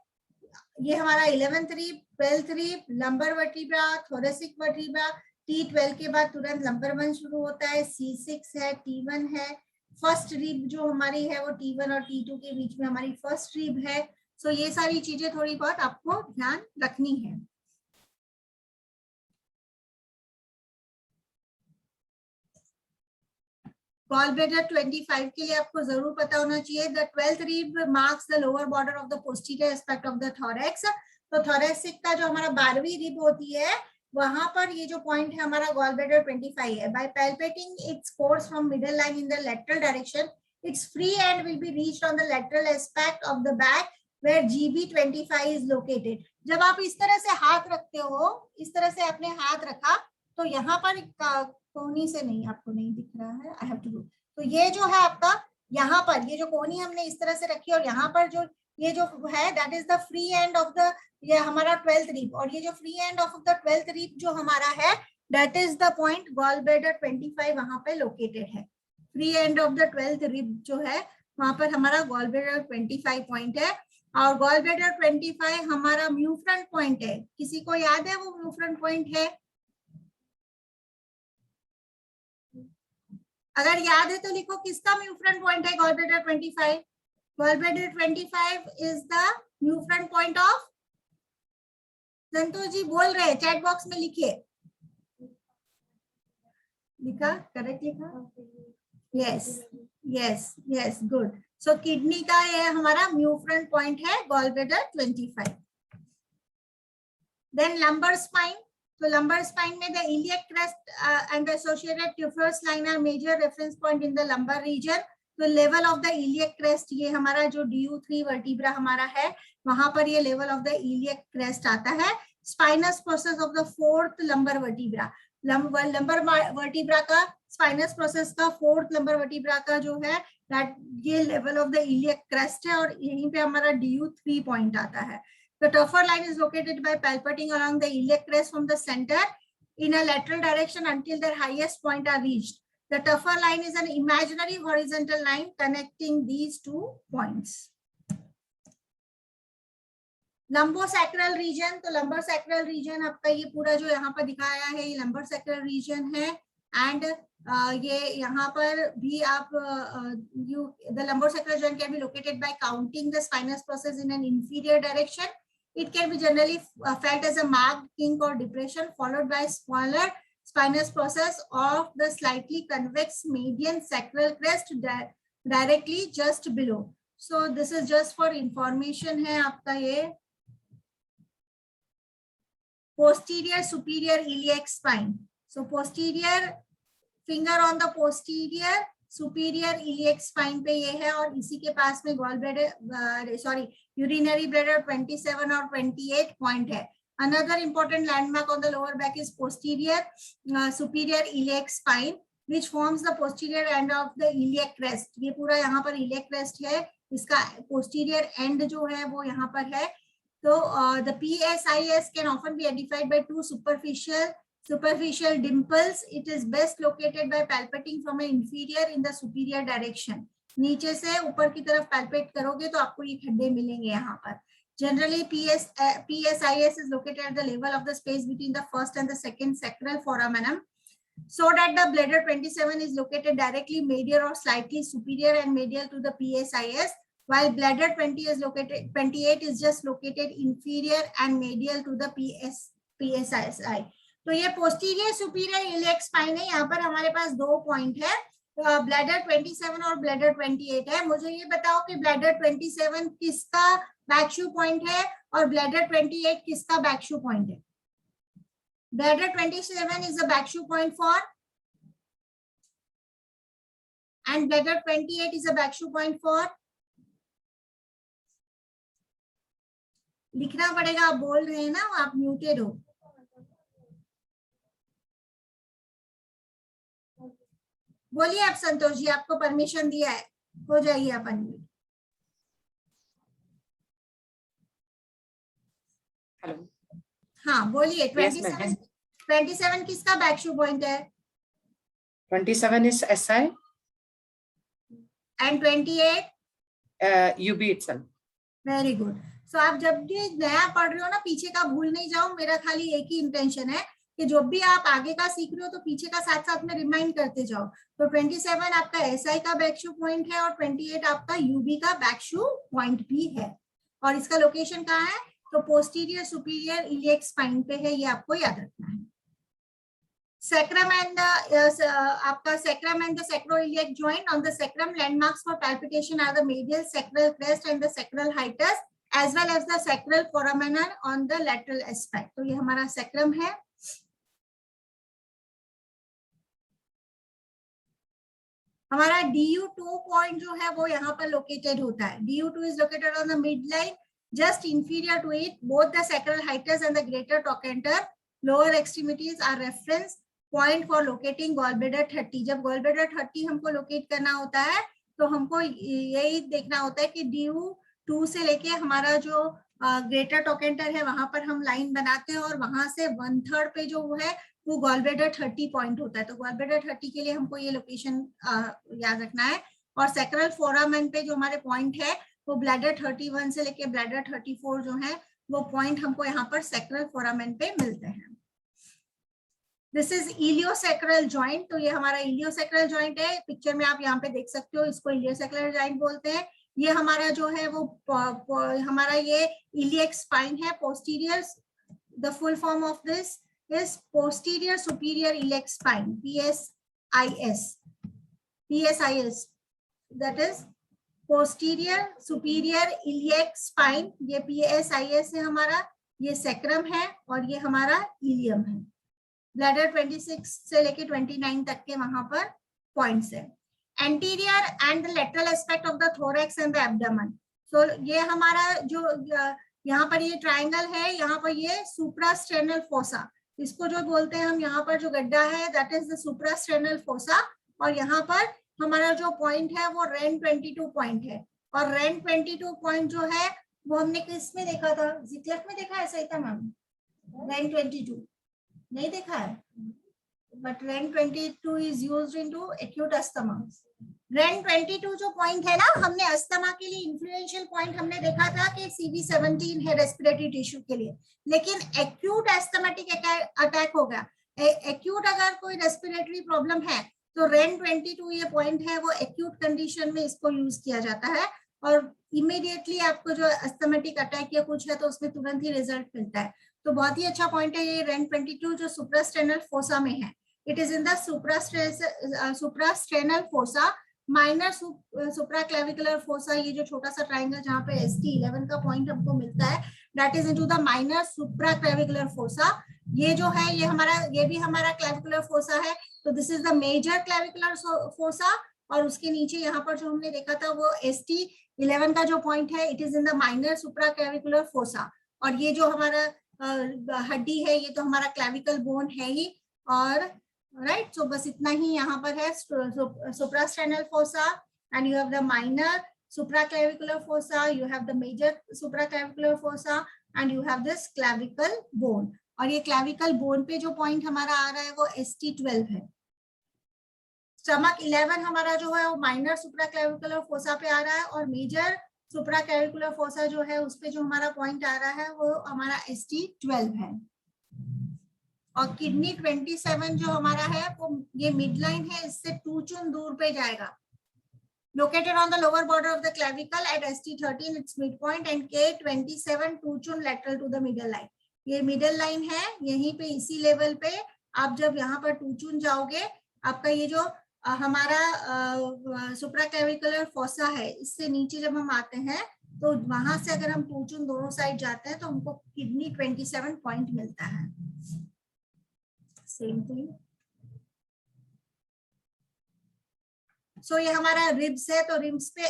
[SPEAKER 1] ये हमारा 11th rib, 12th rib, lumbar vertebra, thoracic vertebra. T12 के बाद तुरंत लंबर 1 शुरू होता है, C6 है, T1 है, फर्स्ट रिब जो हमारी है वो T1 और T2 के बीच में हमारी फर्स्ट रिब है। सो ये सारी चीजें थोड़ी बहुत आपको ध्यान रखनी है। गॉल ब्लैडर 25 के लिए आपको जरूर पता होना चाहिए, the 12th rib marks the lower border of the posterior aspect of the thorax. तो थोरेसिक का जो हमारा 12वीं रिब होती है वहां पर ये जो पॉइंट है हमारा गॉल ब्लैडर 25 है। By palpating its course from middle line in the lateral direction, its free end will be reached on the lateral aspect of the back where GB25 is located। जब आप इस तरह से हाथ रखते हो, इस तरह से आपने हाथ रखा, तो यहाँ पर कोहनी से नहीं, आपको नहीं दिख रहा है, आई हैव टू डू। तो ये जो है आपका यहाँ पर ये जो कोहनी हमने इस तरह से रखी और यहाँ पर जो ये जो है that is the free end of the, ये हमारा 12th रिब, और ये जो free end of the 12th rib जो हमारा है that is the point gall bladder 25 वहां पे लोकेटेड है। Free end of the 12th rib जो है वहां पर हमारा गॉल ब्लैडर 25 पॉइंट है, और गॉल ब्लैडर 25 हमारा म्यू फ्रंट पॉइंट है। किसी को याद है वो म्यू फ्रंट पॉइंट है? अगर याद है तो लिखो, किसका म्यू फ्रंट पॉइंट है gall bladder 25? Gall bladder 25 is the म्यू front point of, Santosh ji बोल रहे हैं, चैट बॉक्स में लिखिए। लिखा? करेक्ट लिखा? Yes yes yes, good. So kidney का ये हमारा म्यू फ्रंट पॉइंट है gall bladder 25। Then lumbar spine, तो लंबर स्पाइन में the iliac crest and associated tuberous line are major reference point in the lumbar region. तो level of the iliac crest, ये हमारा जो DU3 वर्टिब्रा हमारा है वहां पर ये level of the iliac crest आता है। Spinous process of the 4th lumbar vertebra, lumbar vertebra का स्पाइनस प्रोसेस का 4th लंबर वर्टिब्रा का जो है दैट ये level of the iliac crest है, और यहीं पे हमारा DU3 पॉइंट आता है। The tougher line is located by palpating along the iliac crest from the center in a lateral direction until their highest point are reached. The tougher line is an imaginary horizontal line connecting these 2 points. Lumbosacral reason, तो lumbosacral reason आपका ये पूरा जो यहाँ पर दिखाया है ये लंबोसैक्रल रीजन है, एंड ये यहाँ पर भी आप the lumbosacral joint can be located by counting the spinous process in an inferior direction. It can be generally felt as a marked kink or depression followed by smaller spinous process of the slightly convex median sacral crest directly just below. So this is just for information है आपका ये posterior superior iliac spine. So posterior finger on the posterior superior iliac spine पे ये है, और इसी के पास में गॉल ब्लैडर urinary bladder 27 और 28 पॉइंट है। Another important landmark on the lower back is posterior superior iliac spine. which forms the posterior end of the iliac crest. ये पूरा यहाँ पर iliac crest है, इसका posterior end जो है वो यहाँ पर है. तो the PSIS can often be identified by two superficial dimples. It is best located by palpating from an inferior in the superior direction. नीचे से ऊपर की तरफ palpate करोगे तो आपको ये खड्डे मिलेंगे यहाँ पर. Generally, PSIS is located at the level of the space between the first and the second sacral foramen, so that the bladder 27 is located directly medial or slightly superior and medial to the PSIS, while bladder 28 is just located inferior and medial to the PSIS. तो ये posterior superior iliac spine है. यहाँ पर हमारे पास दो point है, bladder 27 और bladder 28 है. मुझे ये बताओ कि ब्लैडर 27 किसका बैकशू पॉइंट है और ब्लैडर 28 किसका बैकशू पॉइंट है? Bladder 27 is the backshoe point for, and bladder 28 is a backshoe point for. लिखना पड़ेगा, आप बोल रहे हैं ना, आप म्यूटेड हो. बोलिए आप संतोष जी, आपको परमिशन दिया है, हो जाइए आप अनम्यूट.
[SPEAKER 2] हेलो.
[SPEAKER 1] हाँ बोलिए. 27 किसका बैकशू पॉइंट है?
[SPEAKER 2] 27 is SI
[SPEAKER 1] and 28
[SPEAKER 2] UB itself.
[SPEAKER 1] Very good. So आप जब भी नया पढ़ रहे हो ना, पीछे का भूल नहीं जाओ. मेरा खाली एक ही इंटेंशन है कि जो भी आप आगे का सीख रहे हो तो पीछे का साथ साथ में रिमाइंड करते जाओ. तो 27 आपका SI का बैकशू पॉइंट है और 28 आपका UB का बैकशू पॉइंट भी है. और इसका लोकेशन कहाँ है? तो पोस्टीरियर सुपीरियर इलियक स्पाइन पे है, ये आपको याद रखना है. Sacrum and आपका sacrum and the sacroiliac joint. On the sacrum, landmarks for palpitation are the medial sacral crest and the sacral hiatus, as well as the sacral foramen on the lateral aspect. तो ये हमारा sacrum है. हमारा DU2 point जो है वो यहाँ पर लोकेटेड होता है. DU2 is located on the midline, just inferior to it. Both the sacral hiatus and the greater trochanter lower extremities are reference point for locating gallbladder 30. जब gallbladder 30 हमको लोकेट करना होता है तो हमको यही देखना होता है कि DU2 से लेके हमारा जो ग्रेटर टोकेंटर है वहां पर हम लाइन बनाते हैं और वहां से 1/3 पे जो है वो गॉलब्लैडर 30 पॉइंट होता है. तो गॉलब्लैडर 30 के लिए हमको ये लोकेशन याद रखना है. और सैक्रल फोरामेन पे जो हमारे पॉइंट है वो ब्लैडर 31 से लेके ब्लैडर 34 जो है वो पॉइंट हमको यहाँ पर सैक्रल फोरामेन पे मिलते हैं. This is iliosacral joint. तो ये हमारा इलियोसैक्रल जॉइंट है. पिक्चर में आप यहाँ पे देख सकते हो, इसको इलियोसैक्रल जॉइंट बोलते हैं. ये हमारा जो है वो हमारा ये इलियक स्पाइन है. Posterior, the full form of this is posterior superior iliac spine, PSIS, that is posterior superior iliac spine. ये PSIS है हमारा, ये sacrum है और ये हमारा इलियम है. ब्लैडर 26 से लेके 29 तक के वहां पर पॉइंट्स है. anterior and the lateral aspect of the thorax and the abdomen. so ये हमारा जो यहाँ पर ये ट्राइंगल है, यहाँ पर ये सुप्रास्टेनल फोसा, इसको जो बोलते हैं हम, यहाँ पर जो गड्ढा है that is the suprasternal fossa. और यहाँ पर हमारा जो पॉइंट है वो रेन 22 पॉइंट है. और रेन 22 पॉइंट जो है वो हमने किसमें देखा था? जिक्लेट में देखा है सही था मैम? रेन 22 नहीं देखा है, but rain 22 is used into acute asthma. Rain 22 जो पॉइंट है ना, हमने अस्थमा के लिए इन्फ्लुएंशियल पॉइंट हमने देखा था कि CV17 है रेस्पिरेटरी टिश्यू के लिए. लेकिन एक्यूट एस्थमेटिक अटैक हो गया, एक्यूट अगर कोई रेस्पिरेटरी प्रॉब्लम है तो रेन 22 ये पॉइंट है वो एक्यूट कंडीशन में इसको यूज किया जाता है. और इमीडिएटली आपको जो एस्थमेटिक अटैक या कुछ है तो उसमें तुरंत ही रिजल्ट मिलता है. तो बहुत ही अच्छा पॉइंट है ये रेन 22 जो सुप्रास्टेनल फोसा में है. It is in the suprasternal fossa. Minor supraclavicular fossa, ये जो छोटा सा ट्राइंगल जहाँ पे ST11 का पॉइंट हमको मिलता है, that is into the minor supraclavicular fossa. ये जो है ये हमारा, ये भी हमारा क्लेविकुलर फोसा है. तो this is the major clavicular fossa. और उसके नीचे यहाँ पर जो हमने देखा था वो ST11 का जो पॉइंट है, it is in the minor supraclavicular fossa. और ये जो हमारा हड्डी है ये तो हमारा क्लेविकल बोन है ही. और राइट. सो बस इतना ही यहाँ पर है. Suprasternal fossa and you have the minor supraclavicular fossa, you have the major supraclavicular fossa and you have this clavicle bone. और ये clavicle bone पे जो point हमारा आ रहा है वो ST12 है. स्टमक 11 हमारा जो है वो माइनर सुप्राक्लेविकुलर फोसा पे आ रहा है और मेजर सुप्राक्लेविकुलर फोसा जो है उस पे जो हमारा पॉइंट आ रहा है वो हमारा ST12 है. और किडनी 27 जो हमारा है वो ये मिड लाइन है, इससे 2 चुन दूर पे जाएगा. Located on the lower border of the clavicle at ST13 its midpoint and K27 2 chun lateral to the middle line. ये middle line है, यहीं पे इसी लेवल पे आप जब यहाँ पर 2 चुन जाओगे आपका ये जो हमारा सुप्राक्लेविकुलर फोसा है इससे नीचे जब हम आते हैं तो वहां से अगर हम 2 चुन दोनों साइड जाते हैं तो हमको किडनी 27 पॉइंट मिलता है. Same thing. सो ये हमारा रिब्स है. तो रिब्स पे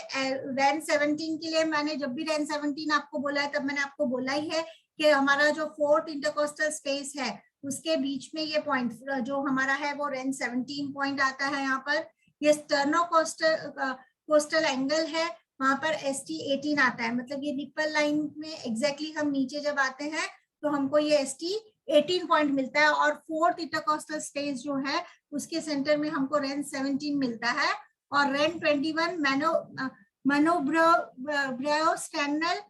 [SPEAKER 1] रेन 17 के लिए मैंने जब भी रेन 17 आपको बोला है तब मैंने आपको बोला ही है कि हमारा जो 4th इंटरकोस्टल स्पेस है उसके बीच में ये पॉइंट जो हमारा है वो रेन 17 पॉइंट आता है. यहाँ पर ये स्टर्नोकोस्टल एंगल है, वहां पर ST18 आता है. मतलब ये निप्पल लाइन में एग्जैक्टली हम नीचे जब आते हैं तो हमको ये ST18 पॉइंट मिलता है और 4th इंटरकोस्टल स्पेस जो है उसके सेंटर में हमको रेन 17 मिलता है. और रेन 21 मनोब्रेओस्टेनल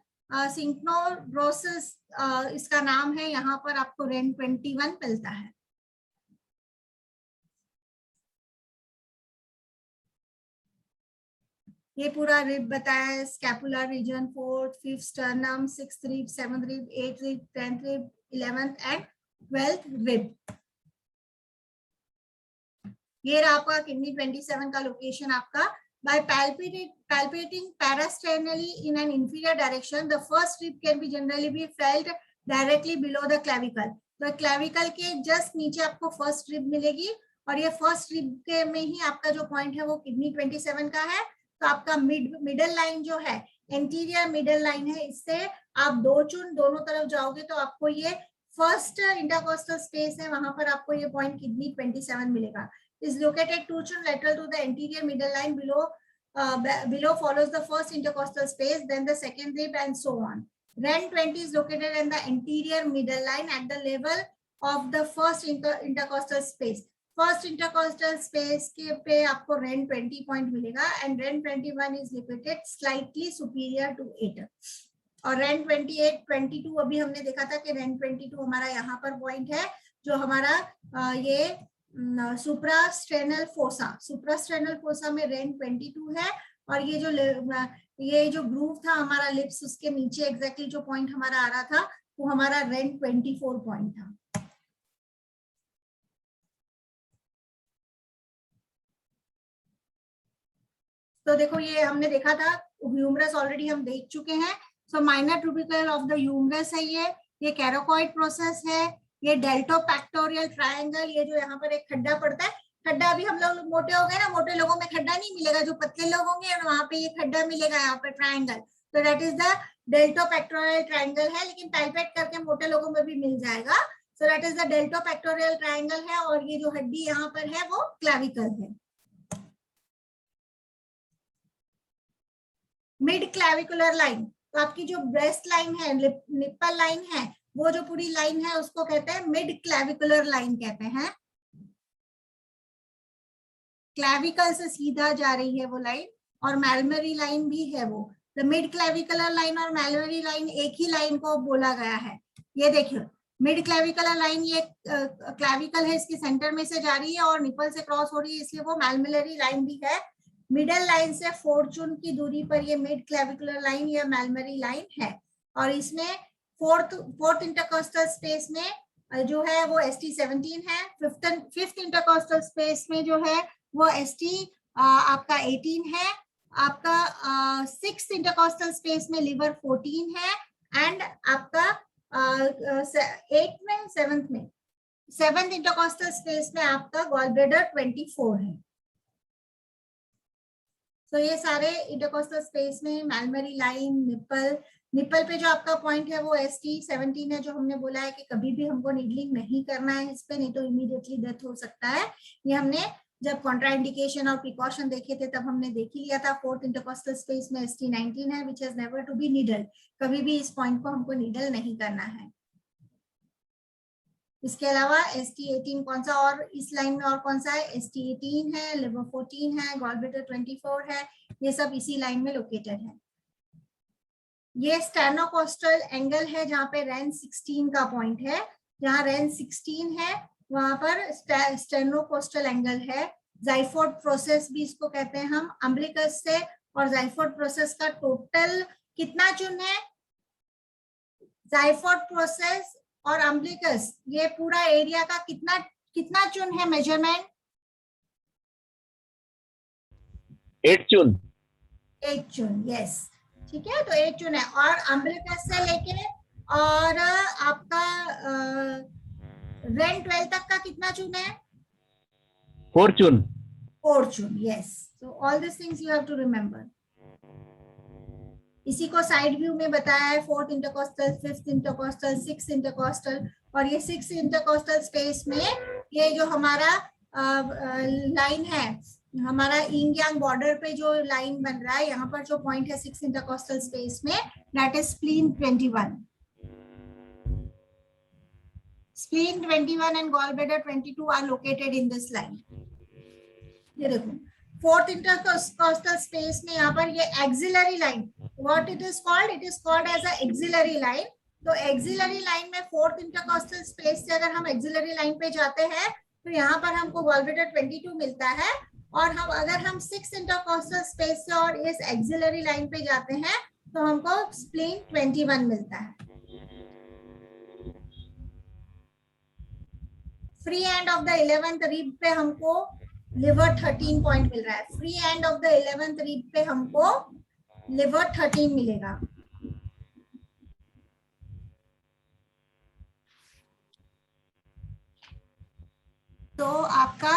[SPEAKER 1] सिंक्नोब्रोसिस इसका नाम है. यहाँ पर आपको रेन 21 मिलता है. ये पूरा रिब बताया है. Scapular region, 4th, 5th sternum, 6th rib, 7th rib, 8th rib, 10th rib, 11th and 12th rib. ये रहा आपका किडनी 27 का लोकेशन आपका. By palpating parasternally in an inferior direction, the first rib can be generally be felt directly below the clavicle. तो clavicle के just नीचे आपको first rib मिलेगी और ये first rib के में ही आपका जो point है वो किडनी 27 का है. तो आपका middle line जो है anterior middle line है, इससे आप 2 चुन दोनों तरफ जाओगे तो आपको ये फर्स्ट इंटरकोस्टल स्पेस है, वहां पर आपको ये पॉइंट किडनी 27 मिलेगा. Is located 2 chun lateral to the anterior middle line. Below follows the first intercostal space, then the second rib, and so on. Ren 20 is located in the anterior middle line at the level of the first intercostal space. First intercostal space के पे आपको Ren 20 point मिलेगा and Ren 21 is located slightly superior to it. और Ren 28, 22 अभी हमने देखा था कि Ren 22 हमारा यहाँ पर पॉइंट है जो हमारा ये सुप्रास्टेनल फोसा में रेन 22 है. और ये जो ग्रूव था हमारा लिप्स उसके नीचे एग्जैक्टली जो पॉइंट हमारा आ रहा था वो हमारा रेन 24 पॉइंट था. तो देखो ये हमने देखा था ह्यूमरस ऑलरेडी हम देख चुके हैं. So minor tubercle of the humerus है ये कैरोकॉइड प्रोसेस है. ये डेल्टोपैक्टोरियल ट्रायंगल, ये जो यहाँ पर एक खड्डा पड़ता है, खड्डा अभी हम लोग मोटे हो गए ना, मोटे लोगों में खड्डा नहीं मिलेगा, जो पतले लोग होंगे वहां पे ये खड्डा मिलेगा यहाँ पर ट्रायंगल. तो that is the deltopectoral triangle है, लेकिन टाइपेट करके मोटे लोगों में भी मिल जाएगा. So that is the deltopectoral triangle है और ये जो हड्डी यहाँ पर है वो क्लैविकल है. मिड क्लैविकुलर लाइन, तो आपकी जो ब्रेस्ट लाइन है, निप्पल लाइन है, वो जो पूरी लाइन है उसको कहते हैं मिड क्लैविकुलर लाइन कहते हैं. क्लैविकल से सीधा जा रही है वो लाइन और मैलमरी लाइन भी है वो. द मिड क्लैविकुलर लाइन और मैलमरी लाइन एक ही लाइन को बोला गया है. ये देखिए मिड क्लैविकुलर लाइन, ये क्लैविकल है, इसके सेंटर में से जा रही है और निपल से क्रॉस हो रही है, इसलिए वो मैलमरी लाइन भी है. मिडल लाइन से 4 चुन की दूरी पर ये मिड क्लैविकुलर लाइन या मैलमरी लाइन है. और इसमें फोर्थ इंटरकोस्टल स्पेस में जो है वो ST17 है. फिफ्थ इंटरकोस्टल स्पेस में जो है वो ST आपका 18 है. आपका 6th इंटरकोस्टल स्पेस में लिवर 14 है एंड आपका 7th इंटरकोस्टल स्पेस में आपका गॉलब्लैडर 24 है. तो ये सारे इंटरकोस्टल स्पेस में मैलमरी लाइन, निप्पल, निपल पे जो आपका पॉइंट है वो ST17 है, जो हमने बोला है कि कभी भी हमको नीडलिंग नहीं करना है इस पे, नहीं तो इमीडिएटली डेथ हो सकता है। ये हमने जब कॉन्ट्राइंडिकेशन और प्रिकॉशन देखे थे तब हमने देख ही लिया था। फोर्थ इंटरकोस्टल स्पेस में ST19 है, which has never to be needle. कभी भी इस पॉइंट को हमको नीडल नहीं करना है। इसके अलावा ST18 कौन सा और इस लाइन में और कौन सा है? ST18 है, लिवर 14 है, गॉलब्लैडर 24 है, ये सब इसी लाइन में लोकेटेड है। ये स्टेनोकोस्टल एंगल है जहां पे रेन 16 का पॉइंट है। जहां रेन 16 है वहां पर स्टेनोकोस्टल एंगल है। जाइफोर्ड प्रोसेस भी इसको कहते हैं हम। अम्बिलिकस से और जाइफोर्ड प्रोसेस का टोटल कितना चुन है? जाइफोर्ड प्रोसेस और अम्बिलिकस, ये पूरा एरिया का कितना कितना चुन है मेजरमेंट?
[SPEAKER 3] 8 चुन।
[SPEAKER 1] 8 चुन, यस, ठीक है। तो 8 चुन है। और अम्बिलिकस से लेके और आपका रेन 12 तक का कितना चुन है?
[SPEAKER 3] 4 चुन।
[SPEAKER 1] 4 चुन, yes. So all this things you have to remember. इसी को साइड व्यू में बताया है। 4th intercostal, 5th intercostal, 6th intercostal. और ये 6th इंटरकोस्टल स्पेस में ये जो हमारा लाइन है, हमारा यिंग यांग बॉर्डर पे जो लाइन बन रहा है, यहाँ पर जो पॉइंट है 6th इंटरकोस्टल स्पेस में, that is spleen 21। Spleen 21 and gallbladder 22 are located in this line. ये देखो 4th इंटरकोस्टल स्पेस में यहाँ पर ये axillary line, what it is called? It is called as a axillary line. तो axillary line में 4th intercostal space से अगर हम एक्सिलरी लाइन पे जाते हैं तो यहाँ पर हमको गॉलब्लैडर 22 मिलता है। और हम अगर हम 6th इंटरकोस्टल स्पेस से और इस एक्सिलरी लाइन पे जाते हैं तो हमको स्प्लीन 21 मिलता है। Free end of the 11th rib पे हमको लिवर 13 पॉइंट मिल रहा है। Free end of the 11th rib पे हमको लिवर 13 मिलेगा। तो आपका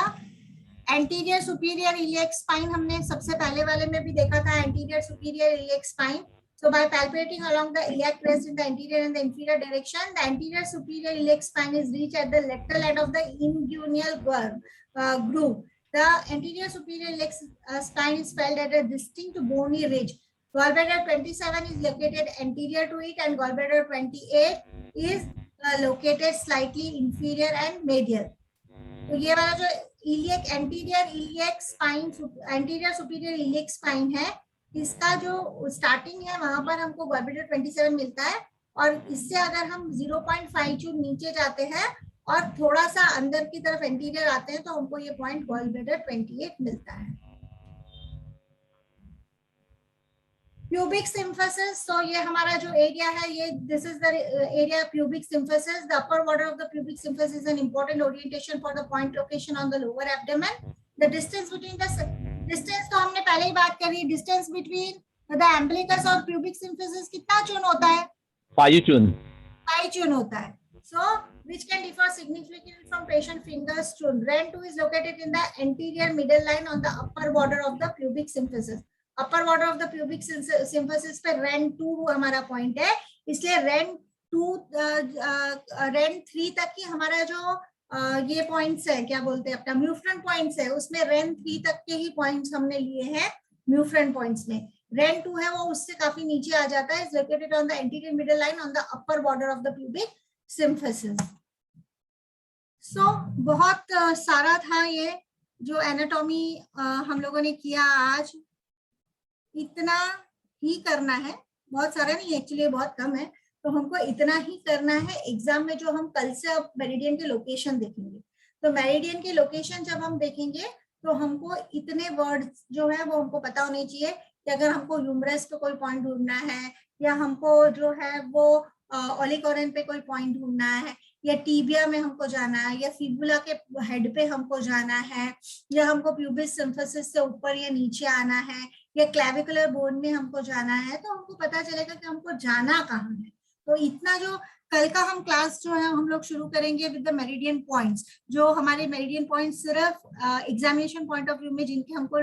[SPEAKER 1] एंटीरियर सुपीरियर इलियक स्पाइन हमने सबसे पहले वाले में भी देखा था। Anterior superior iliac spine, so by palpating along the iliac crest in the anterior and the inferior direction, the anterior superior iliac spine is reached at the lateral end of the inguinal groove. The anterior superior iliac spine is felt at a distinct bony ridge. Gallbladder 27 is located anterior to it, and gallbladder 28 is located slightly inferior and medial. तो ये वाला जो iliac anterior iliac spine, anterior superior iliac spine है, इसका जो starting है वहां पर हमको गॉलब्लैडर 27 मिलता है। और इससे अगर हम 0.5 चून नीचे जाते हैं और थोड़ा सा अंदर की तरफ एंटीरियर आते हैं तो हमको ये पॉइंट गॉलब्लैडर 28 मिलता है। प्यूबिक सिम्फिसिस, तो ये हमारा जो एरिया है, ये this is the area pubic symphysis. The upper border of the pubic symphysis is an important orientation for the point location on the lower abdomen. The distance between the distance तो हमने पहले ही बात करी। Distance between the एम्बिलिकस और pubic symphysis कितना चुन होता है?
[SPEAKER 3] 5 चुन।
[SPEAKER 1] 5 चुन होता है। So which can differ significantly from patient fingers chun. REN 2 is located in the anterior middle line on the upper border of the pubic symphysis. Upper border of the pubic symphysis पे rain 2 हमारा point है, इसलिए rain 3 तक की हमारा जो ये points है, क्या बोलते हैं अपना म्यूफ्रन पॉइंट्स है, उसमें रेन 3 तक के ही पॉइंट्स हमने लिए हैं म्यूफ्रन पॉइंट्स में। रेन 2 है वो उससे काफी नीचे आ जाता है। Is located on the anterior middle line on the upper border of the pubic symphysis. So बहुत सारा था ये जो एनाटॉमी हम लोगों ने किया आज। इतना ही करना है, बहुत सारा नहीं, एक्चुअली बहुत कम है, तो हमको इतना ही करना है। एग्जाम में जो हम कल से अब मेरिडियन के लोकेशन देखेंगे, तो मेरिडियन के लोकेशन जब हम देखेंगे तो हमको इतने वर्ड्स जो है वो हमको पता होने चाहिए कि अगर हमको ह्यूमरस पे कोई पॉइंट ढूंढना है, या हमको जो है वो ओलिकोरन पे कोई पॉइंट ढूंढना है, या टीबिया में हमको जाना है, या फिबुला के हेड पे हमको जाना है, या हमको प्यूबिक सिम्फिसिस से ऊपर या नीचे आना है, या क्लेविकुलर बोन में हमको जाना है, तो हमको पता चलेगा कि हमको जाना कहाँ है। तो इतना जो कल का हम क्लास जो है हम लोग शुरू करेंगे विद द मेरिडियन पॉइंट्स, जो हमारे मेरिडियन पॉइंट्स सिर्फ एग्जामिनेशन पॉइंट ऑफ व्यू में जिनके हमको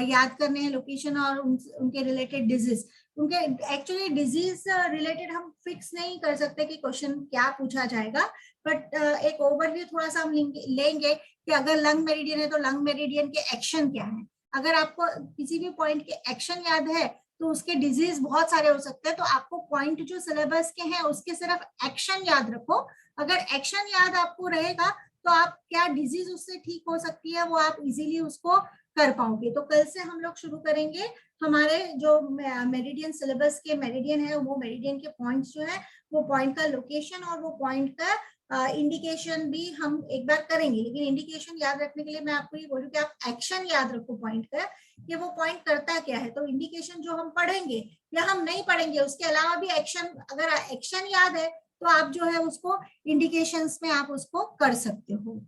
[SPEAKER 1] याद करने हैं लोकेशन और उनके रिलेटेड डिजीज, उनके एक्चुअली डिजीज रिलेटेड हम फिक्स नहीं कर सकते कि क्वेश्चन क्या पूछा जाएगा, बट एक ओवरव्यू थोड़ा सा हम लेंगे कि अगर लंग मेरिडियन है तो लंग मेरिडियन के एक्शन क्या है। अगर आपको किसी भी पॉइंट के एक्शन याद है तो उसके डिजीज बहुत सारे हो सकते हैं, तो आपको पॉइंट जो सिलेबस के हैं उसके सिर्फ एक्शन याद रखो। अगर एक्शन याद आपको रहेगा तो आप क्या डिजीज उससे ठीक हो सकती है वो आप इजीली उसको कर पाओगे। तो कल से हम लोग शुरू करेंगे हमारे जो मेरिडियन सिलेबस के मेरिडियन है, वो मेरिडियन के पॉइंट्स जो है वो पॉइंट का लोकेशन और वो पॉइंट का इंडिकेशन भी हम एक बार करेंगे। लेकिन इंडिकेशन याद रखने के लिए मैं आपको ये बोलूं कि आप एक्शन याद रखो पॉइंट का, कि वो पॉइंट करता क्या है। तो इंडिकेशन जो हम पढ़ेंगे या हम नहीं पढ़ेंगे उसके अलावा भी एक्शन, अगर एक्शन याद है तो आप जो है उसको इंडिकेशंस में आप उसको कर सकते हो।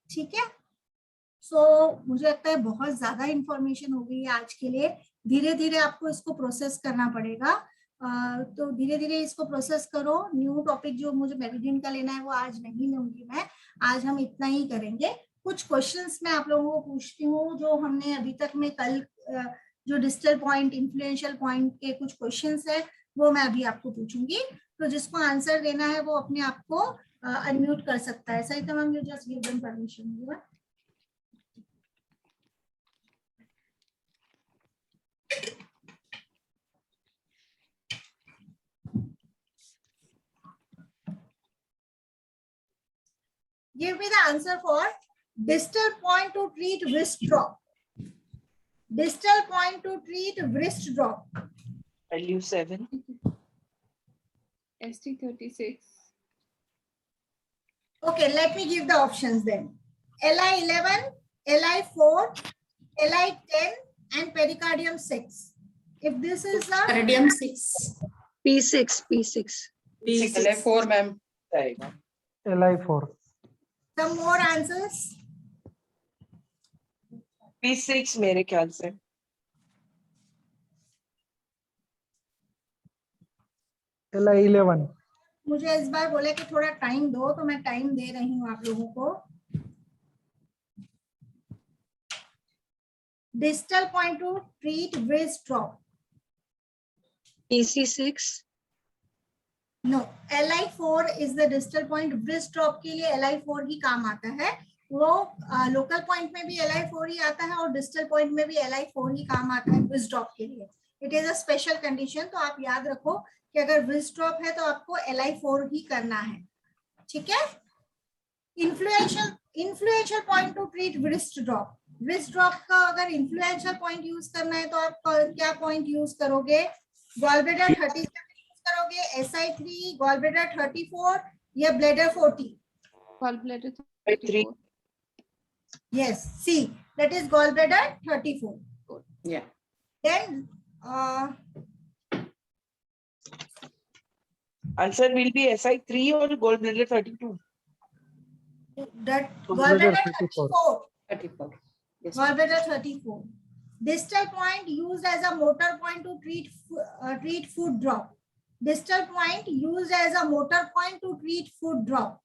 [SPEAKER 1] ठीक है, मुझे लगता है बहुत ज्यादा इंफॉर्मेशन हो गई है आज के लिए। धीरे धीरे आपको इसको प्रोसेस करना पड़ेगा, तो धीरे धीरे इसको प्रोसेस करो। न्यू टॉपिक जो मुझे मेरिडियन का लेना है वो आज नहीं लूंगी मैं, आज हम इतना ही करेंगे। कुछ क्वेश्चंस मैं आप लोगों को पूछती हूँ जो हमने अभी तक में कल जो डिस्टल पॉइंट, इन्फ्लुएंशियल पॉइंट के कुछ क्वेश्चंस है वो मैं अभी आपको पूछूंगी। तो जिसको आंसर देना है वो अपने आप को अनम्यूट कर सकता है। सही तमाम, you just give them permission. Give me the answer for distal point to treat wrist drop. Distal point to treat wrist drop.
[SPEAKER 4] Value 7.
[SPEAKER 5] ST36.
[SPEAKER 1] Okay, let me give the options then. LI11, LI4, LI10 and pericardium 6. If this is the
[SPEAKER 2] Pericardium 6.
[SPEAKER 5] P6, P6.
[SPEAKER 2] LI4 ma'am.
[SPEAKER 6] LI4.
[SPEAKER 1] some more answers.
[SPEAKER 4] P6 मेरे ख्याल से.
[SPEAKER 6] LI11.
[SPEAKER 1] मुझे इस बार बोले कि थोड़ा time दो, तो मैं टाइम दे रही हूँ आप लोगों को। Distal point to treat wrist drop.
[SPEAKER 5] PC6.
[SPEAKER 1] No, LI4 is the distal point. wrist drop के लिए LI4 ही काम आता है। वो लोकल पॉइंट में भी LI4 ही आता है और डिस्टल पॉइंट में भी LI4 ही काम आता है wrist drop के लिए। It is a special condition, तो आप याद रखो कि अगर wrist drop है तो आपको LI4 ही करना है। ठीक है, influential point to treat wrist drop. wrist drop का अगर इन्फ्लुएंशियल पॉइंट यूज करना है तो आप क्या पॉइंट यूज करोगे? गॉलब्लैडर 37 करोगे, SI3, gallbladder 34 या bladder 40?
[SPEAKER 5] Gallbladder
[SPEAKER 4] 34.
[SPEAKER 1] Yes, C, that is gallbladder 34.
[SPEAKER 2] Yeah.
[SPEAKER 1] Then
[SPEAKER 4] Answer will be SI3 or gallbladder 32.
[SPEAKER 1] that
[SPEAKER 6] Gallbladder
[SPEAKER 1] gallbladder 34.
[SPEAKER 2] 34. Yes.
[SPEAKER 1] Gallbladder 34. Distal point used as a motor point to treat foot drop. Distal point used as a motor point to treat foot drop.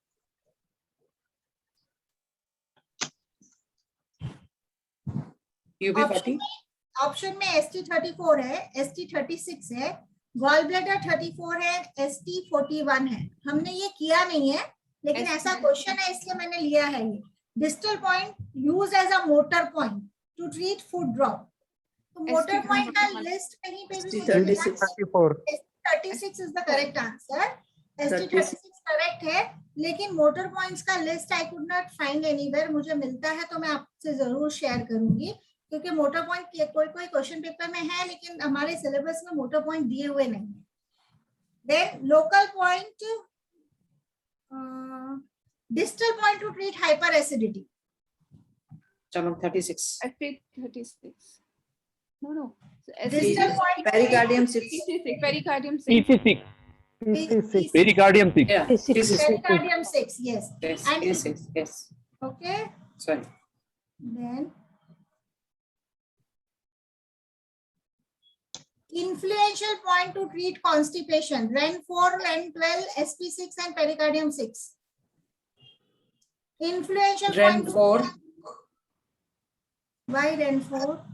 [SPEAKER 2] UB40.
[SPEAKER 1] Option में ST34 है, ST36 है, gallbladder 34 है, ST41 है। हमने ये किया नहीं है, लेकिन ऐसा क्वेश्चन है इसलिए मैंने लिया है ये। Distal point use as a motor point to treat foot drop. तो मोटर पॉइंट का लिस्ट कहीं पे भी मुझे मिला नहीं।
[SPEAKER 6] 34.
[SPEAKER 1] 36 is the correct answer. ST36 correct है, लेकिन मोटर पॉइंट्स का list I could not find anywhere. मुझे मिलता है तो मैं आपसे जरूर शेयर करूंगी, क्योंकि मोटर पॉइंट कोई क्वेश्चन पेपर में है लेकिन हमारे सिलेबस में मोटर पॉइंट दिए हुए नहीं है। Then local point, distal point to treat hyperacidity.
[SPEAKER 2] Chalo 36.
[SPEAKER 5] ST36. No. So
[SPEAKER 1] Distal point to
[SPEAKER 2] Pericardium 6.
[SPEAKER 5] PC6. Pericardium 6.
[SPEAKER 3] PC6.
[SPEAKER 6] PC6.
[SPEAKER 3] Pericardium 6.
[SPEAKER 2] Yeah. This is
[SPEAKER 1] pericardium 6, yes.
[SPEAKER 2] yes.
[SPEAKER 1] And
[SPEAKER 2] Yes. Yes.
[SPEAKER 1] okay,
[SPEAKER 2] Sorry.
[SPEAKER 1] then influential point to treat constipation, REN 4, REN 12, SP6 and pericardium 6. Influential
[SPEAKER 2] Ren
[SPEAKER 1] point.
[SPEAKER 2] 4.
[SPEAKER 1] Why REN 4?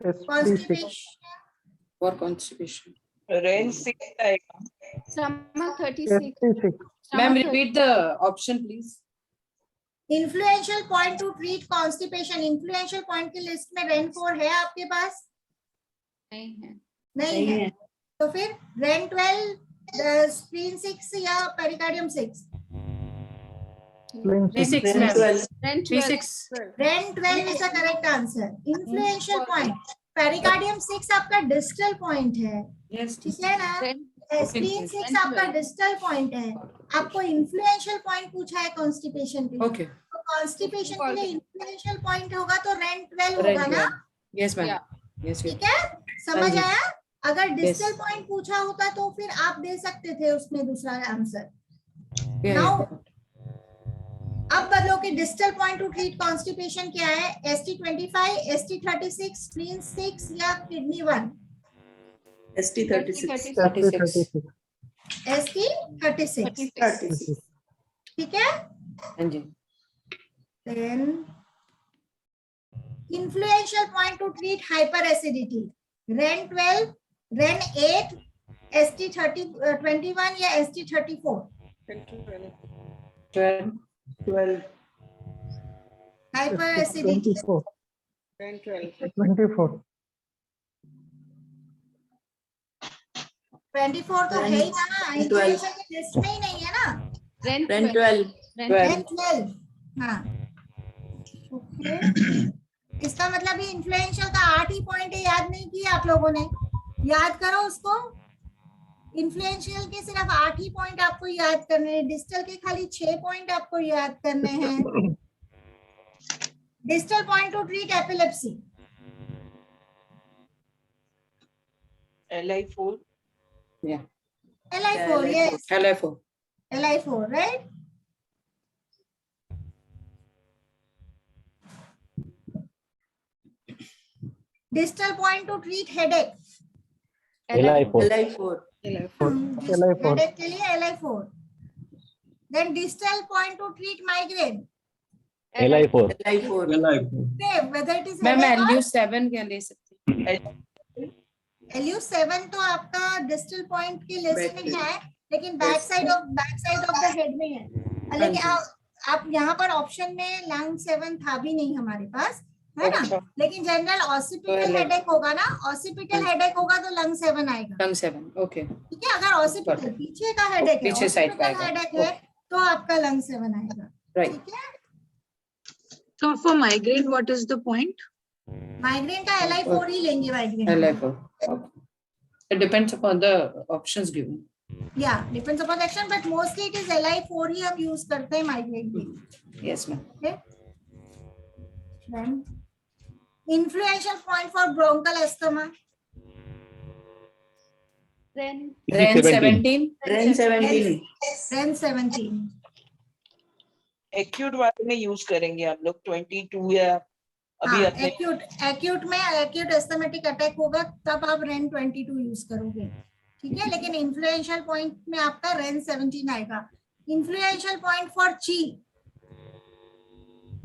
[SPEAKER 6] SP6.
[SPEAKER 1] Constipation.
[SPEAKER 2] For constipation.
[SPEAKER 4] Ren 6 आएगा.
[SPEAKER 5] Stomach 36.
[SPEAKER 6] SP6.
[SPEAKER 2] Ma'am,
[SPEAKER 5] Stomach
[SPEAKER 2] repeat the option, please.
[SPEAKER 1] Influential point to treat constipation. Influential point की list में REN 4 है आपके पास?
[SPEAKER 5] नहीं है.
[SPEAKER 1] नहीं है. तो फिर REN 12, spleen 6 या pericardium 6?
[SPEAKER 6] Spleen
[SPEAKER 2] P6,
[SPEAKER 6] 6.
[SPEAKER 2] ma'am.
[SPEAKER 5] Then
[SPEAKER 2] P6.
[SPEAKER 1] REN 12 is the correct answer. Influential point. Pericardium 6 आपका distal point है.
[SPEAKER 2] Yes.
[SPEAKER 1] ठीक है ना?
[SPEAKER 5] Then
[SPEAKER 1] Spleen 6 आपका distal point है. आपको influential point पूछा है constipation के लिए.
[SPEAKER 2] Okay.
[SPEAKER 1] तो constipation के लिए influential point होगा तो REN 12
[SPEAKER 2] Ren
[SPEAKER 1] होगा ना?
[SPEAKER 2] 12. Yes, ma'am.
[SPEAKER 5] Yeah.
[SPEAKER 2] Yes, yes.
[SPEAKER 1] ठीक है? समझ
[SPEAKER 2] हाँ जी।
[SPEAKER 1] आया? अगर distal
[SPEAKER 2] Yes.
[SPEAKER 1] point पूछा होता तो फिर आप दे सकते थे उसमें दूसरा आंसर.
[SPEAKER 2] Yeah,
[SPEAKER 1] Now,
[SPEAKER 2] yeah.
[SPEAKER 1] अब बदलो कि distal point to treat constipation क्या है? ST25, ST36, स्प्लीन 6 या किडनी 1?
[SPEAKER 2] ST36.
[SPEAKER 6] SP36.
[SPEAKER 1] ST36.
[SPEAKER 6] 36.
[SPEAKER 1] ठीक है?
[SPEAKER 2] हाँ जी.
[SPEAKER 1] Then influential point to treat hyperacidity, REN 12, REN 8, ST21 या ST34?
[SPEAKER 2] 12.
[SPEAKER 1] Hyperacidity.
[SPEAKER 6] 24. 24.
[SPEAKER 1] 24 तो है ही ना, influential की लिस्ट में ही नहीं है ना?
[SPEAKER 5] Ren
[SPEAKER 2] 12.
[SPEAKER 1] REN 12. हाँ. Okay. इसका मतलब ये इन्फ्लुएंशियल का 8 ही पॉइंट है, याद नहीं किया आप लोगों ने? याद करो उसको. इन्फ्लुएंशियल के सिर्फ 8 ही पॉइंट आपको याद करने हैं, डिस्टल के खाली 6 पॉइंट आपको याद करने हैं. Distal point to treat epilepsy,
[SPEAKER 4] LI4.
[SPEAKER 2] Yeah.
[SPEAKER 1] LI4. yes,
[SPEAKER 2] LI4.
[SPEAKER 1] LI4, right? Distal point to treat headache.
[SPEAKER 3] LI4.
[SPEAKER 2] LI4.
[SPEAKER 6] LI4.
[SPEAKER 1] Headache के लिए LI4. Then distal point to treat migraine.
[SPEAKER 3] LI4.
[SPEAKER 2] LI4.
[SPEAKER 1] Okay, whether it is
[SPEAKER 2] ma'am
[SPEAKER 1] headache or
[SPEAKER 2] LU7 क्या ले सकते हैं?
[SPEAKER 1] LU7 तो आपका distal point की list में है, लेकिन back side of the head में है. लेकिन आप यहाँ पर ऑप्शन में लंग 7 था भी नहीं हमारे पास, है ना?
[SPEAKER 4] अच्छा.
[SPEAKER 1] लेकिन जनरल ऑसिपिटल
[SPEAKER 2] तो
[SPEAKER 1] हेडेक होगा ना, ऑसिपिटल हेडेक होगा तो लंग 7 आएगा.
[SPEAKER 2] Lung 7. Okay.
[SPEAKER 1] ठीक है? अगर ऑसिपिटल पीछे का हेडेक है,
[SPEAKER 2] पीछे side का आएगा.
[SPEAKER 1] हेडेक है तो आपका लंग 7 आएगा.
[SPEAKER 2] Right.
[SPEAKER 1] ठीक है?
[SPEAKER 7] So for migraine, what is the point?
[SPEAKER 1] Migraine का LI4 ही लेंगे. Migraine
[SPEAKER 2] LI4. Okay. It depends upon the options given.
[SPEAKER 1] या depends upon action, but mostly it is LI4 ही हम यूज करते हैं माइग्रेन के लिए.
[SPEAKER 2] Yes, ma'am.
[SPEAKER 1] Okay. Then influential point for bronchial asthma.
[SPEAKER 5] Ren
[SPEAKER 2] Ren
[SPEAKER 3] 17.
[SPEAKER 2] 17.
[SPEAKER 1] REN 17.
[SPEAKER 4] Acute वाले में use करेंगे हम लोग 22 या अभी
[SPEAKER 1] हाँ,
[SPEAKER 4] अपने
[SPEAKER 1] एक्यूट में एक्यूट एस्थमेटिक अटैक होगा तब आप REN 22 यूज करोगे. ठीक है? लेकिन इन्फ्लुएंशियल पॉइंट में आपका REN 17 आएगा. इन्फ्लुएंशियल पॉइंट फॉर ची,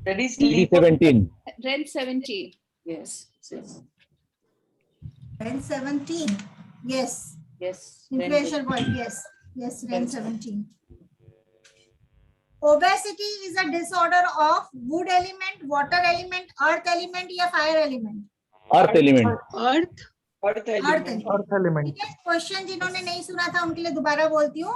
[SPEAKER 4] that is
[SPEAKER 3] CD17.
[SPEAKER 5] Ren 17.
[SPEAKER 2] Yes. Yes.
[SPEAKER 1] REN 17. Yes.
[SPEAKER 2] Yes.
[SPEAKER 1] Influential point. Yes. Yes. REN 17. Obesity is a disorder of wood element, water element, earth element या fire element.
[SPEAKER 3] Earth element.
[SPEAKER 7] Earth.
[SPEAKER 4] Earth element.
[SPEAKER 6] Earth element.
[SPEAKER 1] ठीक है? Question जिन्होंने नहीं सुना था उनके लिए दोबारा बोलती हूँ.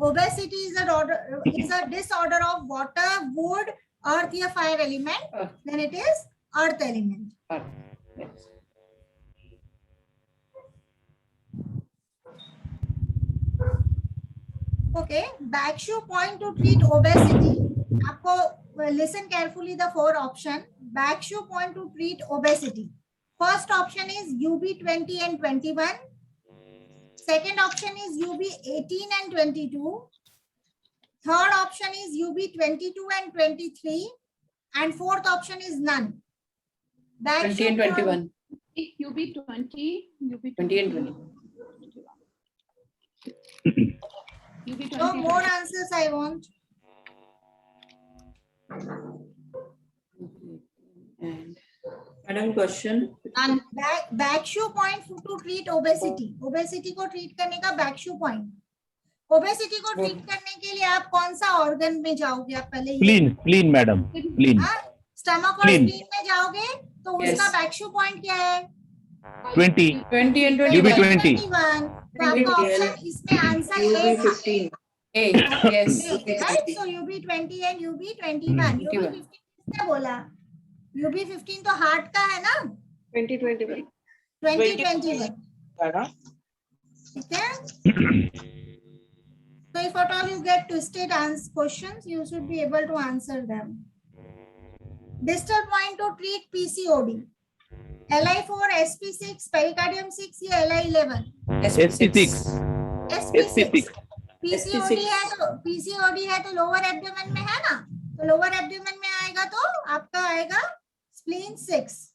[SPEAKER 1] Obesity is a disorder of water, wood, earth या fire element.
[SPEAKER 2] Earth.
[SPEAKER 1] Then it is earth element.
[SPEAKER 2] Earth. Yes.
[SPEAKER 1] Okay. Bakshu point to treat obesity. आपको listen carefully the 4 option. Bakshu point to treat obesity. First option is UB20 and 21. Second option is UB18 and 22. Third option is UB22 and 23. And fourth option is none.
[SPEAKER 2] 20 and 21.
[SPEAKER 5] UB 20, UB
[SPEAKER 2] 20 and 20.
[SPEAKER 5] UB 20.
[SPEAKER 1] No more answers I want.
[SPEAKER 2] And madam, question.
[SPEAKER 1] And Bakshu point to treat obesity. Obesity को treat करने का Bakshu point. Obesity को treat करने के लिए आप कौन सा organ में जाओगे? आप पहले ये-
[SPEAKER 3] Spleen, madam. Spleen.
[SPEAKER 1] हाँ, stomach और
[SPEAKER 3] Spleen.
[SPEAKER 1] spleen में जाओगे तो
[SPEAKER 2] Yes.
[SPEAKER 1] उसका Bakshu point क्या है?
[SPEAKER 3] 20.
[SPEAKER 2] 20 and
[SPEAKER 3] UB
[SPEAKER 2] 21.
[SPEAKER 3] 20.
[SPEAKER 1] 21. तो आपका ऑप्शन इसमें आंसर
[SPEAKER 4] UB
[SPEAKER 1] है
[SPEAKER 4] 15.
[SPEAKER 2] A. Yes.
[SPEAKER 1] right? So UB 20 and UB 21. UB 15 किसने बोला? UB 15 तो हार्ट का है ना?
[SPEAKER 4] 2021.
[SPEAKER 1] 2021.
[SPEAKER 4] है ना?
[SPEAKER 1] ठीक है? So if at all you get twisted questions, you should be able to answer them. Distal point to treat PCOD. LI4, SP6, pericardium 6 या LI11?
[SPEAKER 3] SP6.
[SPEAKER 1] SP6. PCOD है तो लोअर एब्डोमेन में है ना, तो लोअर एब्डोमेन में आएगा तो आपका आएगा spleen 6.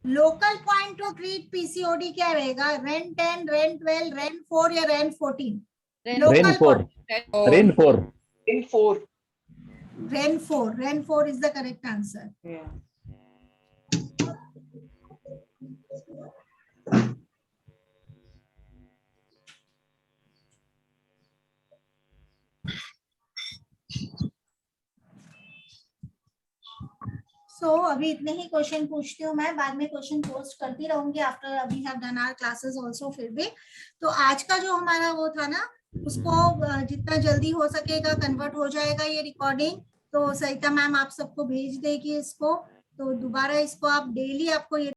[SPEAKER 1] Local point to treat PCOD क्या रहेगा? रेन 10, रेन 12, रेन 4 या rain 14?
[SPEAKER 3] Rain 4. Rain 4.
[SPEAKER 4] In 4.
[SPEAKER 1] Rain 4. Rain 4 is the correct answer.
[SPEAKER 4] Yeah.
[SPEAKER 1] So अभी इतने ही क्वेश्चन पूछती हूँ मैं, बाद में क्वेश्चन पोस्ट करती रहूंगी आफ्टर अभी have done our classes also. फिर भी तो आज का जो हमारा वो था ना, उसको जितना जल्दी हो सकेगा कन्वर्ट हो जाएगा ये रिकॉर्डिंग. तो सरिता मैम आप सबको भेज देगी इसको, तो दोबारा इसको आप डेली आपको ये